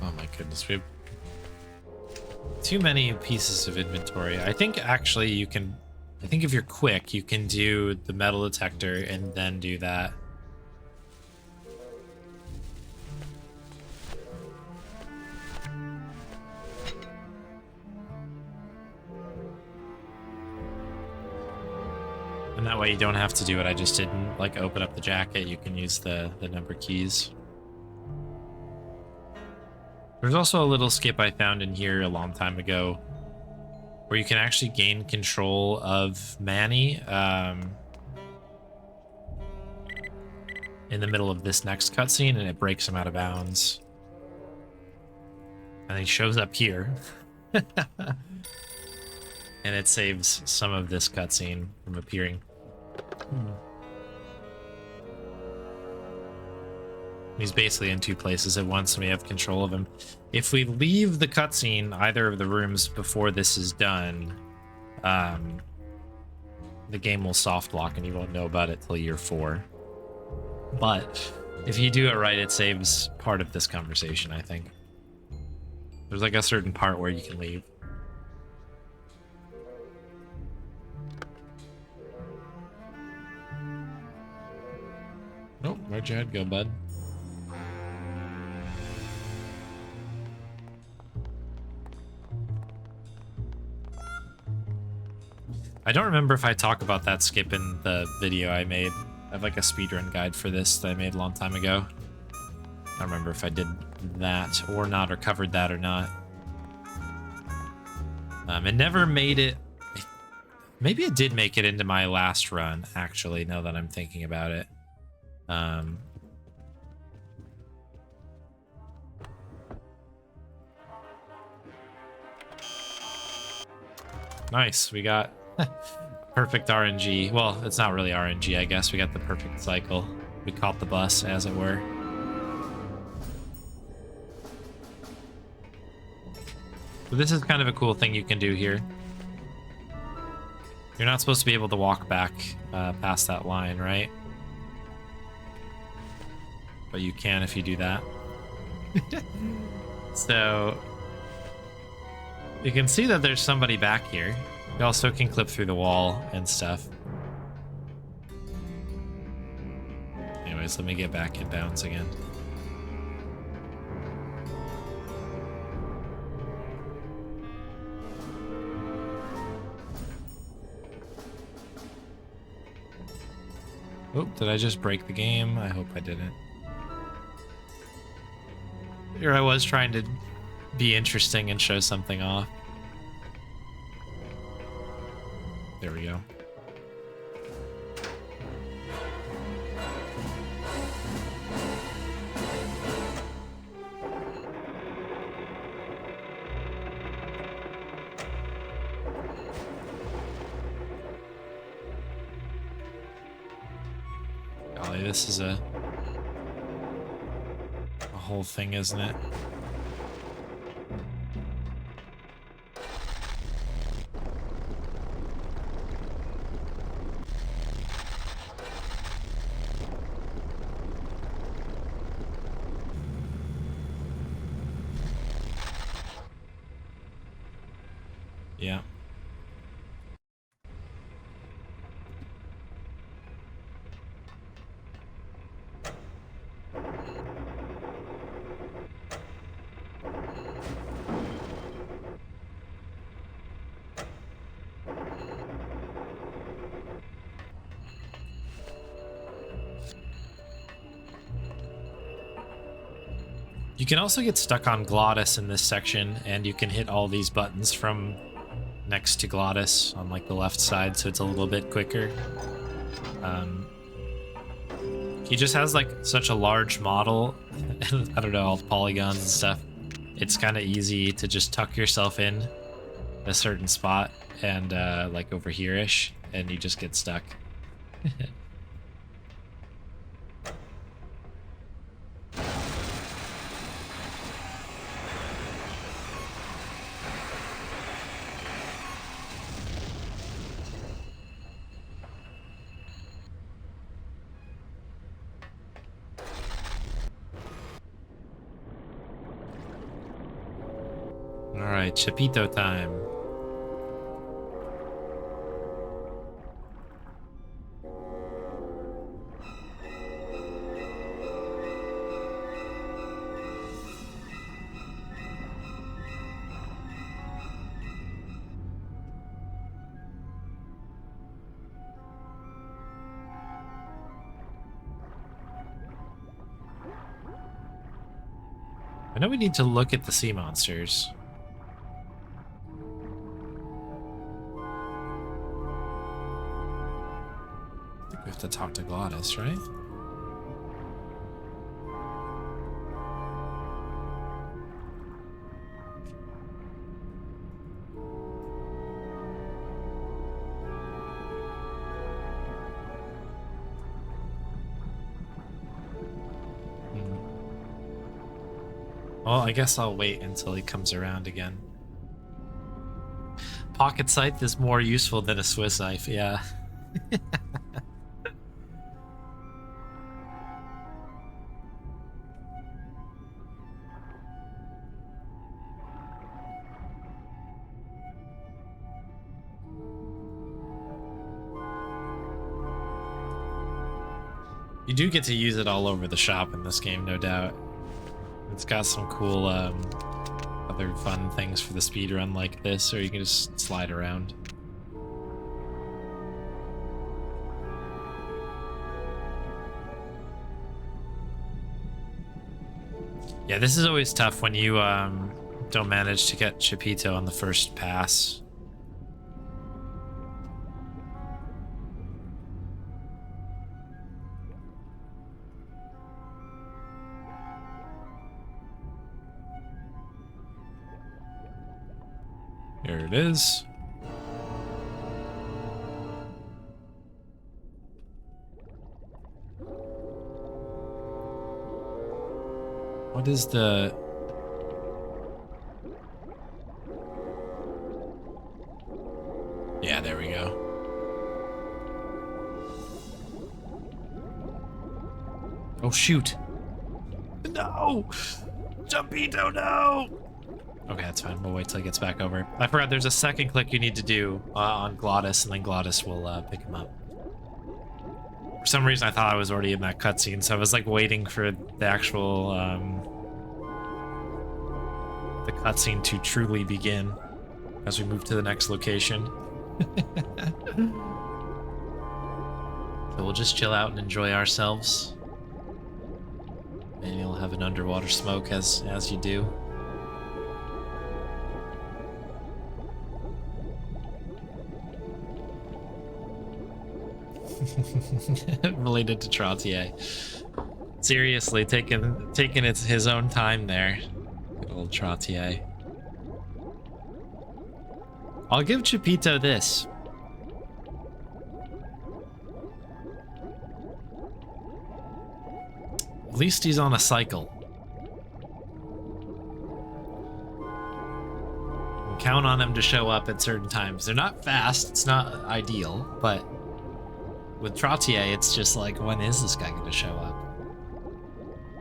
Oh my goodness, we have too many pieces of inventory. I think actually you can, I think if you're quick, you can do the metal detector and then do that. And that way you don't have to do what I just did and like open up the jacket. You can use the number keys. There's also a little skip I found in here a long time ago where you can actually gain control of Manny in the middle of this next cutscene, and it breaks him out of bounds. And he shows up here. And it saves some of this cutscene from appearing. He's basically in 2 places at once, and we have control of him. If we leave the cutscene, either of the rooms, before this is done, the game will soft lock, and you won't know about it till year 4. But if you do it right, it saves part of this conversation, I think. There's like a certain part where you can leave. Oh, where'd your head go, bud? I don't remember if I talk about that skip in the video I made. I have like a speedrun guide for this that I made a long time ago. I don't remember if I did that or not, or covered that or not. It never made it. Maybe it did make it into my last run, actually, now that I'm thinking about it. Nice, we got perfect RNG. Well, it's not really RNG, I guess. We got the perfect cycle. We caught the bus, as it were. So this is kind of a cool thing you can do here. You're not supposed to be able to walk back past that line, right? But you can if you do that. So you can see that there's somebody back here. You also can clip through the wall and stuff. Anyways, let me get back in bounds again. Oh, did I just break the game? I hope I didn't. Here I was trying to be interesting and show something off. There we go. Golly, this is a whole thing, isn't it? You can also get stuck on Glottis in this section, and you can hit all these buttons from next to Glottis on like the left side, so it's a little bit quicker. He just has like such a large model, and I don't know, all the polygons and stuff. It's kind of easy to just tuck yourself in a certain spot and like over here-ish, and you just get stuck. Alright, Chapito time. I know we need to look at the sea monsters. We have to talk to Glottis, right? Well, I guess I'll wait until he comes around again. Pocket scythe is more useful than a Swiss knife, yeah. You do get to use it all over the shop in this game, no doubt. It's got some cool other fun things for the speedrun like this, or you can just slide around. Yeah, this is always tough when you don't manage to get Chapito on the first pass. Here it is. What is the... Yeah, there we go. Oh, shoot. No! Jumpito, no! Okay, that's fine. We'll wait till he gets back over. I forgot there's a second click you need to do on Glottis, and then Glottis will pick him up. For some reason, I thought I was already in that cutscene, so I was like waiting for the actual the cutscene to truly begin as we move to the next location. So we'll just chill out and enjoy ourselves. And you'll have an underwater smoke as you do. Related to Trottier. Seriously, taking his own time there. Good old Trottier. I'll give Chapito this. At least he's on a cycle. You can count on him to show up at certain times. They're not fast, it's not ideal, but with Trottier, it's just like, when is this guy going to show up?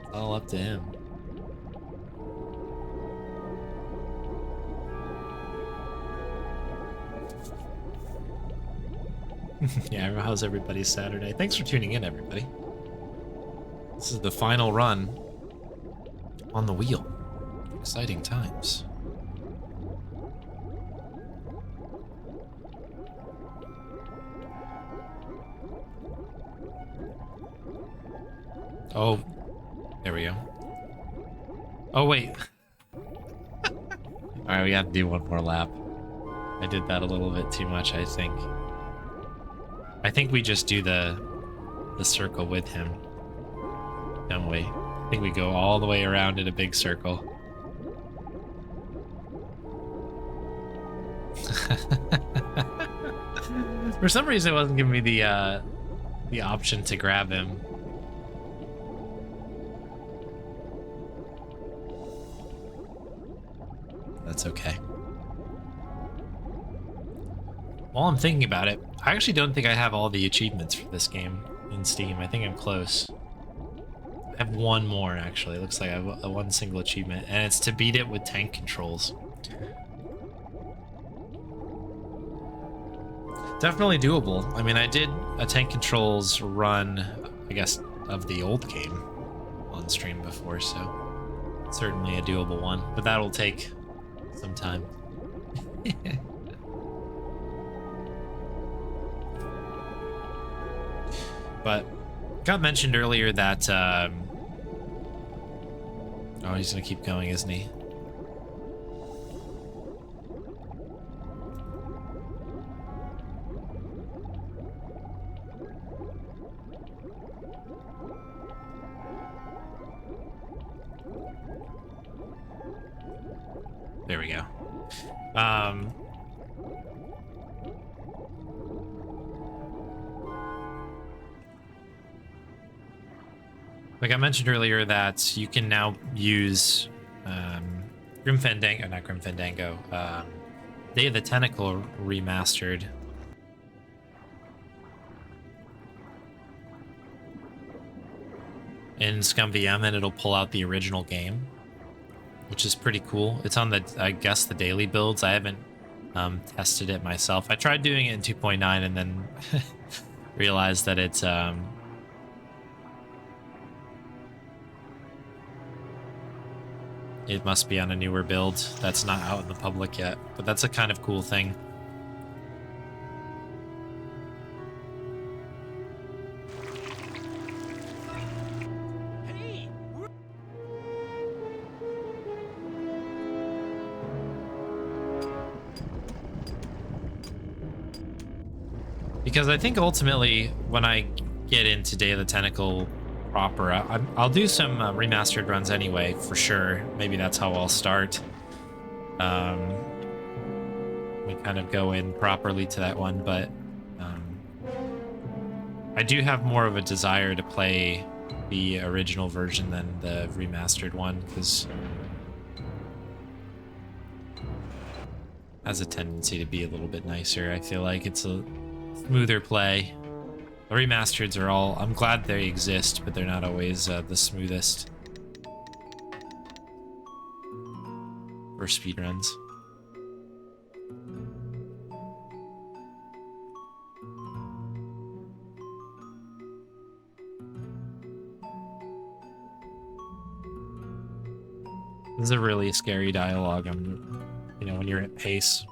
It's all up to him. Yeah, how's everybody's Saturday? Thanks for tuning in, everybody. This is the final run on the wheel. Exciting times. Oh, there we go. Oh, wait. Alright, we have to do one more lap. I did that a little bit too much, I think. I think we just do the circle with him. Don't we? I think we go all the way around in a big circle. For some reason, it wasn't giving me the option to grab him. That's okay. While I'm thinking about it, I actually don't think I have all the achievements for this game in Steam. I think I'm close. I have one more, actually. It looks like I have one single achievement, and it's to beat it with tank controls. Definitely doable. I mean, I did a tank controls run, I guess, of the old game on stream before, so certainly a doable one. But that'll take some time. But got mentioned earlier that oh, he's gonna keep going, isn't he? There we go. Like I mentioned earlier, that you can now use Fandango, not Grim Fandango, Day of the Tentacle Remastered. In ScumVM, and it'll pull out the original game, which is pretty cool. It's on the, I guess, the daily builds. I haven't tested it myself. I tried doing it in 2.9 and then realized that it's it must be on a newer build that's not out in the public yet, but that's a kind of cool thing. Because I think ultimately, when I get into Day of the Tentacle proper, I'll do some remastered runs anyway, for sure. Maybe that's how I'll start. We kind of go in properly to that one, but I do have more of a desire to play the original version than the remastered one, because it has a tendency to be a little bit nicer. I feel like it's a smoother play. The remasters are all, I'm glad they exist, but they're not always the smoothest for speedruns. This is a really scary dialogue. You know, when you're at pace.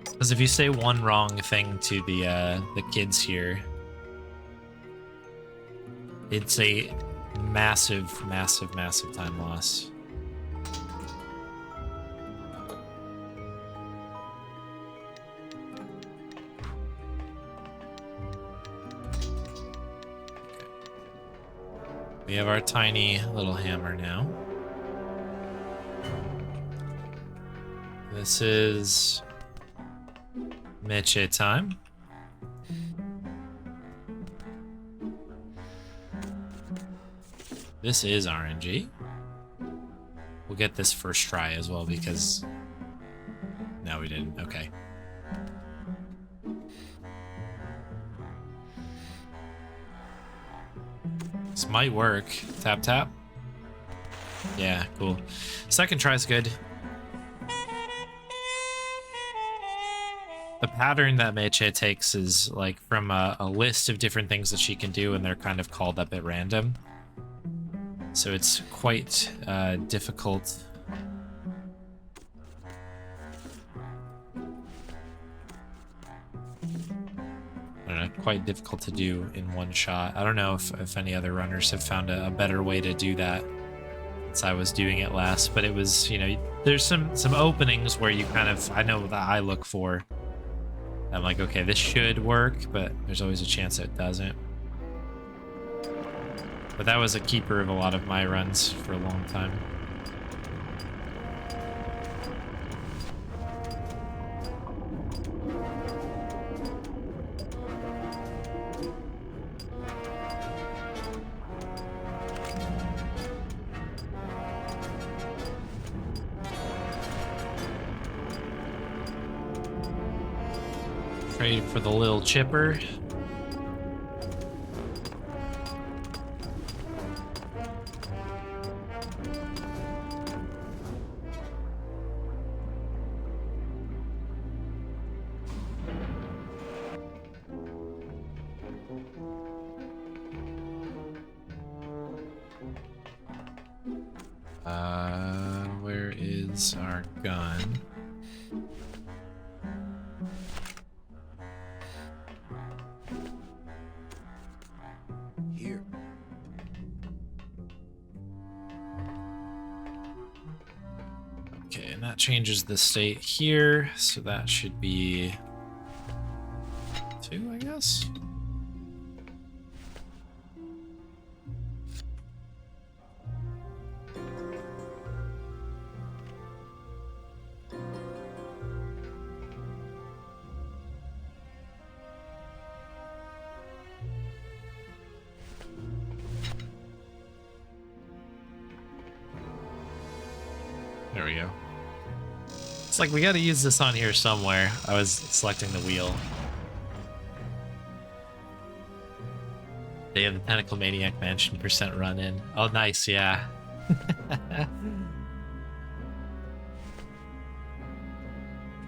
Because if you say one wrong thing to the kids here, it's a massive, massive, massive time loss. We have our tiny little hammer now. This is Meche time. This is RNG. We'll get this first try as well because... No, we didn't. Okay. This might work. Tap, tap. Yeah, cool. Second try's good. The pattern that Meche takes is like from a list of different things that she can do, and they're kind of called up at random. So it's quite difficult quite difficult to do in one shot. I don't know if any other runners have found a better way to do that since I was doing it last, but it was, you know, there's some openings where you kind of, I know that I look for. I'm like, okay, this should work, but there's always a chance it doesn't. But that was a keeper of a lot of my runs for a long time. Trade for the little chipper. Where is our gun? Here. Okay, and that changes the state here, so that should be 2, I guess. There we go. It's like we got to use this on here somewhere. I was selecting the wheel. They have the Tentacle Maniac Mansion % run in. Oh, nice, yeah.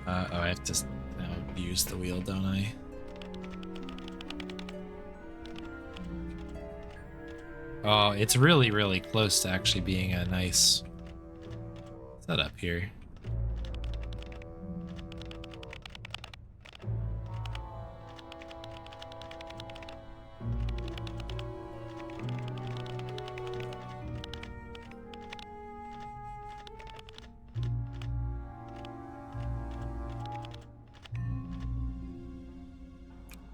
Oh, I have to now use the wheel, don't I? Oh, it's really, really close to actually being a nice setup here.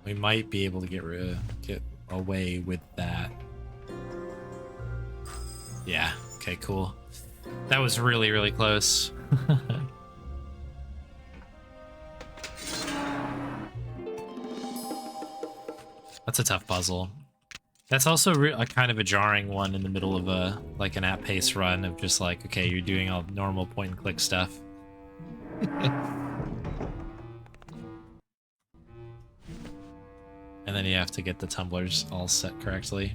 We might be able to get away with that. Yeah, okay, cool. That was really, really close. That's a tough puzzle. That's also a kind of a jarring one in the middle of a like an at pace run of just like, okay, you're doing all normal point and click stuff. And then you have to get the tumblers all set correctly.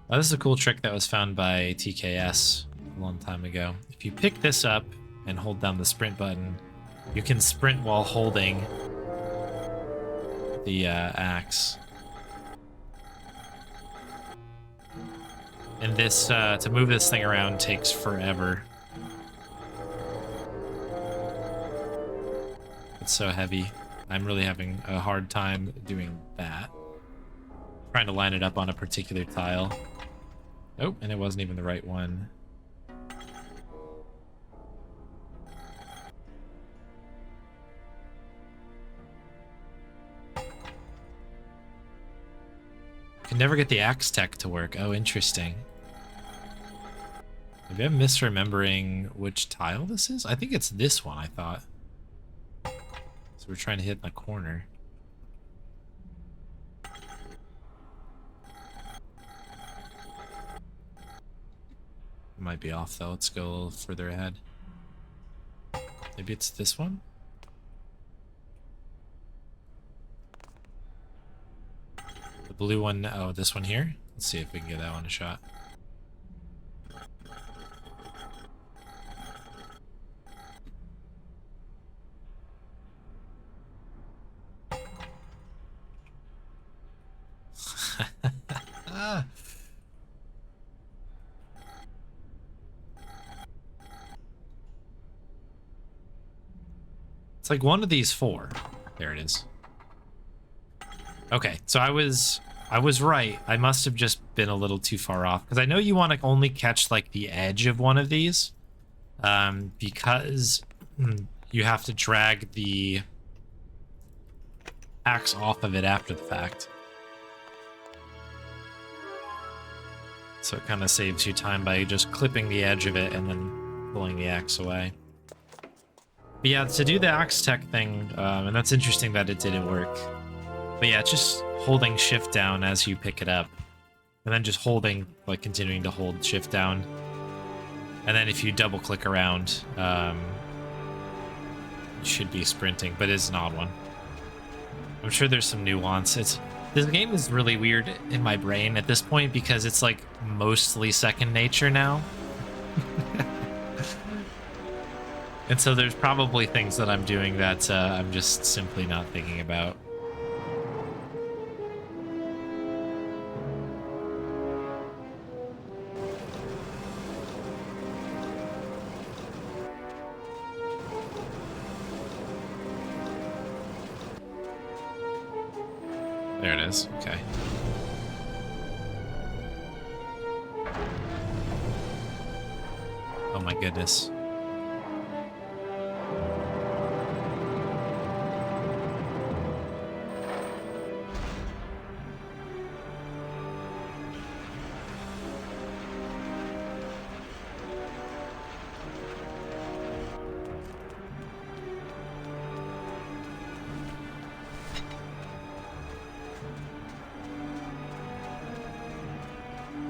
Oh, this is a cool trick that was found by TKS a long time ago. If you pick this up and hold down the sprint button, you can sprint while holding the axe. And this, to move this thing around takes forever. It's so heavy. I'm really having a hard time doing that. Trying to line it up on a particular tile. Oh, and it wasn't even the right one. Can never get the axe tech to work. Oh, interesting. Maybe I'm misremembering which tile this is? I think it's this one, I thought. So we're trying to hit the corner. Might be off though. Let's go a little further ahead. Maybe it's this one? The blue one, oh, this one here? Let's see if we can give that one a shot. It's like one of these four. There it is. Okay, so I was right. I must have just been a little too far off, because I know you want to only catch like the edge of one of these, because you have to drag the axe off of it after the fact. So it kind of saves you time by just clipping the edge of it and then pulling the axe away. But yeah, to do the axe tech thing, and that's interesting that it didn't work. But yeah, just holding shift down as you pick it up. And then just holding, like continuing to hold shift down. And then if you double click around, you should be sprinting, but it's an odd one. I'm sure there's some nuance. This game is really weird in my brain at this point because it's like mostly second nature now. And so there's probably things that I'm doing that I'm just simply not thinking about. There it is. Okay. Oh my goodness.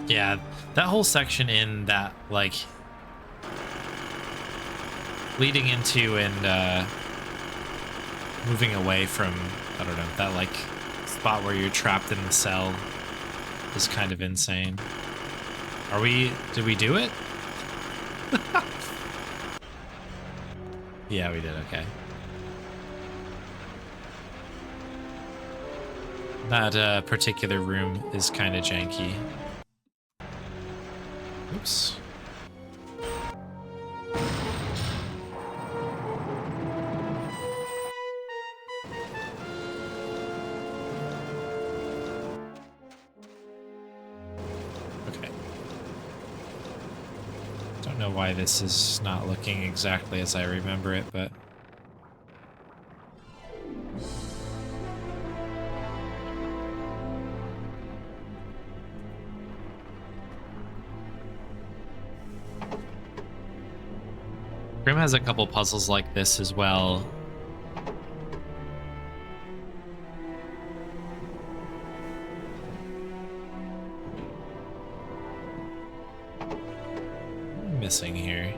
Yeah, that whole section in that, like, leading into and moving away from, I don't know, that, like, spot where you're trapped in the cell is kind of insane. Did we do it? Yeah, we did, okay. That particular room is kind of janky. Oops. Okay. Don't know why this is not looking exactly as I remember it, but... Grim has a couple puzzles like this as well. What am I missing here?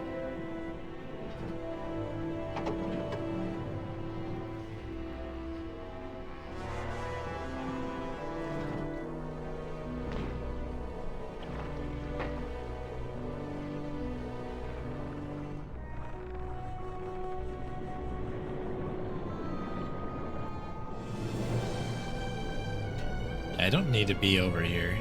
I don't need to be over here.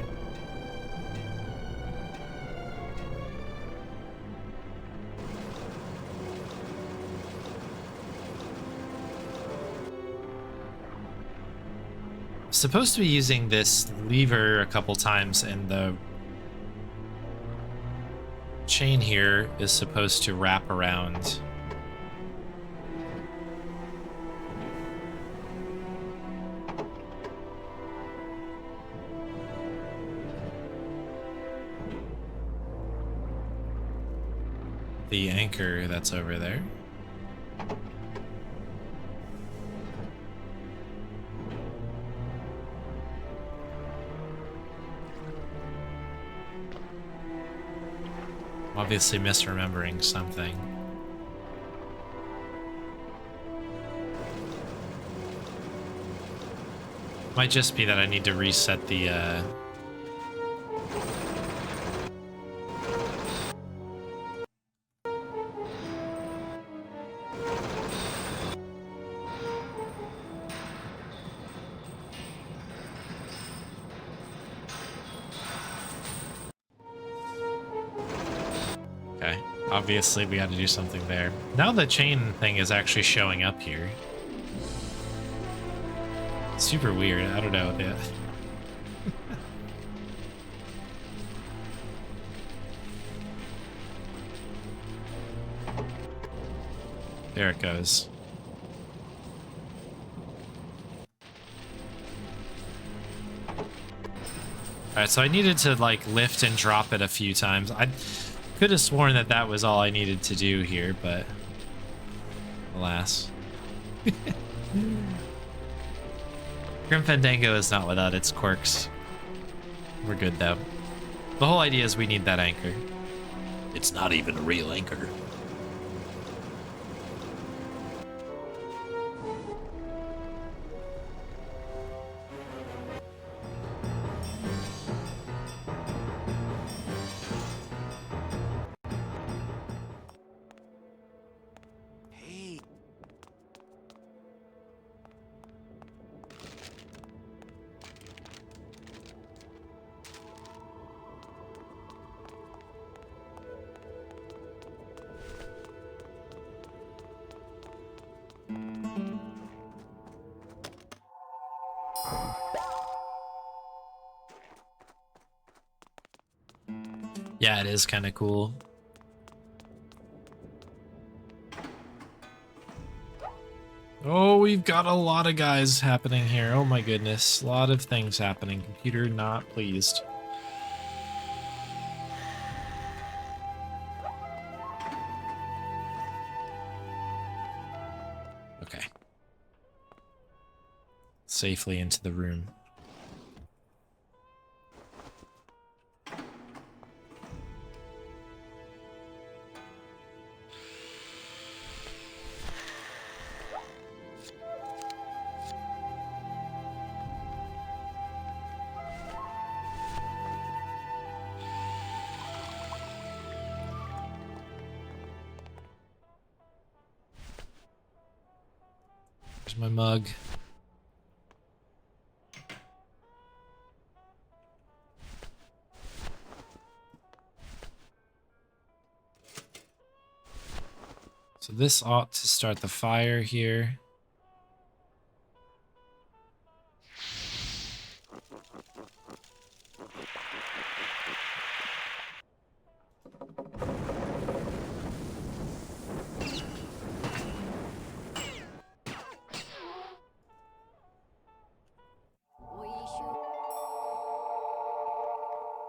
I'm supposed to be using this lever a couple times, and the chain here is supposed to wrap around. The anchor that's over there. Obviously misremembering something. Might just be that I need to reset the Okay. Obviously, we got to do something there. Now the chain thing is actually showing up here. Super weird. I don't know. Yeah. There it goes. Alright, so I needed to, like, lift and drop it a few times. I could have sworn that that was all I needed to do here, but alas. Grim Fandango is not without its quirks. We're good, though. The whole idea is we need that anchor. It's not even a real anchor. Hey. Yeah, it is kind of cool. Oh, we've got a lot of guys happening here. Oh my goodness. A lot of things happening. Computer not pleased. Okay. Safely into the room. There's my mug. So this ought to start the fire here.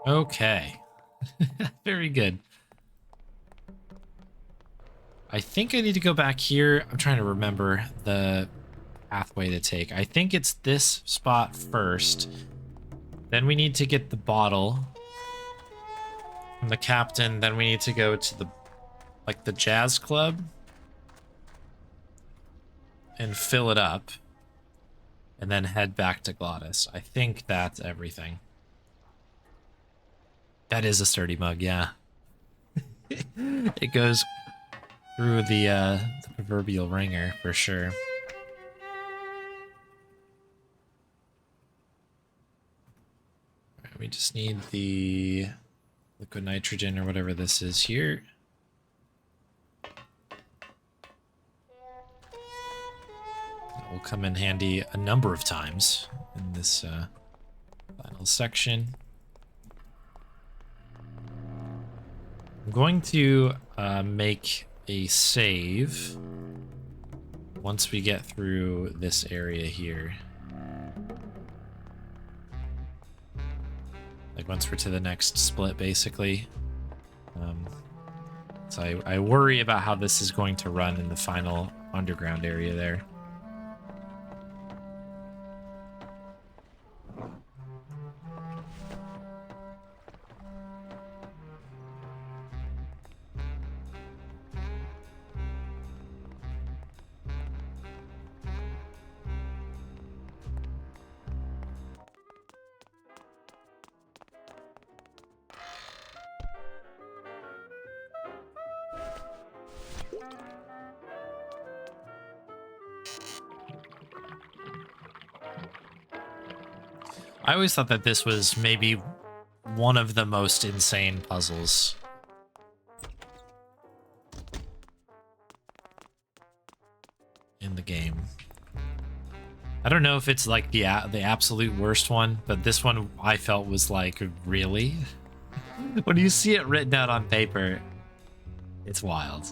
Okay. Very good. I think I need to go back here. I'm trying to remember the pathway to take. I think it's this spot first. Then we need to get the bottle from the captain. Then we need to go to the, like, the jazz club and fill it up. And then head back to Glottis. I think that's everything. That is a sturdy mug, yeah. It goes through the proverbial ringer for sure. Right, we just need the liquid nitrogen or whatever this is here. That will come in handy a number of times in this final section. I'm going to make a save once we get through this area here. Like once we're to the next split, basically. So I worry about how this is going to run in the final underground area there. I always thought that this was maybe one of the most insane puzzles. the game. I don't know if it's like the absolute worst one, but this one I felt was like, really? When you see it written out on paper, it's wild.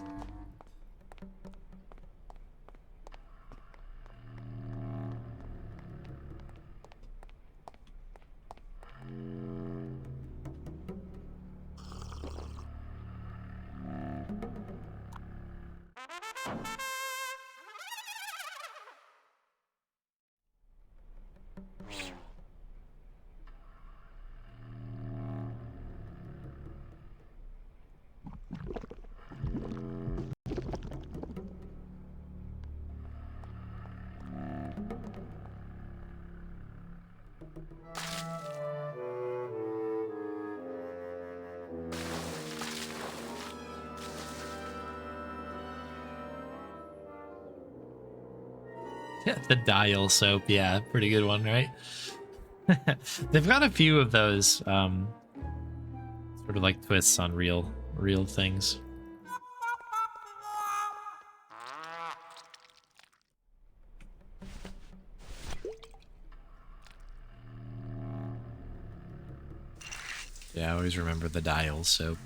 The dial soap, yeah, pretty good one, right? They've got a few of those sort of like twists on real things. Yeah, I always remember the dial soap.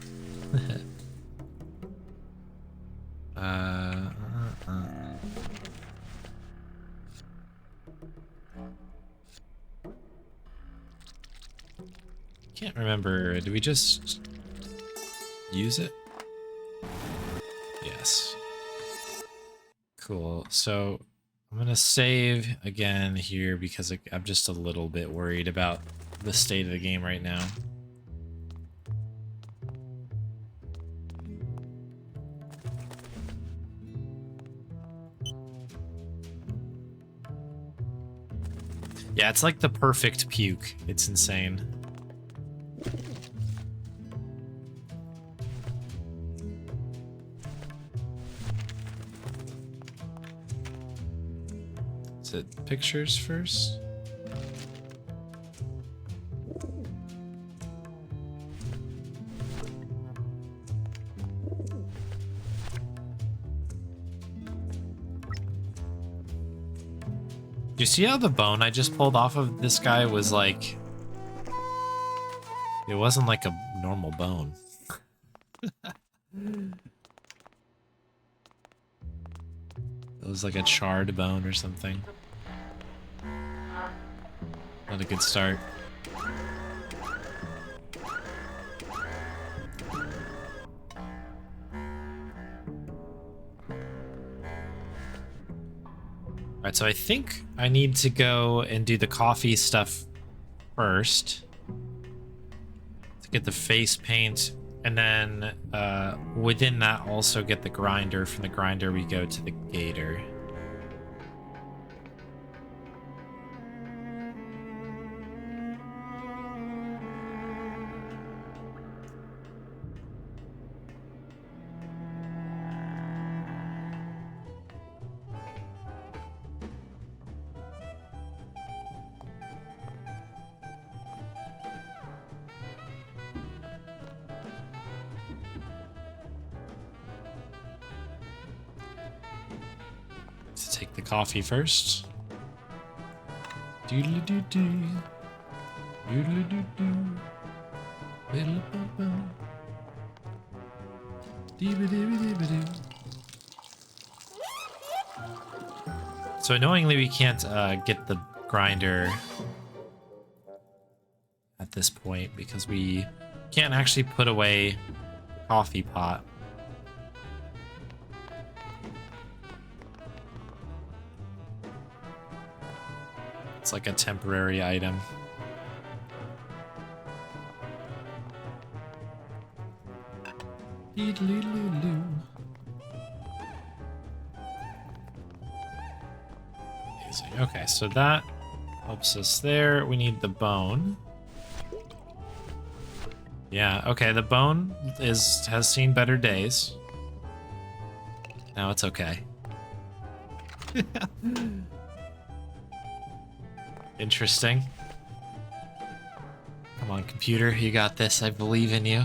Can't remember. Do we just use it? Yes. Cool. So I'm gonna save again here because I'm just a little bit worried about the state of the game right now. Yeah, it's like the perfect puke. It's insane. Is it pictures first? You see how the bone I just pulled off of this guy was like... It wasn't like a normal bone. It was like a charred bone or something. Not a good start. Alright, so I think I need to go and do the coffee stuff first. To get the face paint, and then within that also get the grinder. From the grinder we go to the gator. Take the coffee first. Doodle-doo-doo. Doodle-doo-doo. Biddle-bum-bum. Dee-ba-dee-ba-dee-ba-doo. So annoyingly, we can't get the grinder at this point because we can't actually put away the coffee pot. It's like a temporary item. Amazing. Okay, so that helps us there. We need the bone. Yeah, okay, the bone has seen better days. Now it's okay. Interesting. Come on, computer, you got this. I believe in you.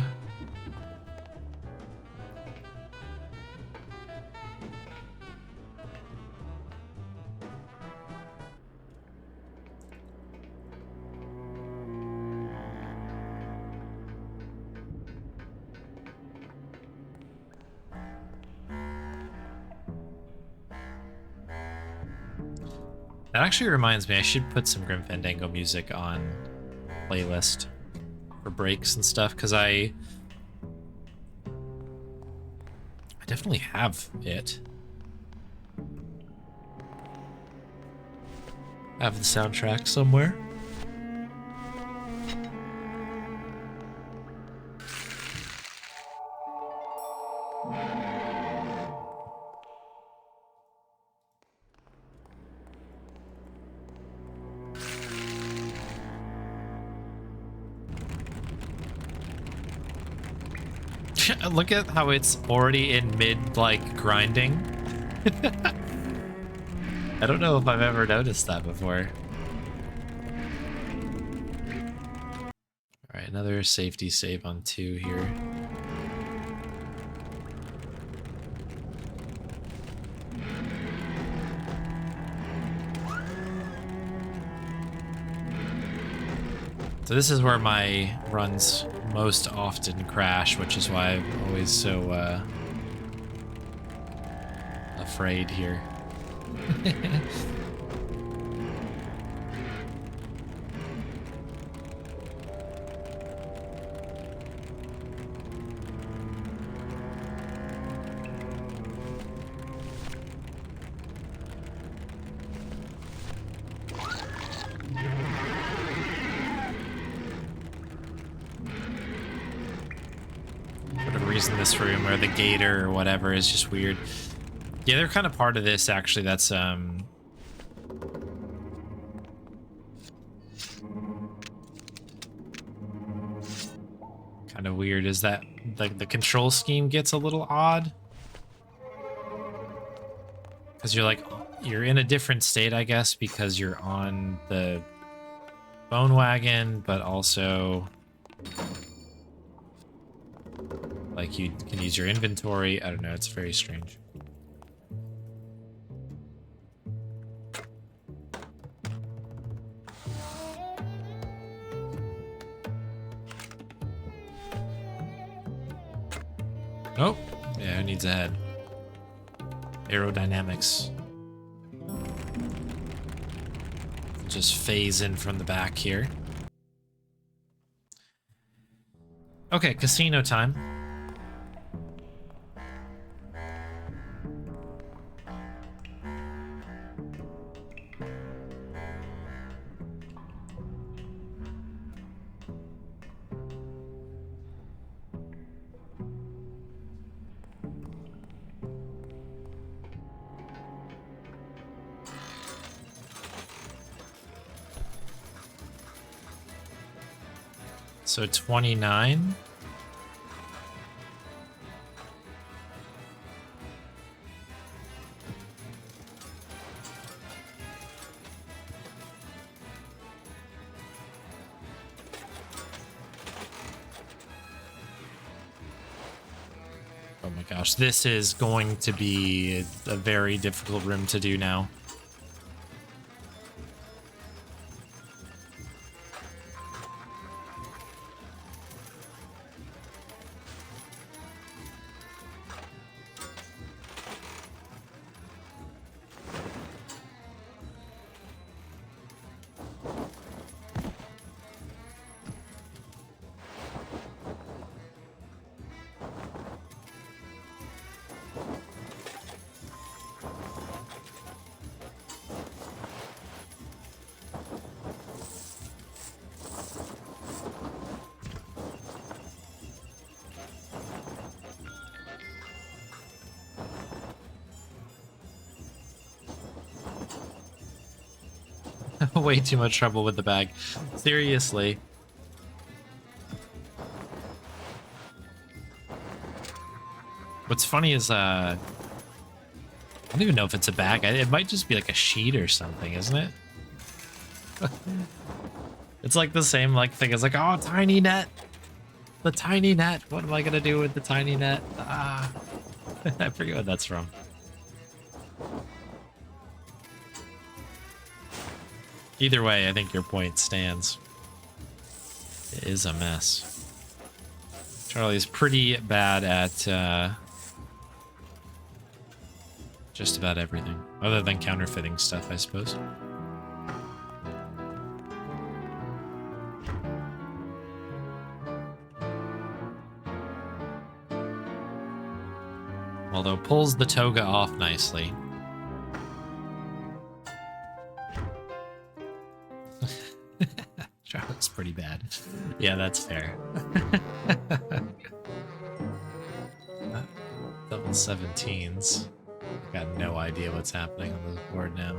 That actually reminds me, I should put some Grim Fandango music on playlist for breaks and stuff, because I definitely have it. I have the soundtrack somewhere. Look at how it's already in mid, like, grinding. I don't know if I've ever noticed that before. Alright, another safety save on 2 here. So this is where my runs most often crash, which is why I'm always so afraid here. This room or the gator or whatever is just weird. Yeah, they're kind of part of this actually. That's kind of weird is that like the control scheme gets a little odd because you're in a different state, I guess, because you're on the bone wagon, but also like you can use your inventory. I don't know, it's very strange. Oh, yeah, who needs a head? Aerodynamics. Just phase in from the back here. Okay, casino time. So 29. Oh my gosh, this is going to be a very difficult room to do now. Way too much trouble with the bag. Seriously. What's funny is, I don't even know if it's a bag. It might just be like a sheet or something, isn't it? It's like the same like thing. It's like, oh, tiny net. The tiny net. What am I gonna do with the tiny net? Ah. I forget what that's from. Either way, I think your point stands. It is a mess. Charlie's pretty bad at just about everything, other than counterfeiting stuff, I suppose. Although pulls the toga off nicely. Charlotte's pretty bad. Yeah, that's fair. Double 17s. Got no idea what's happening on the board now.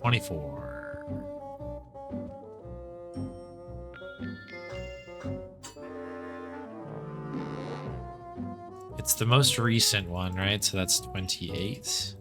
24. It's the most recent one, right? So that's 28.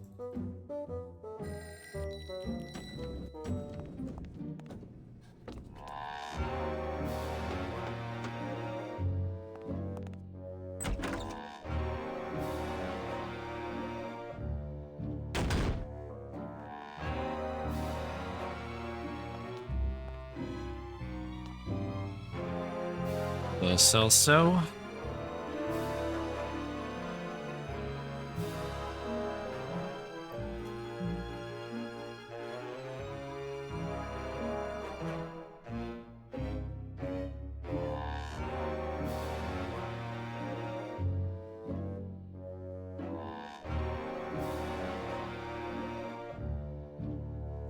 So.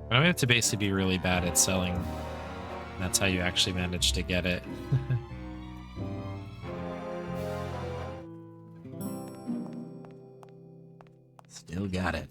But I have to basically be really bad at selling. That's how you actually manage to get it. Still got it.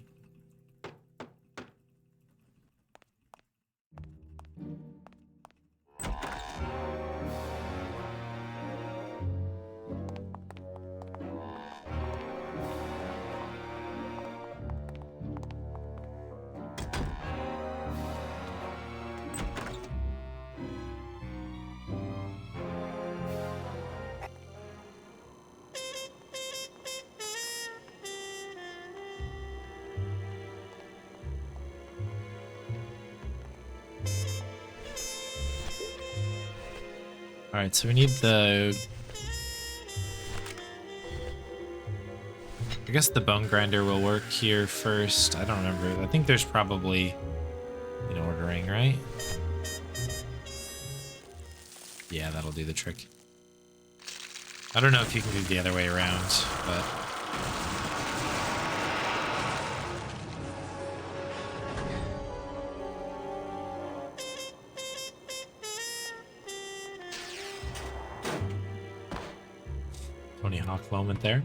Alright, so we need the... I guess the bone grinder will work here first. I don't remember. I think there's probably an ordering, right? Yeah, that'll do the trick. I don't know if you can do the other way around, but... Tony Hawk moment there.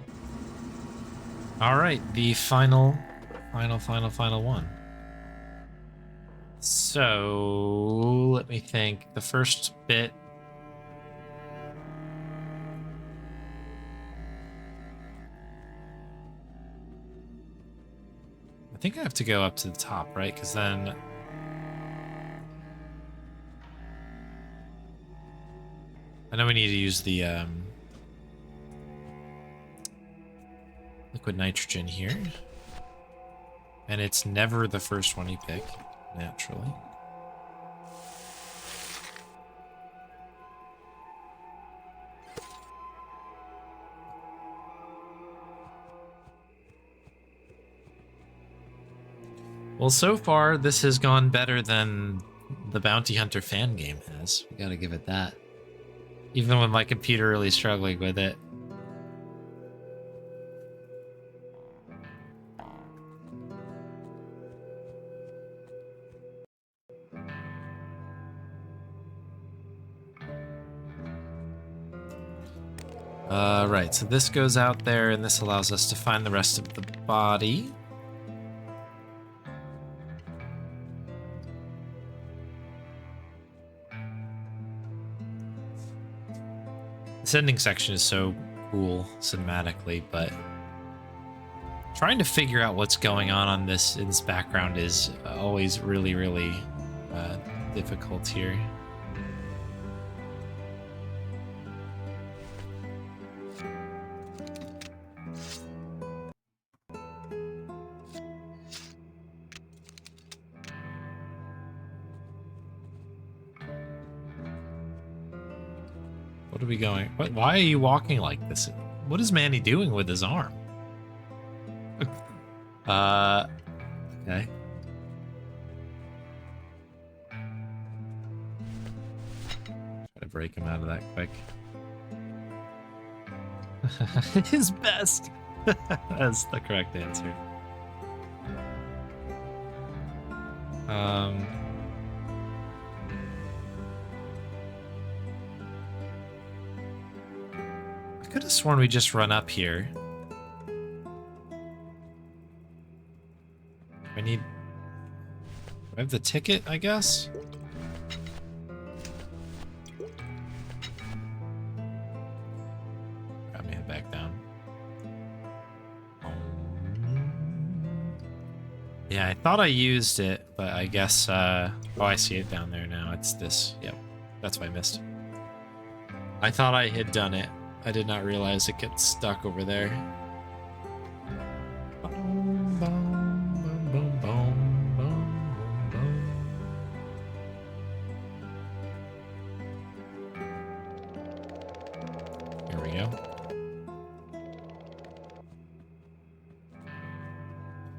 All right, the final one. So let me think. The first bit. I think I have to go up to the top, right? Because then I know we need to use the liquid nitrogen here. And it's never the first one you pick, naturally. Well, so far, this has gone better than the Bounty Hunter fan game has. We gotta give it that. Even with my computer really struggling with it. Right, so this goes out there, and this allows us to find the rest of the body. This ending section is so cool cinematically, but trying to figure out what's going on this in this background is always really, really difficult here. What are we going? What? Why are you walking like this? What is Manny doing with his arm? Okay. Try to break him out of that quick. His best. That's the correct answer. I could have sworn we just run up here. I need... I have the ticket, I guess? Got me head back down. Yeah, I thought I used it, but I guess, oh, I see it down there now. It's this. Yep. That's what I missed. I thought I had done it. I did not realize it gets stuck over there. Boom, boom, boom, boom, boom, boom, boom. Here we go.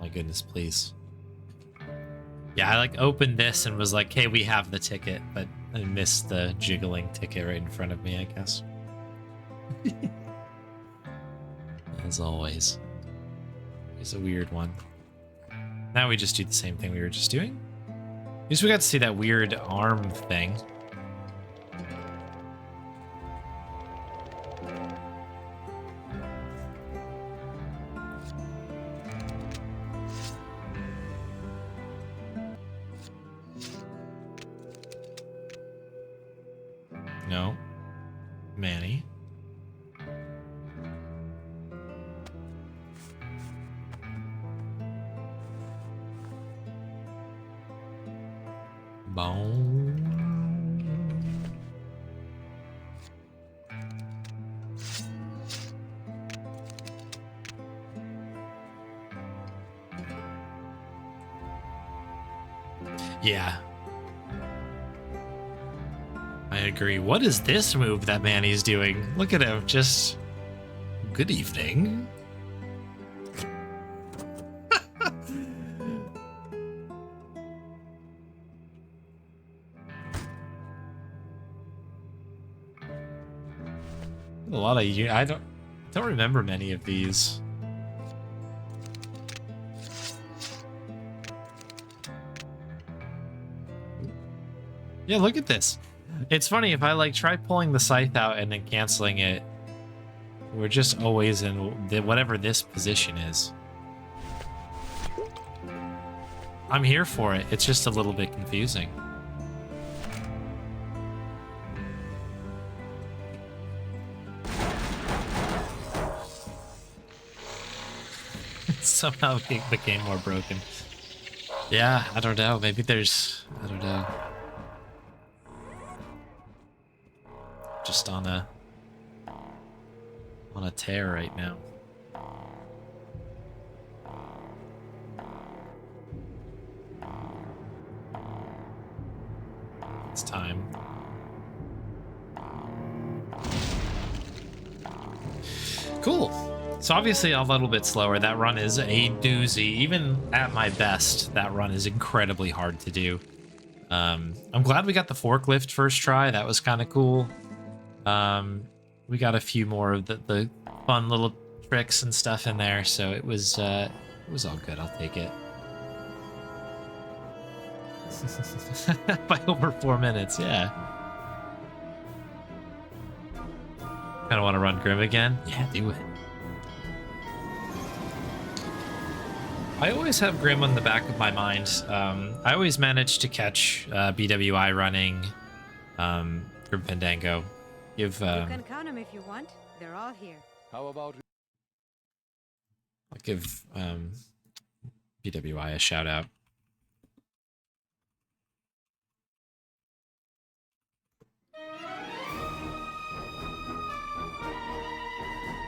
My goodness, please. Yeah, I like opened this and was like, hey, we have the ticket, but I missed the jiggling ticket right in front of me, I guess. As always. It's a weird one. Now we just do the same thing we were just doing. At least we got to see that weird arm thing. No. Manny. Bone. Yeah. I agree. What is this move that Manny's doing? Look at him, just... Good evening. A lot of you. I don't remember many of these. Yeah, look at this. It's funny, if I like try pulling the scythe out and then canceling it, we're just always in whatever this position is. I'm here for it. It's just a little bit confusing. Somehow it became more broken. Yeah, I don't know. Maybe there's... I don't know. Just on a tear right now. It's time. Cool. So obviously a little bit slower. That run is a doozy. Even at my best, that run is incredibly hard to do. I'm glad we got the forklift first try. That was kind of cool. We got a few more of the fun little tricks and stuff in there, so it was all good. I'll take it. By over 4 minutes, yeah. Kind of want to run Grim again? Yeah, do it. I always have Grim on the back of my mind. I always manage to catch BWI running Grim Fandango. You can count them if you want. They're all here. How about... I'll give BWI a shout out.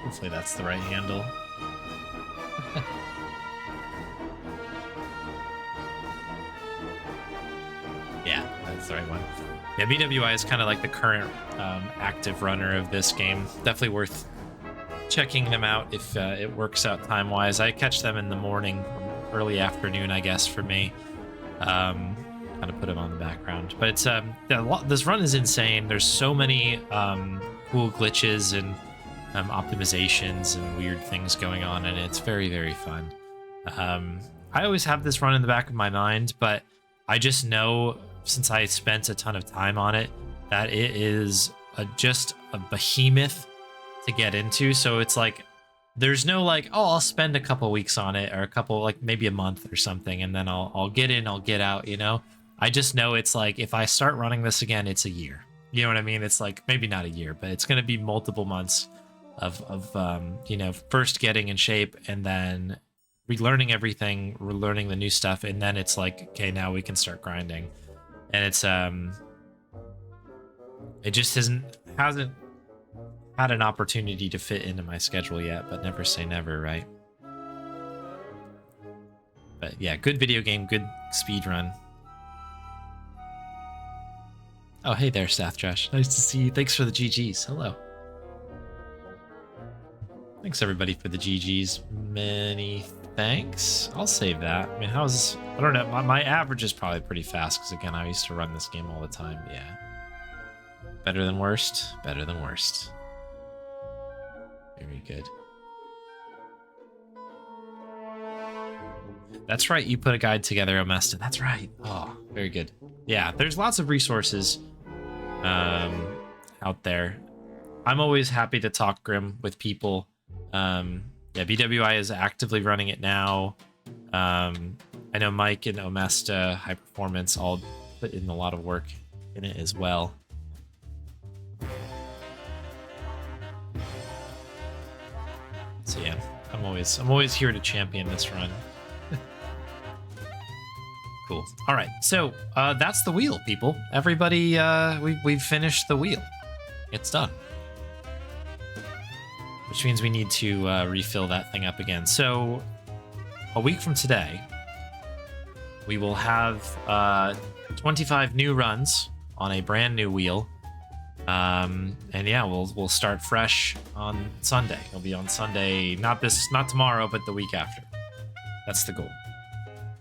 Hopefully that's the right handle. Yeah, that's the right one. Yeah, BWI is kind of like the current active runner of this game. Definitely worth checking them out if it works out time-wise. I catch them in the morning, early afternoon, I guess, for me. Kind of put them on the background. But it's this run is insane. There's so many cool glitches and optimizations and weird things going on, and it's very, very fun. I always have this run in the back of my mind, but I just know, since I spent a ton of time on it, that it is just a behemoth to get into. So it's like, there's no like, oh, I'll spend a couple weeks on it, or a couple, like maybe a month or something, and then I'll get in, I'll get out, you know? I just know it's like, if I start running this again, it's a year. You know what I mean? It's like, maybe not a year, but it's going to be multiple months of you know, first getting in shape, and then relearning everything, relearning the new stuff, and then it's like, okay, now we can start grinding. And it's it just hasn't had an opportunity to fit into my schedule yet, but never say never, right? But yeah, good video game, good speed run. Oh, hey there, Staff Josh. Nice to see you. Thanks for the GGs. Hello. Thanks everybody for the GGs. Many thanks. I'll save that. I mean, I don't know. My average is probably pretty fast, because again, I used to run this game all the time. Yeah. Better than worst. Better than worst. Very good. That's right. You put a guide together, Omesta. That's right. Oh, very good. Yeah, there's lots of resources out there. I'm always happy to talk Grim with people. Yeah, BWI is actively running it now. I know Mike and Omesta, High Performance, all put in a lot of work in it as well. So yeah, I'm always here to champion this run. Cool. All right, so that's the wheel, people. Everybody, we've finished the wheel. It's done. Which means we need to refill that thing up again. So a week from today, we will have 25 new runs on a brand new wheel. And yeah, we'll start fresh on Sunday. It'll be on Sunday, not tomorrow, but the week after. That's the goal.